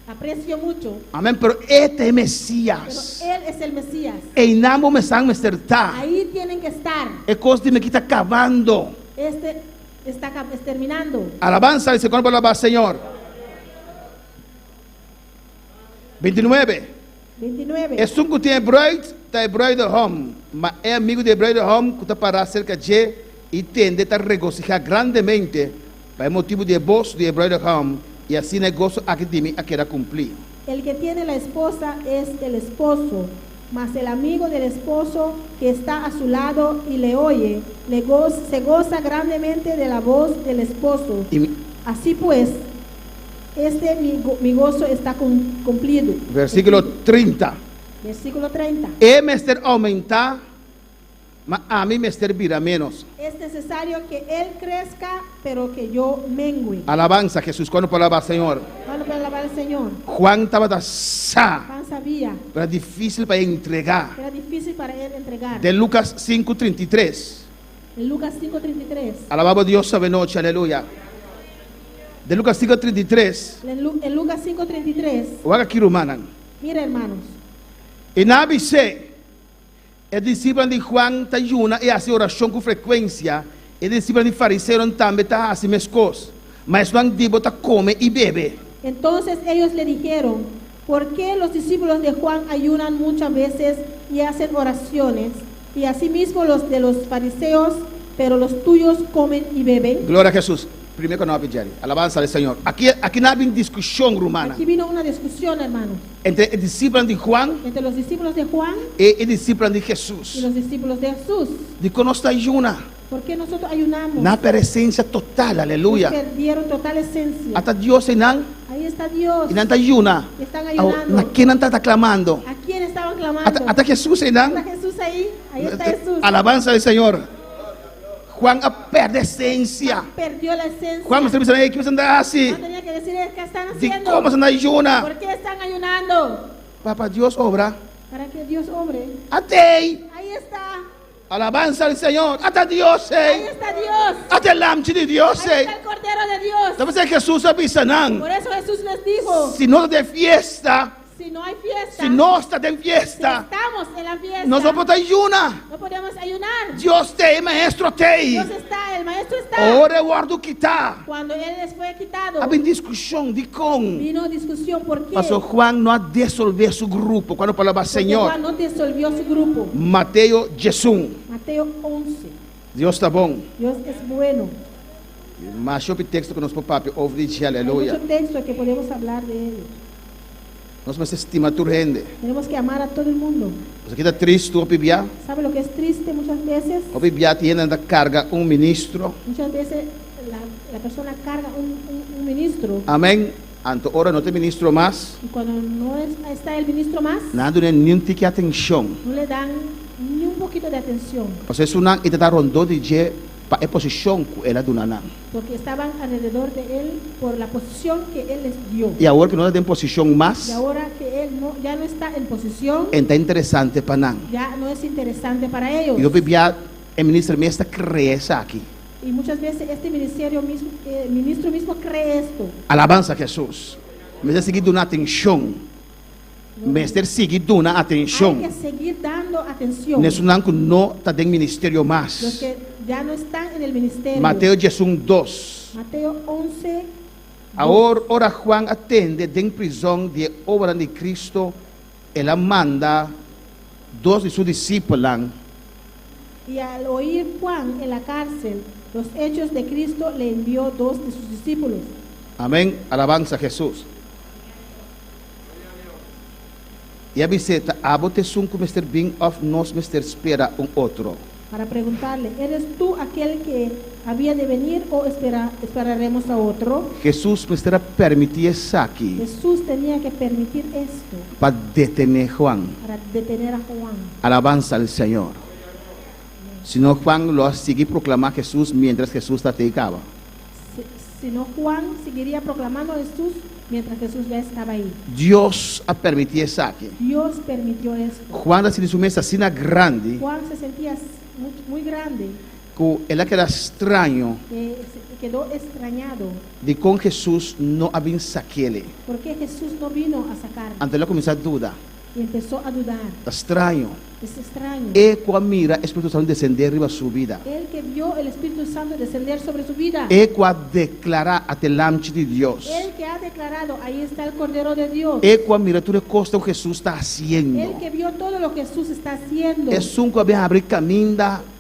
F: Aprecio mucho,
E: Amém. Pero este é
F: pero
E: Messias.
F: él es el Mesías.
E: E não vou começar a acertar.
F: Ahí tienen que estar.
E: É coisa de me que está acabando.
F: Este está terminando.
E: Alabanza al Señor por la paz, Señor. 29.
F: 29.
E: Es un que tiene bread, está bread de home. Mas es amigo de bread de home que está para cerca de y tiende a regocijar grandemente para el motivo de voz de bread de home y así negocio académico a querer cumplir.
F: El que tiene la esposa es el esposo, mas el amigo del esposo que está a su lado y le oye, se goza grandemente de la voz del esposo.
E: Y
F: Así pues, mi gozo está cumplido.
E: versículo 30.
F: Versículo 30.
E: Es menester aumentar, mas a mí me servirá menos.
F: Es necesario que él crezca, pero que yo mengüe.
E: Alabanza Jesús, cuando por la paz, Señor.
F: Vamos a alabar al Señor.
E: Juan estaba da sa,
F: Juan sabía
E: era difícil para entregar.
F: que era difícil para él entregar.
E: De Lucas 5:33.
F: En Lucas 5:33.
E: Alabamos a Dios esta noche, aleluya. De Lucas 5:33.
F: En Lucas 5:33.
E: Olha aqui, hermana.
F: Mira, hermanos.
E: E na ABC, el discípulo de Juan tayuna e hace oração com frequência. El discípulo de fariseo também está assim mesmas coisas. Mas não digo tá come e bebe.
F: Entonces ellos le dijeron, ¿por qué los discípulos de Juan ayunan muchas veces y hacen oraciones? Y asimismo los de los fariseos, pero los tuyos comen y beben.
E: Glória a Jesus. Primeiro que não pedir. Alabança ao Senhor. Aqui não há discussão romana
F: Aquí vino una discusión, hermanos,
E: entre el discípulo de Juan
F: entre los discípulos de Juan
E: e el discípulo de
F: y
E: Jesus.
F: los discípulos de Jesús.
E: De que nós ayuna
F: ¿Por qué nosotros ayunamos?
E: na presença total, aleluia.
F: Perdieron total esencia.
E: Até Deus e não
F: Ahí está Dios.
E: não ayuna.
F: Están ayunando.
E: Na quem não está clamando.
F: ¿A quién estaban clamando?
E: Até Jesus e não.
F: ¿Está Jesús ahí? Ahí está Jesús.
E: Alabanza al Señor. Juan perde esencia.
F: Perdió la esencia.
E: Juan me está diciendo que você anda assim.
F: Juan tenía que decir, ¿qué están
E: De
F: haciendo?
E: como você anda ayuna.
F: ¿Por qué están ayunando?
E: Papá Dios obra.
F: Para que Dios obre.
E: Até aí.
F: Ahí está.
E: Alabanza al Señor. Até Dios
F: Ahí
E: sei.
F: está Dios.
E: Até o lampe de Dios
F: Ahí
E: sei.
F: está el Cordero Cordero de Dios.
E: Entonces Jesús avisa,
F: Por eso Jesús les dijo,
E: si no está de fiesta,
F: si no hay fiesta,
E: si no está de
F: si
E: fiesta,
F: estamos en la fiesta,
E: no somos ayuna.
F: no podemos ayunar.
E: Dios te, maestro te.
F: Dios está, el maestro está.
E: Ora guardo quitar.
F: Cuando él les fue quitado,
E: Había discusión de con.
F: vino discusión. ¿Por qué?
E: Pastor Juan no ha disolver su grupo. Cuando palabra
F: Porque
E: Señor.
F: Juan no disolvió su grupo.
E: Mateo Jesús.
F: Mateo 11.
E: Deus está bom.
F: Dios es bueno.
E: Mas o texto que nos papi ouve de
F: Hay
E: aleluia.
F: mucho texto que podemos hablar de ello.
E: Nós vamos estimar tu rende.
F: Tenemos que amar a todo el mundo.
E: Você aqui está triste, o Bíblia.
F: ¿Sabe lo que es triste muchas veces?
E: O Bíblia tiene da carga ministro.
F: Muchas veces la persona carga un ministro
E: Amém. Anto ora não tem ministro mais.
F: y cuando no está el ministro más,
E: Nada nem nenhum tique atenção.
F: no le dan ni un poquito de atención,
E: Você sunang ita rondou de je pa e posição que ela dunanang.
F: porque estaban alrededor de él por la posición que él les dio.
E: E agora que não tem posição mais,
F: Y ahora que él ya no está en posición,
E: é interessante para nang.
F: ya no es interesante para ellos.
E: E o Bíblia é ministro mesmo cresce aqui.
F: Y muchas veces este ministerio mismo, ministro mismo cree esto.
E: Alabança a Jesus. Mas é seguir dando atenção. Mestre seguir dando
F: Hay
E: atenção.
F: que seguir dando atención.
E: Nesse não que não está dentro ministério
F: Los
E: mais.
F: que ya no están en el ministerio.
E: Mateus 2.
F: Mateo 11.
E: Agora, ora Juan atende dentro prisão de obra de Cristo. Ela manda dois de seus discípulos.
F: Y al oír Juan en la cárcel los hechos de Cristo, le envió 2 de sus discípulos.
E: Amém. Alabança a Jesus. E a visita, a votação que Mr. Bing of nós, Mr. espera outro.
F: Para preguntarle, ¿eres tú aquel que había de venir o esperaremos a otro?
E: Jesus, Mr. permitir isso aqui
F: Jesús tenía que permitir esto
E: para detener Juan.
F: para detener a Juan.
E: Alabanza al Señor. Si no, Juan lo sigue proclamar Jesús mientras Jesús platicaba.
F: Si no, Juan seguiría proclamando a Jesús mientras Jesús ya estaba ahí.
E: Dios ha permitido eso aquí.
F: Dios permitió esto.
E: Juan se hizo una asesina grande
F: Juan se sentía muy grande,
E: que él queda extraño
F: quedó extrañado.
E: de con Jesús no había saquele.
F: Porque Jesús no vino a sacarlo
E: Antes él comenzó a dudar.
F: y empezó a dudar.
E: Está extraño.
F: Es extraño.
E: E cuando mira el Espíritu Santo descender arriba su vida.
F: Él que vio el Espíritu Santo descender sobre su vida.
E: E cuando declara delante de Dios.
F: Él que ha declarado, ahí está el Cordero de Dios.
E: E cuando mira todo costa que Jesús está
F: Él
E: haciendo.
F: que vio todo lo que Jesús está haciendo.
E: Es un que va a abrir camino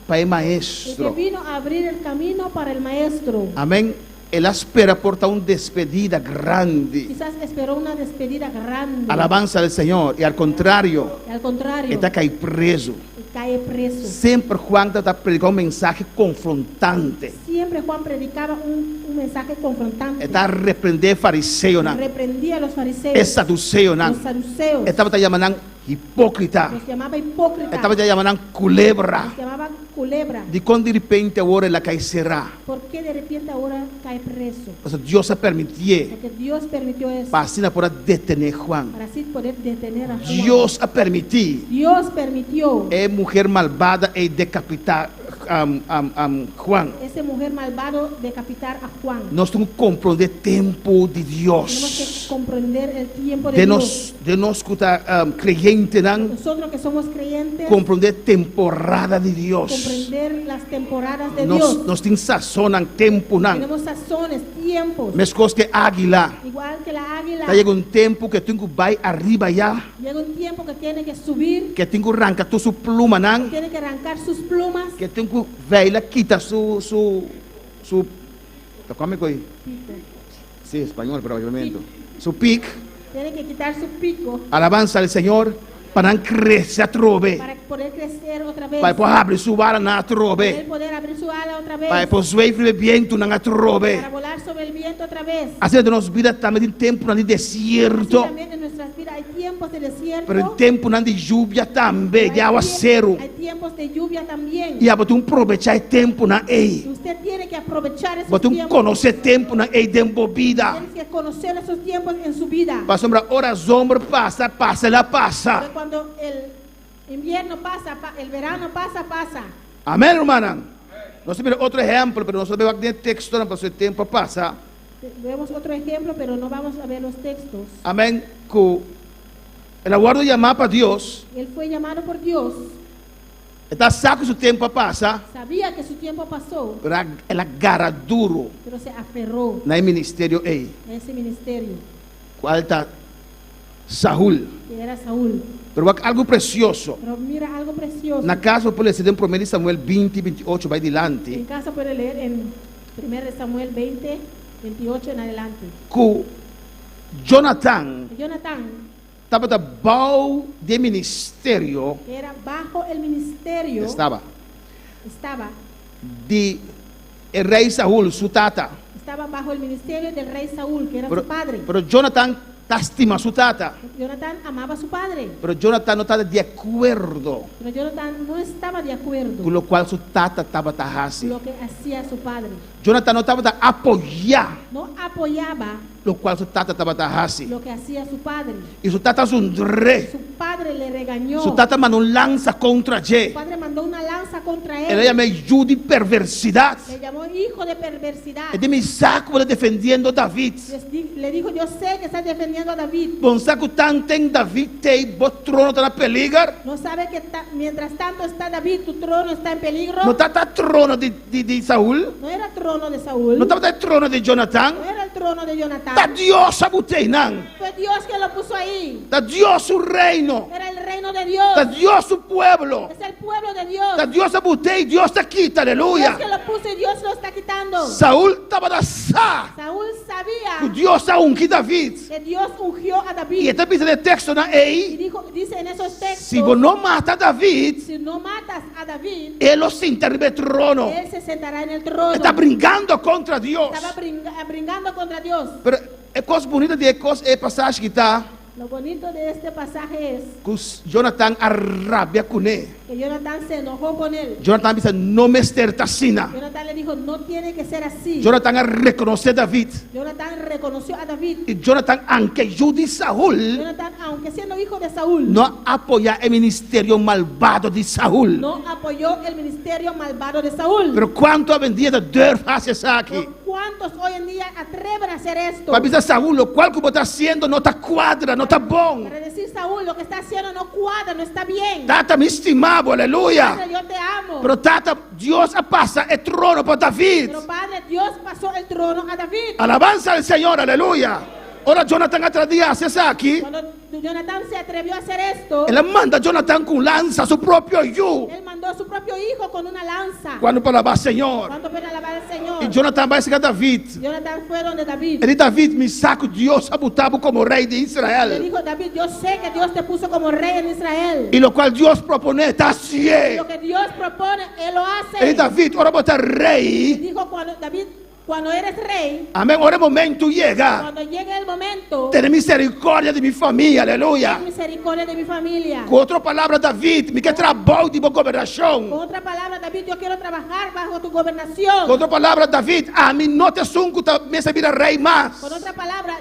E: para el
F: El que
E: maestro.
F: vino a abrir el camino para el maestro.
E: Amém. Ele espera por uma despedida grande.
F: Quizás esperó una despedida grande.
E: Alabança ao Senhor. E ao contrário,
F: Y al contrario,
E: ele está caído preso.
F: cae preso.
E: Sempre Juan está predicando um mensagem confrontante.
F: Siempre Juan predicaba un mensaje confrontante.
E: Ele está a repreender fariseu,
F: Reprendía a los fariseos,
E: é saduceu,
F: los saduceos.
E: estava chamando hipócrita.
F: Los llamaba hipócritas.
E: Estava chamando culebra.
F: Los llamaba culebra.
E: De quando de repente agora ela cairá.
F: ¿Por qué de repente ahora cae preso?
E: Deus a permitir
F: Porque Dios permitió eso
E: para assim poder detener Juan.
F: para así poder detener a Juan.
E: Deus a permitir.
F: Dios permitió
E: É mulher malvada e decapitar Juan.
F: esa mujer malvado decapitar a Juan.
E: Nós temos que compreender o tempo de
F: Tenemos
E: Deus.
F: que comprender el tiempo de
E: De
F: Dios.
E: nós que está creyente, não?
F: Nosotros que somos creyentes,
E: Compreender a temporada de Deus.
F: comprender las temporadas de Dios.
E: Nós temos sazón, tempo, não?
F: Tenemos sazones, tiempos.
E: Mesma coisa que águila.
F: Igual que la águila,
E: Está chegando um tempo que tem que vai arriba já,
F: llega un tiempo que tiene que subir,
E: que tem que arrancar toda sua pluma, não?
F: tiene que arrancar sus plumas.
E: Que tem que vai quita su como é que sim, espanhol, provavelmente. Su pico.
F: Tiene que quitar su pico
E: Alabanza al Señor para crecer a trove.
F: para poder crecer otra vez.
E: Para poder abrir su ala na
F: Para
E: trove.
F: él poder abrir su ala otra vez.
E: Para poder suave el viento na trove.
F: Para volar sobre el viento otra vez.
E: Assim de nossa vida também tem tempo de
F: Así
E: deserto,
F: también en nuestras vidas hay tiempos de desierto.
E: pero tem tempo de lluvia também, de
F: hay
E: aguacero.
F: hay tiempos de lluvia también.
E: E a botar aproveitar tempo na ei.
F: Usted tiene que aprovechar esos
E: Botar
F: tiempos.
E: conhecer tempo na ei de embobida.
F: Tienes que conocer esos tiempos en su vida.
E: Para sombra hora sombra passa, passa, ela passa.
F: Porque cuando el invierno pasa, el verano pasa.
E: Amém, irmã? Nós temos outro exemplo, pero nós vamos ver o texto, não para o tempo passa.
F: Vemos otro ejemplo, pero no vamos a ver los textos.
E: Amém. Que ele aguarda chamar para Deus.
F: Él fue llamado por Dios,
E: Está saco se o tempo passa.
F: sabía que su tiempo pasó,
E: Ela agarra duro
F: pero se aferró
E: no ministério aí.
F: a ese ministerio,
E: Qual está Saúl.
F: que era Saúl.
E: Pero algo precioso.
F: Pero mira algo precioso.
E: Na casa pode ser em 1 Samuel 20, 28, vai
F: En
E: adiante.
F: casa puede leer en 1 Samuel 20, 28 en adelante.
E: Que Jonathan
F: Jonatán,
E: estava da bal de ministério.
F: que era bajo el ministerio,
E: Estava
F: estaba
E: de el rei Saúl, su tata.
F: bajo el ministerio del rey Saúl, que era
E: Pero,
F: su padre.
E: pero Jonathan estima su tata.
F: Jonatán amaba a su padre,
E: Pero Jonathan não estava de acordo
F: pero Jonatán no estaba de acuerdo
E: com o qual su tata estava
F: con
E: assim.
F: lo que hacía su padre.
E: Jonathan não estava a apoiar
F: No apoyaba
E: o qual su tata estava assim.
F: lo que hacía su padre.
E: E su tata é rei.
F: Su padre le regañó.
E: Su tata mandou lança contra
F: Su
E: ele.
F: padre mandó una lanza contra él.
E: Ele chamou Jude de perversidade.
F: Le llamó hijo de perversidad.
E: E de me saco ele defendendo David.
F: Le dijo, yo sé que estás defendiendo a David.
E: Bom, saco tanto em David tem, o trono está na peligro.
F: ¿No sabe que mientras tanto está David, tu trono está en peligro?
E: Não está o trono de Saúl.
F: No era el trono de Saúl.
E: Não estava o trono de Jonathan.
F: No era el trono de Jonatán.
E: Está Deus a botei, não.
F: Fue Dios que lo puso ahí.
E: Está Deus o reino.
F: Era el reino de Dios.
E: Está Deus o pueblo.
F: Es el pueblo de Dios.
E: Está Deus a botei, Deus está quita,
F: Dios
E: aleluia.
F: que lo puso y Dios lo está quitando.
E: Saúl estava da sá.
F: Saúl
E: Que
F: sabía
E: Deus a ungir David.
F: que Dios ungió a
E: E
F: David.
E: está pensando de texto na
F: Y
E: ei.
F: dice en esos textos,
E: Se você não mata David,
F: si no matas a David,
E: ele se interve trono.
F: él se sentará en el trono.
E: Está brincando contra Deus.
F: Estaba brincando contra Dios.
E: Pero é coisa bonita de é passagem que está
F: Lo bonito de este pasaje es
E: que Jonathan arrabia com ele.
F: que Jonatán se enojó con él.
E: Jonathan dice, não me estertacina.
F: Jonatán le dijo, no tiene que ser así.
E: Jonathan reconhece David.
F: Jonatán reconoció a David.
E: E Jonathan, aunque Jude Saúl,
F: Jonatán, aunque siendo hijo de Saúl,
E: não apoia o ministério malvado de Saúl.
F: no apoyó el ministerio malvado de Saúl.
E: Pero quanto a vendida dor fazer isso aqui?
F: Pero ¿cuántos hoy en día atreven a hacer esto?
E: Para dizer Saúl, o qual que você está fazendo não está quadra, não está bom.
F: Para decir, Saúl, lo que está haciendo no cuadra, no está bien.
E: Tata me estimava, aleluia.
F: Padre, yo te amo.
E: Pero tata, Deus passa o trono para David.
F: Pero Padre, Dios pasó el trono a David.
E: Alabanza al Senhor, aleluia. Ora Jonathan outro dia hace isso aqui.
F: Cuando Jonatán se atrevió a hacer esto,
E: Ele manda Jonathan com lança, seu próprio yu.
F: él mandó a su propio hijo con una lanza.
E: Quando para alabar Senhor.
F: Cuando fue a alabar al Señor,
E: E Jonathan vai chegar a David.
F: Jonatán fue donde David.
E: Ele David me saco Deus abutava como rei de
F: Le
E: Israel.
F: dijo, David, yo sé que Dios te puso como rey en Israel.
E: E lo qual Deus propone está assim.
F: Lo que Dios propone, Él lo hace.
E: Ele David, ora botar rei.
F: Dijo David, cuando eres rey,
E: Amém. Ora momento chega.
F: cuando llegue el momento,
E: Ter misericórdia de minha família, aleluia.
F: ten misericordia de mi familia.
E: Com outra palavra, David, me quer trabalho de boa
F: Con
E: governação.
F: otra palabra, David, yo quiero trabajar bajo tu
E: Com
F: gobernación.
E: outra palavra, David, a mim não te sunco me servir rei mais.
F: Con otra palabra,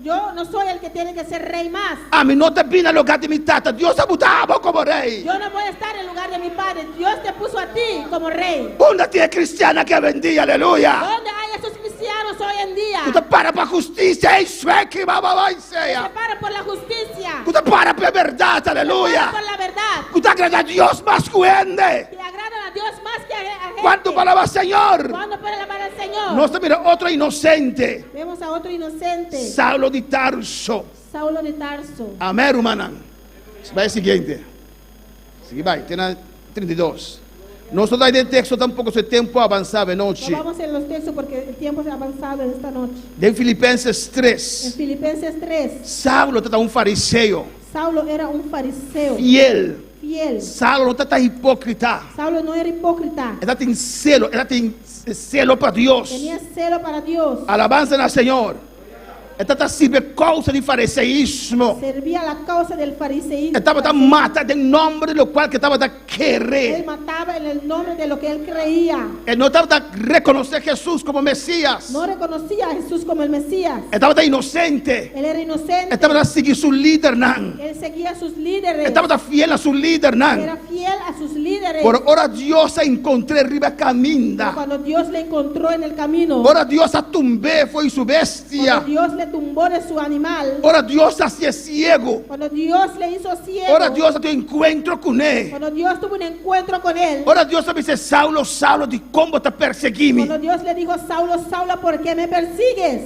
F: yo no soy el que tiene que ser rey más.
E: A mim não te vim no lugar de minha tata. Deus abutava como rei.
F: Yo no voy a estar en lugar de mi padre. Dios te puso a ti como rey.
E: Onde tem cristiana que vendia, aleluia.
F: ¿Dónde hay esos cristianos hoy en día?
E: Tu te para para justiça, é isso é que vai
F: Se
E: ser.
F: para por la justicia.
E: Tu te para para verdade,
F: Se para
E: aleluia.
F: por la verdad.
E: Tu te agrada a Deus mais que ele.
F: Te agradan a Dios más que a gente.
E: Quando falava Senhor,
F: Cuando para alabar al Señor.
E: nós mira outro inocente,
F: Vemos a otro inocente,
E: Saulo de Tarso.
F: Saulo de Tarso.
E: Amém, irmã? Vai seguinte. Sigue, vai, tem na 32. Nós estamos aí texto tampouco se tempo avançava
F: No
E: noite.
F: vamos en los textos porque el tiempo se ha avanzado en esta noche.
E: De Filipenses
F: En
E: 3.
F: Filipenses 3,
E: Saulo era um fariseu
F: Saulo era un fariseo
E: fiel.
F: fiel.
E: Saulo não está hipócrita.
F: Saulo no era hipócrita.
E: Ela tem selo para Deus.
F: Tenía celo para Dios.
E: Alabança no Senhor. Ela está sempre causa de fariseísmo.
F: Servía la causa del fariseísmo.
E: Estava a matar em nome do qual que estava a
F: Él
E: querer.
F: mataba testificaba en el nombre de lo que él creía.
E: Él no estaba a reconocer a Jesús como Mesías.
F: No reconocía a Jesús como el Mesías.
E: Estaba inocente.
F: Él era inocente.
E: Estaba a seguir su líder.
F: Él seguía a sus líderes.
E: Estaba fiel a su líder.
F: Era fiel a sus líderes.
E: Por ahora Dios se encontró arriba caminda.
F: Cuando Dios le encontró en el camino.
E: Ahora Dios a tumbé fue su bestia.
F: Cuando Dios le tumbó de su animal.
E: Ahora Dios hacía ciego.
F: Cuando Dios le hizo ciego.
E: Ahora Dios tuvo encuentro con él.
F: Cuando Dios tuvo un encuentro con él.
E: Ahora Dios me dice, Saulo, Saulo, de cómo te perseguí.
F: Cuando Dios le dijo, Saulo, Saulo, ¿por qué me persigues?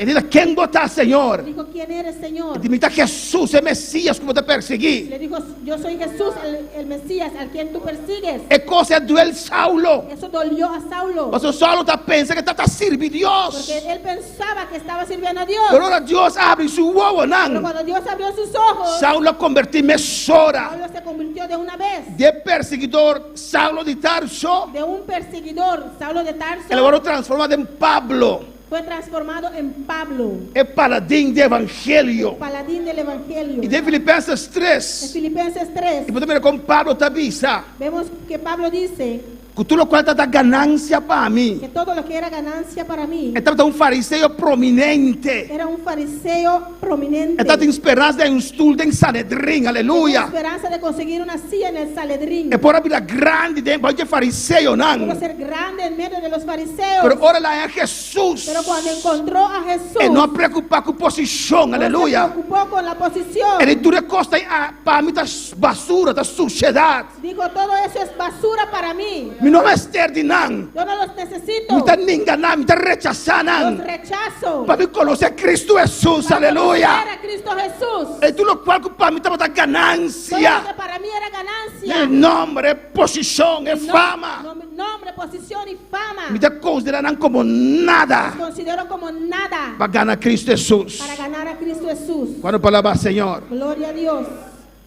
E: Él dice, ¿quién vos estás, Señor?
F: Dijo, ¿quién eres, Señor?
E: Y dice, Jesús, el Mesías, como te perseguí.
F: Le dijo, yo soy Jesús, el Mesías, al quien tú persigues.
E: Es cosa duele Saulo.
F: Eso dolió a Saulo.
E: Pero Saulo está pensando que está sirviendo a Dios.
F: Porque él pensaba que estaba sirviendo a Dios.
E: Pero ahora Dios abre su huevo,
F: Pero cuando Dios abrió sus ojos,
E: Saulo convertí mesora.
F: Saulo se convirtió de una vez.
E: De perseguidor, Saulo de Tarso.
F: De un perseguidor, Saulo de Tarso.
E: El lugar transformado en Pablo.
F: Fue transformado en Pablo.
E: El paladín de evangelio.
F: Paladín del evangelio.
E: Y de Filipenses
F: En
E: 3.
F: Filipenses 3.
E: Y podemos ver con Pablo Tabisa.
F: Vemos que Pablo dice
E: Que tú lo cual da ganancia para mí.
F: que todo lo que era ganancia para mí
E: Estaba un fariseo prominente.
F: era un fariseo prominente.
E: Estaba en esperanza de un stool en Sanedrín.
F: Tenía
E: Aleluya.
F: esperanza de conseguir una silla en el Sanedrín.
E: Es por vida grande de fariseo.
F: Pudo ser grande en medio de los fariseos.
E: Pero ahora la es Jesús.
F: Pero cuando encontró a Jesús,
E: Él no preocupa con posición.
F: no
E: Aleluya.
F: se preocupó con la posición.
E: Él tú le costa para mí basura, esta suciedad.
F: Dijo, todo eso es basura para mí.
E: Mi nombre es Ferdinand.
F: Yo no los necesito.
E: Me está ninganando, me está
F: Los
E: rechazando.
F: rechazo.
E: Para mí conocer a Cristo Jesús.
F: Para
E: Aleluya.
F: conocer a Cristo Jesús.
E: Y tú lo cual para mí estaba
F: Todo lo
E: ganancia.
F: que para mí era ganancia.
E: El nombre, posición,
F: No-
E: fama.
F: Nombre, posición y fama.
E: Me te consideran como nada
F: Considero como nada
E: para ganar a Cristo Jesús.
F: para ganar a Cristo Jesús.
E: Cuando palabra Señor.
F: Gloria a Dios.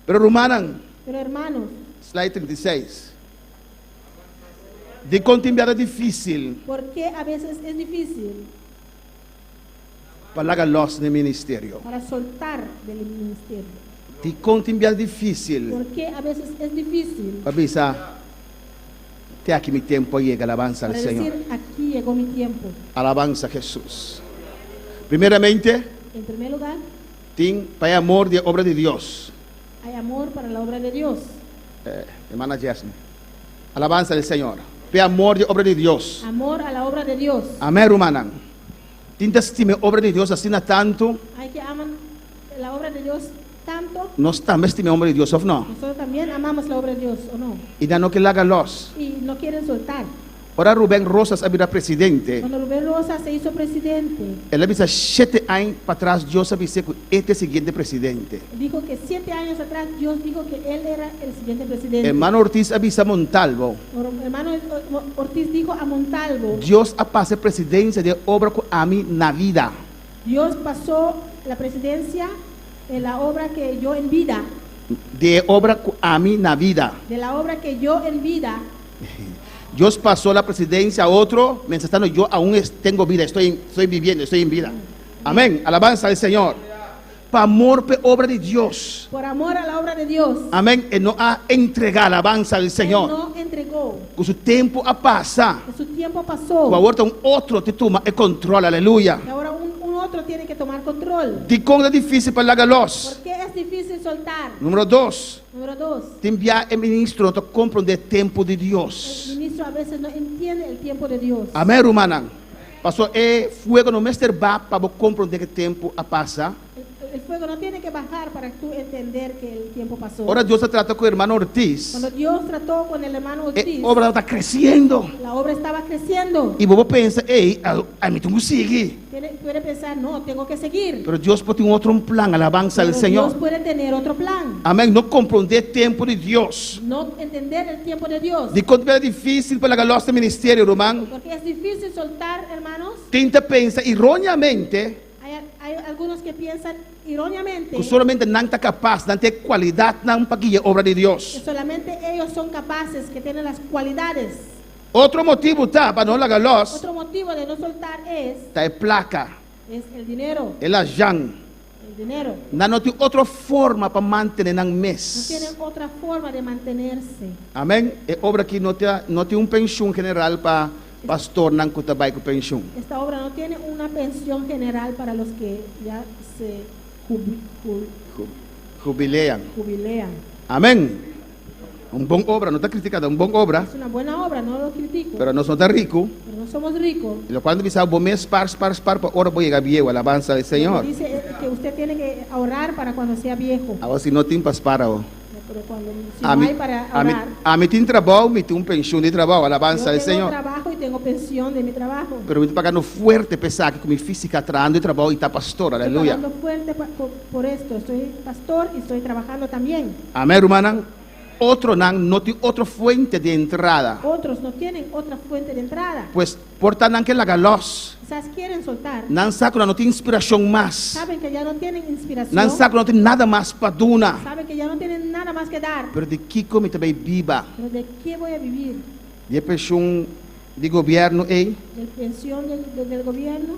E: Pero Romanan,
F: Pero hermanos,
E: slide 36. De continuidad difícil
F: ¿por qué a veces es difícil
E: para los de ministerio.
F: para soltar del ministerio?
E: De continuidad difícil
F: ¿Por qué a veces es difícil
E: para avisar. Te aquí mi tiempo llega, alabanza al
F: para
E: Señor.
F: decir, aquí llegó mi tiempo?
E: Alabanza a Jesús. Primeramente,
F: En primer lugar,
E: para amor de obra de Dios.
F: hay amor para la obra de Dios.
E: Hermana Jasmine. Alabanza al Señor. Para amor de obra de Dios.
F: Amor a la obra de Dios.
E: Amén, hermana. Tinta estime obra de Dios así tanto.
F: Hay que amar la obra de Dios tanto.
E: No está estime obra de Dios, ¿o no?
F: Nosotros también amamos la obra de Dios, ¿o no?
E: Y ya no que la haga los.
F: Y no quieren soltar.
E: Ahora Rubén Rosas había presidente.
F: Cuando Rubén Rosa se hizo presidente,
E: Él avisa 7 años para atrás, Dios avisó que este siguiente presidente.
F: dijo que 7 años atrás Dios dijo que él era el siguiente presidente.
E: Hermano Ortiz avisa Montalvo.
F: Hermano Ortiz dijo a Montalvo,
E: Dios ha pasado presidencia de obra a mí en la vida.
F: Dios pasó la presidencia en la obra que yo en vida,
E: De obra a mí en la vida.
F: de la obra que yo en vida,
E: Dios pasó la presidencia a otro, mientras tanto yo aún tengo vida, estoy viviendo, estoy en vida. Amén, alabanza al Señor. Para amor, por obra de Dios.
F: por amor a la obra de Dios,
E: Amén, Él no ha entregado alabanza al
F: él
E: Señor.
F: no entregó.
E: Con su tiempo a pasar,
F: Que su tiempo pasó.
E: con ahora un otro te toma el control, aleluya.
F: Y ahora un otro tiene que tomar control.
E: De cómo es difícil para la galos.
F: ¿Por qué es difícil soltar?
E: Número 2.
F: Número 2.
E: Te enviar el ministro a comprender el tiempo de
F: El
E: Dios.
F: ministro a veces no entiende el tiempo de Dios.
E: Amén, hermana. Pasó fuego no me va para comprender que el tiempo a pasar.
F: El fuego no tiene que bajar para tú entender que el tiempo pasó.
E: Ahora Dios se trata con el hermano Ortiz.
F: Cuando Dios trató con el hermano Ortiz,
E: La obra está creciendo.
F: la obra estaba creciendo.
E: Y vos pensás, a mí tengo que seguir.
F: Puede pensar, no, tengo que seguir.
E: Pero Dios puede tener otro plan, alabanza al
F: Pero
E: Señor.
F: Dios puede tener otro plan.
E: Amén, no comprender el tiempo de Dios.
F: No entender el tiempo de Dios.
E: De cuánto es difícil para la galos de ministerio, hermano.
F: Porque es difícil soltar, hermanos.
E: Tenta pensa erróneamente
F: Hay algunos que piensan erróneamente
E: que solamente no está capaz, no tiene cualidad, no para que obra de
F: que
E: Dios.
F: solamente ellos son capaces, que tienen las cualidades.
E: Otro motivo está para no la galos,
F: Otro motivo de no soltar es
E: está el placa,
F: el dinero,
E: el ajan,
F: el dinero.
E: não tem outra forma para manter nang
F: No
E: mês.
F: tienen otra forma de mantenerse.
E: Amém? É obra que não tem pensão general para pastor nang kutabay ko pensão.
F: Esta obra no tiene una pensión general para los que ya se
E: Jubilean.
F: jubilean.
E: Amém? Bom obra, não está criticada, bom obra,
F: Es una buena obra, no lo critico.
E: pero nós não está rico.
F: Pero no somos ricos.
E: E quando bisa bom mês, para ora vou chegar viejo, alabanza ao Senhor.
F: Dice que usted tiene que ahorrar para cuando sea viejo.
E: Agora se não tem para o.
F: Pero cuando si no hay para ahorrar.
E: A mim tem trabalho, me tem pensão de trabalho, alabanza ao
F: Yo tengo
E: Senhor.
F: trabajo y tengo pensión de mi trabajo.
E: Pero me pagando fuerte, pesado, que com minha física trando e trabalho e está pastor,
F: Estoy
E: aleluia.
F: pagando fuerte por esto. Soy pastor y estoy trabajando también.
E: Amém, hermana? Outro não tem outra fuente de entrada.
F: Otros no tienen otra fuente de entrada.
E: Pues, porta não que la galos.
F: Quizás quieren soltar.
E: Não sabe não tem inspiração mais.
F: Saben que ya no tienen inspiración.
E: Não sabe não tem nada mais para dar.
F: Saben que ya no tienen nada más que dar.
E: Pero de que como também viva.
F: Pero ¿de qué voy a vivir?
E: De pensão de governo
F: ¿De pensión del gobierno?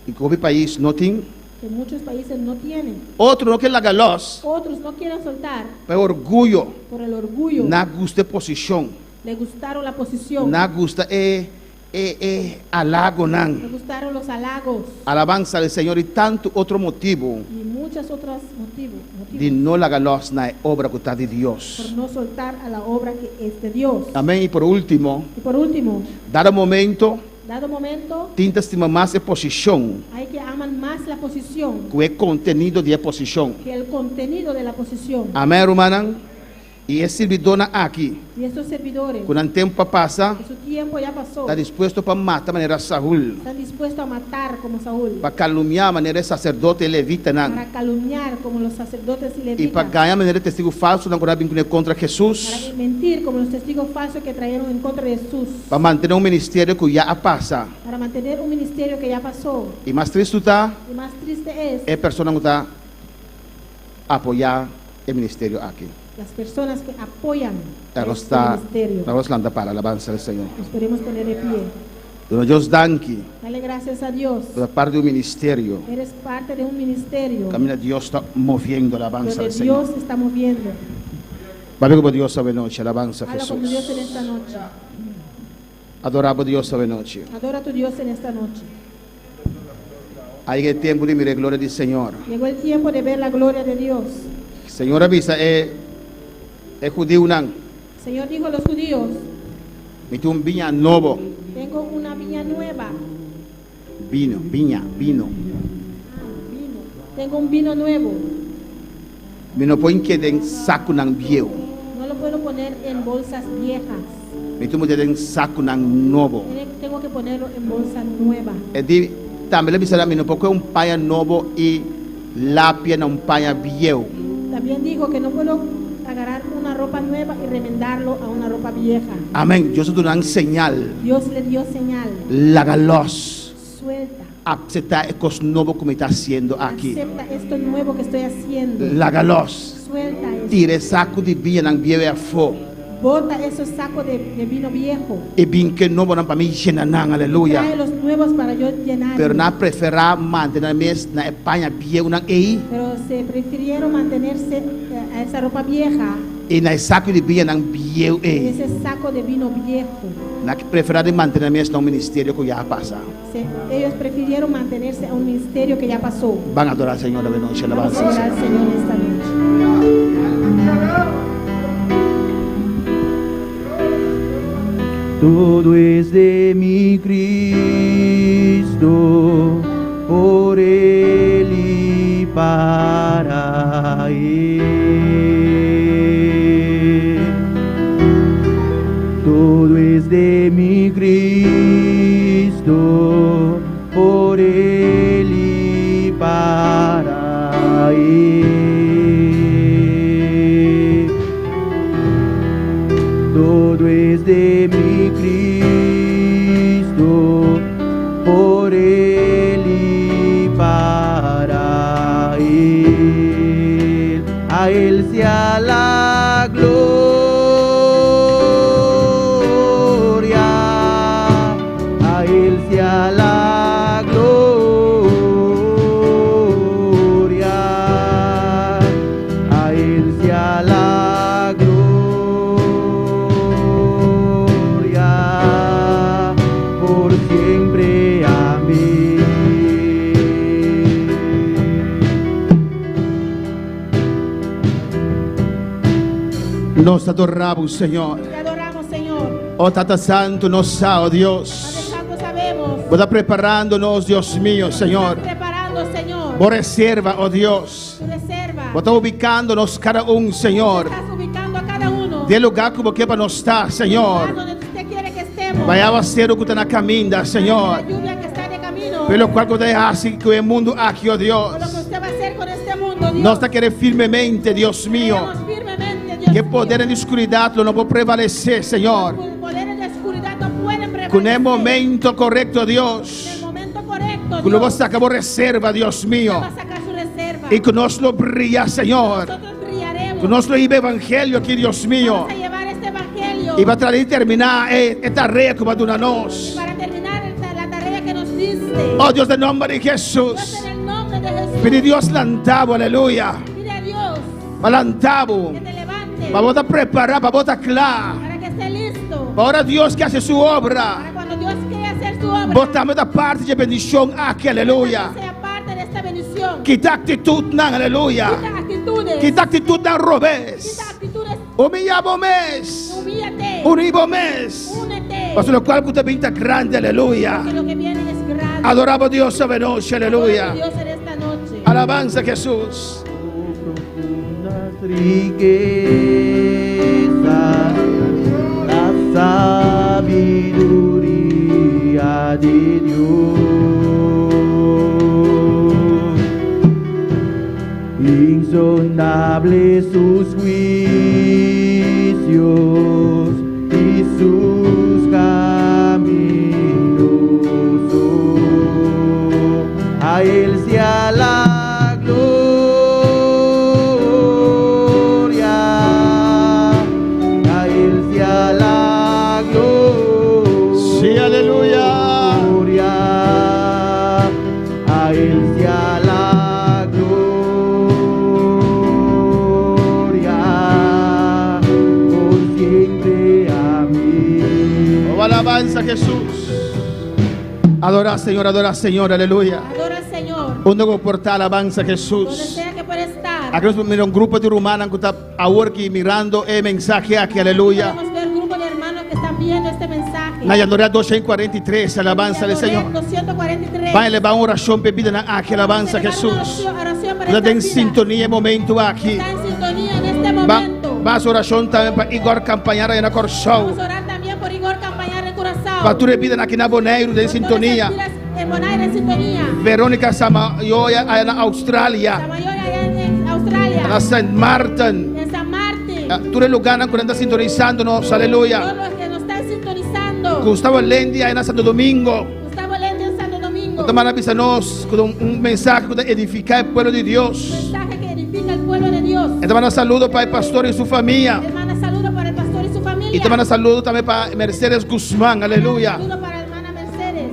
E: e como país não tem.
F: Que muchos países no tienen.
E: Outro não que la galos.
F: Otros no quieren soltar
E: Por orgulho.
F: por el orgullo.
E: Não gusta de posição.
F: Le gustaron la posición.
E: Não gusta halago
F: Le
E: não.
F: gustaron los halagos.
E: Alabanza ao Senhor e tanto outro motivo
F: Y muchos otros motivos
E: de não la galos na obra que está de
F: por
E: Deus.
F: no soltar a la obra que es de Dios.
E: Amém. E por último,
F: Y por último,
E: dado momento,
F: dado momento,
E: tinta estima mais a posição
F: hay que aman más la posición
E: que o contenido de posição.
F: que el contenido de la posición.
E: Amém, hermana? E esse servidor aqui,
F: Y estos servidores,
E: quando o tempo passa,
F: que su tiempo ya pasó,
E: está disposto para matar de maneira Saúl,
F: están dispuestos a matar como Saúl,
E: para caluniar de maneira sacerdote e levita
F: para
E: não,
F: calumniar como los sacerdotes y
E: e para
F: levitas,
E: ganhar de maneira testigo falso não contra Jesus,
F: para mentir como los testigos falsos que trajeron en contra de Jesús,
E: para manter ministério que já passa.
F: para mantener un ministerio que ya pasó.
E: E mais triste está
F: Y más triste
E: é a pessoa que está apoiar o ministério aqui.
F: las personas que apoyan
E: Ela
F: este
E: está,
F: ministerio.
E: vamos lá para alabança ao Senhor.
F: Nos podemos poner de pie.
E: Dona Deus danke
F: Dale gracias a Dios.
E: pela parte do ministério.
F: Eres parte de un ministerio
E: Caminha Deus está movendo alabança
F: donde
E: ao Senhor.
F: Dios se está moviendo.
E: Vale como Deus sabe noite, alabança a
F: Habla con Dios en
E: Jesus.
F: esta noche.
E: Adorava Deus sabe noite.
F: Adora a tu Dios en esta noche.
E: Aí é tempo de mirar a glória do Senhor.
F: Llegó el tiempo de ver la gloria de Dios.
E: Senhor avisa é judeu não.
F: El Señor dijo a los judíos,
E: Me tem vinha novo,
F: tengo una viña nueva.
E: vinho.
F: Vino. Tengo un vino nuevo.
E: Me não põe que den saco não viu.
F: No lo puedo poner en bolsas viejas.
E: Me tem que den saco não novo.
F: Tengo que ponerlo en bolsa nueva.
E: É de também avisa me não porque paia novo e lápia não paia viu.
F: También dijo que no puedo agarrar una ropa nueva y remendarlo a una ropa vieja.
E: Amém. Deus deu uma señal.
F: Dios le dio señal.
E: Lagalos.
F: Suelta.
E: Aceptar cos novo como está haciendo aqui.
F: Acepta esto nuevo que estoy haciendo.
E: Lagalos.
F: Suelta eso.
E: Tire saco de vinho não viu a fo.
F: Bota esos sacos de vino viejo.
E: E bem que novo não para mim llena não, aleluia.
F: Trae los nuevos para yo llenar.
E: Pero na preferar manter mes na Espanha viu não ei
F: Pero se prefirieron mantenerse a esa ropa vieja,
E: e na saco de vinho não viu ei.
F: ese saco de vino viejo.
E: Na que preferar manter mes no ministério que já passa.
F: Ellos prefirieron mantenerse a un ministerio que ya pasó.
E: Van a adorar al Señor de noche,
F: Vamos a
E: alabanza.
F: orar al Señor esta noche.
C: Todo es de mi Cristo, por Él y para Él. Todo es de mi Cristo, por Él y para Él. Todo es de mi Cristo, por Él y para Él. A Él sea la gloria, a Él sea la gloria, por siempre. Amén.
E: Nos adoramos, Señor.
F: Te adoramos, Señor.
E: Oh, Tata Santo, nos ha, oh
F: Padre
E: Dios.
F: Santo, sabemos.
E: Está preparándonos, Dios mío, Señor.
F: Estás preparando, Señor.
E: Por reserva, oh Dios.
F: Tu reserva.
E: Está ubicándonos cada un, Señor.
F: Estás ubicando a cada uno.
E: De lugar como que para nos estar,
F: Lugar
E: Señor.
F: donde usted quiere que estemos.
E: Vaya a ser o que está na caminda,
F: La
E: Señor.
F: lluvia que está de camino.
E: Pelo cual que usted hace que el mundo aquí, oh Dios.
F: Por lo que usted va a hacer con este mundo, Dios.
E: Nos está querendo firmemente, Dios mío.
F: Creemos firmemente, Dios
E: Que
F: mío.
E: poder en oscuridad no puede prevalecer, Señor.
F: Los poderes de oscuridad no pueden prevalecer.
E: Con el momento correcto,
F: En
E: Dios.
F: el momento correcto,
E: Que lo
F: Dios.
E: sacamos reserva, Dios
F: Usted
E: mío.
F: va a sacar su reserva.
E: Y que nos lo brilla, Señor.
F: Nosotros brillaremos.
E: Que nos lo lleve evangelio aquí, Dios mío.
F: Vamos a llevar este evangelio.
E: Y va a tratar de terminar esta tarea como de nos.
F: Para terminar la tarea que nos diste.
E: Oh Dios, en nombre de
F: Dios,
E: Jesús.
F: en el nombre de Jesús.
E: Pide Dios lantavo, aleluya.
F: Pide a Dios
E: Lantavo.
F: que te levante.
E: Vamos a preparar, vamos a claro.
F: Para que esté listo.
E: Ahora Dios que hace su
F: Para
E: obra.
F: cuando Dios quiera hacer su obra.
E: Botamos da parte de bendición aquí, aleluya.
F: Sea parte de esta bendición.
E: Quita actitud, nan, aleluya.
F: Quita actitudes.
E: Quita actitud, nan, robes.
F: Quita actitudes.
E: Humillamos mes.
F: Humíllate.
E: Unimos mes.
F: Únete.
E: Por lo cual usted pinta grande, aleluya.
F: Que lo que viene es grande.
E: Adoramos a Dios esta noche,
F: Adora a
E: aleluya.
F: Dios en esta noche.
E: Alabanza a Jesús.
C: Profundas riquezas, la sabiduría de Dios, insondables sus juicios y sus caminos. Oh, a Él sea la gloria, a Él sea la gloria.
E: Sí, aleluya.
C: A Él sea la gloria por siempre. Amén.
E: Oh, alabanza a Jesús. Adora, Señor, aleluya.
F: Adora al Señor.
E: Onde vou portar alabanza a
F: Donde
E: Jesús.
F: sea que pueda estar.
E: Aqui nós temos um grupo de rumanos que está agora aqui mirando o mensagem aqui, aleluia.
F: Podemos ver un grupo de hermanos que están viendo este mensaje.
E: Na Yandoria 243, alabanza ao Senhor.
F: 243.
E: Vai levar uma oração bebida na aqui, alabanza a Jesus. Está em sintonia momento aqui.
F: Está en sintonía en este momento.
E: Vas oração também para Igor Campanhara na Corsão.
F: Vamos a orar también por Igor Campañar en Curazao.
E: Para tu bebida aqui na Boneiro, em sintonia.
F: En Bonaire en sintonía.
E: Verônica Samayoya na Austrália.
F: La mayor allá en Australia.
E: Na St. Martin.
F: En San Martín.
E: Tu lugar na está sintonizando-nos, aleluia.
F: Todos los que nos están sintonizando.
E: Gustavo Lendi aí na Santo Domingo.
F: Gustavo Lende en Santo Domingo.
E: Esta maravilhosa con un mensaje para edificar el pueblo de Dios.
F: Mensaje que edifica el pueblo de Dios.
E: Esta manda saludo para el pastor y su familia.
F: Hermana, saludo para el pastor y su familia.
E: Y te manda saludo también para Mercedes Guzmán, aleluya.
F: Saludo para la hermana Mercedes.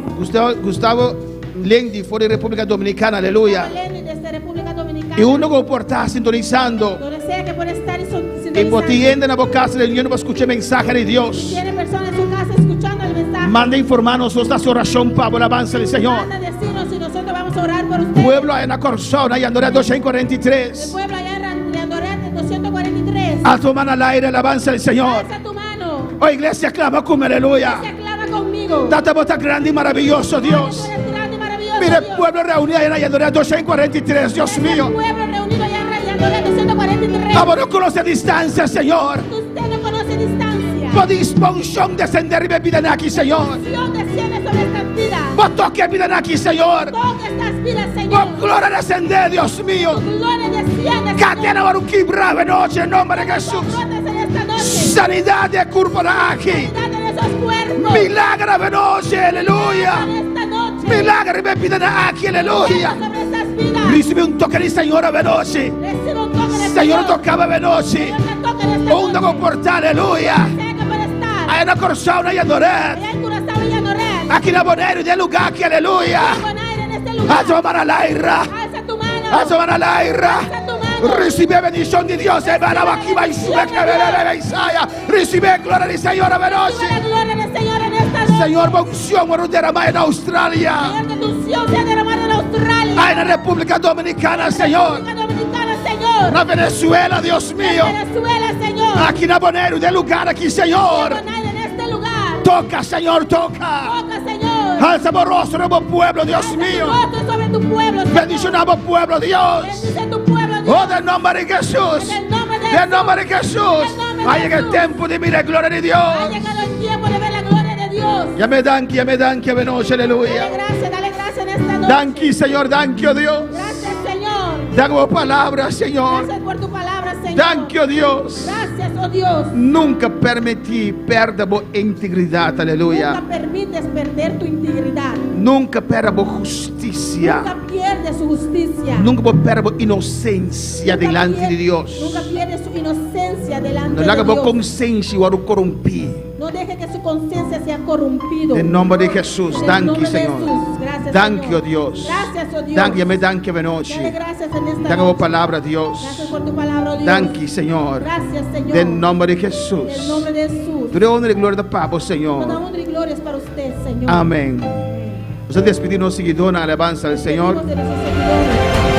E: Gustavo Lendi, fue de República Dominicana, aleluya.
F: Gustavo Lende desde República Dominicana.
E: Y uno que por estar sintonizando.
F: Donde sea que pueda estar
E: Y
F: sintonizando.
E: por ti en la boca del Señor para escuchar el mensaje de Dios.
F: Tiene personas en su casa escuchando el mensaje.
E: Manda informarnos esta oración para el avance del Señor.
F: Manda decirnos si nosotros vamos a orar por ustedes.
E: Pueblo en la Corsona y Andoria
F: El
E: 243.
F: pueblo allá en Leandoret 243.
E: A tu mano al aire, el avance del Señor.
F: Alza tu mano.
E: Oh, iglesia, clama como aleluya.
F: Se aclama conmigo.
E: Date bota grande y maravilloso, Dios.
F: Tú eres grande y maravilloso,
E: Mire,
F: Dios.
E: pueblo reunido en la Yandoria 243, Dios
F: Este
E: mío.
F: pueblo reunido allá en Leandoret 243.
E: Vamos, no conoce distancia, Señor.
F: Usted no conoce distancia.
E: Por disposición descender y bebida aquí, Señor.
F: Dios desciende sobre estas vidas.
E: Por toque vida aquí, Señor.
F: Toca estas vidas, Señor.
E: Por gloria descender, Dios mío.
F: Tu gloria desciende,
E: Catena baruki brave noche en nombre de Jesús.
F: Brotes en esta noche.
E: Sanidad de corpora aquí.
F: Sanidad en esos cuerpos.
E: Milagro de noche, aleluya.
F: En esta noche.
E: Milagro de bebida aquí, aleluya.
F: Sobre estas vidas.
E: Recibe un toque de Señor a noche.
F: Recibe un toque de
E: Señor tocaba de noche.
F: Señor te toca en esta
E: Onda
F: noche.
E: con portal, aleluya.
F: Sea que pueda estar.
E: Hay una corsona y adorar.
F: Allá en Curazao y Llanoret.
E: Aquí la bonera de lugar aquí, aleluya.
F: Con aire en este lugar.
E: A tomar al aire.
F: Alza tu mano.
E: A tomar al aire.
F: Alza tu mano.
E: Recibe bendición de Dios. Aquí va y sube que ve Isaia. Recibe gloria del Señor a
F: Recibe la
E: noche.
F: gloria del Señor en esta noche.
E: Señor, unción va a derramar en Australia.
F: Señor, que tu unción sea derramada en Australia.
E: En la República Dominicana, Señor.
F: República Dominicana, Señor.
E: En Venezuela, Dios mío.
F: En Venezuela, Señor.
E: Aquí en Abonero, de lugar aquí, Señor.
F: En este lugar.
E: Toca, Señor, toca.
F: Toca, Señor.
E: Alza tu rostro, nuevo pueblo, Dios
F: Alza tu
E: mío.
F: rostro sobre tu pueblo, Señor.
E: Bendicionamos pueblo, Dios.
F: Bendice tu pueblo, Dios.
E: Oh, del nombre de Jesús.
F: En el nombre de
E: Del nombre de Jesús.
F: En el nombre de
E: Ha llegado el
F: Jesús.
E: tiempo de mirar la gloria de
F: Ha
E: Dios.
F: llegado el tiempo de ver la gloria de Dios.
E: Ya me dan, noche, aleluya.
F: Dale gracias en esta noche.
E: Danki, Señor, danki, oh Dios.
F: Gracias, Señor.
E: Damos palabra, Señor.
F: Gracias por tu palabra, Señor.
E: Danki, oh Dios.
F: Gracias, oh Dios.
E: Nunca permití perder tu integridad, aleluya.
F: Nunca permites perder tu integridad.
E: Nunca perder tu justicia.
F: Nunca pierdes su justicia.
E: Nunca perder tu inocencia
F: Nunca
E: delante de
F: pier-
E: Dios.
F: Nunca pierdes su inocencia delante
E: No le haga
F: de
E: tu
F: Dios.
E: conciencia o corromper.
F: No deje que su conciencia sea corrompido.
E: En nombre de Jesús,
F: En el
E: danki,
F: nombre de
E: Señor.
F: Jesús. Gracias,
E: Danki,
F: Señor.
E: oh Dios.
F: Gracias, oh Dios.
E: Danki, me danki,
F: Dale
E: noche.
F: gracias en esta
E: Damos
F: noche.
E: palabra, Dios.
F: Gracias por tu palabra, oh Dios.
E: Danki, Señor.
F: Gracias, Señor.
E: En nombre de
F: En el
E: Jesús.
F: nombre de Jesús.
E: Tu de honra y gloria de Papa,
F: Toda
E: Señor.
F: honra y gloria es para usted, Señor.
E: Amén. Vamos a despedirnos seguidor en alabanza al Señor.
F: Despedimos de nuestros seguidores.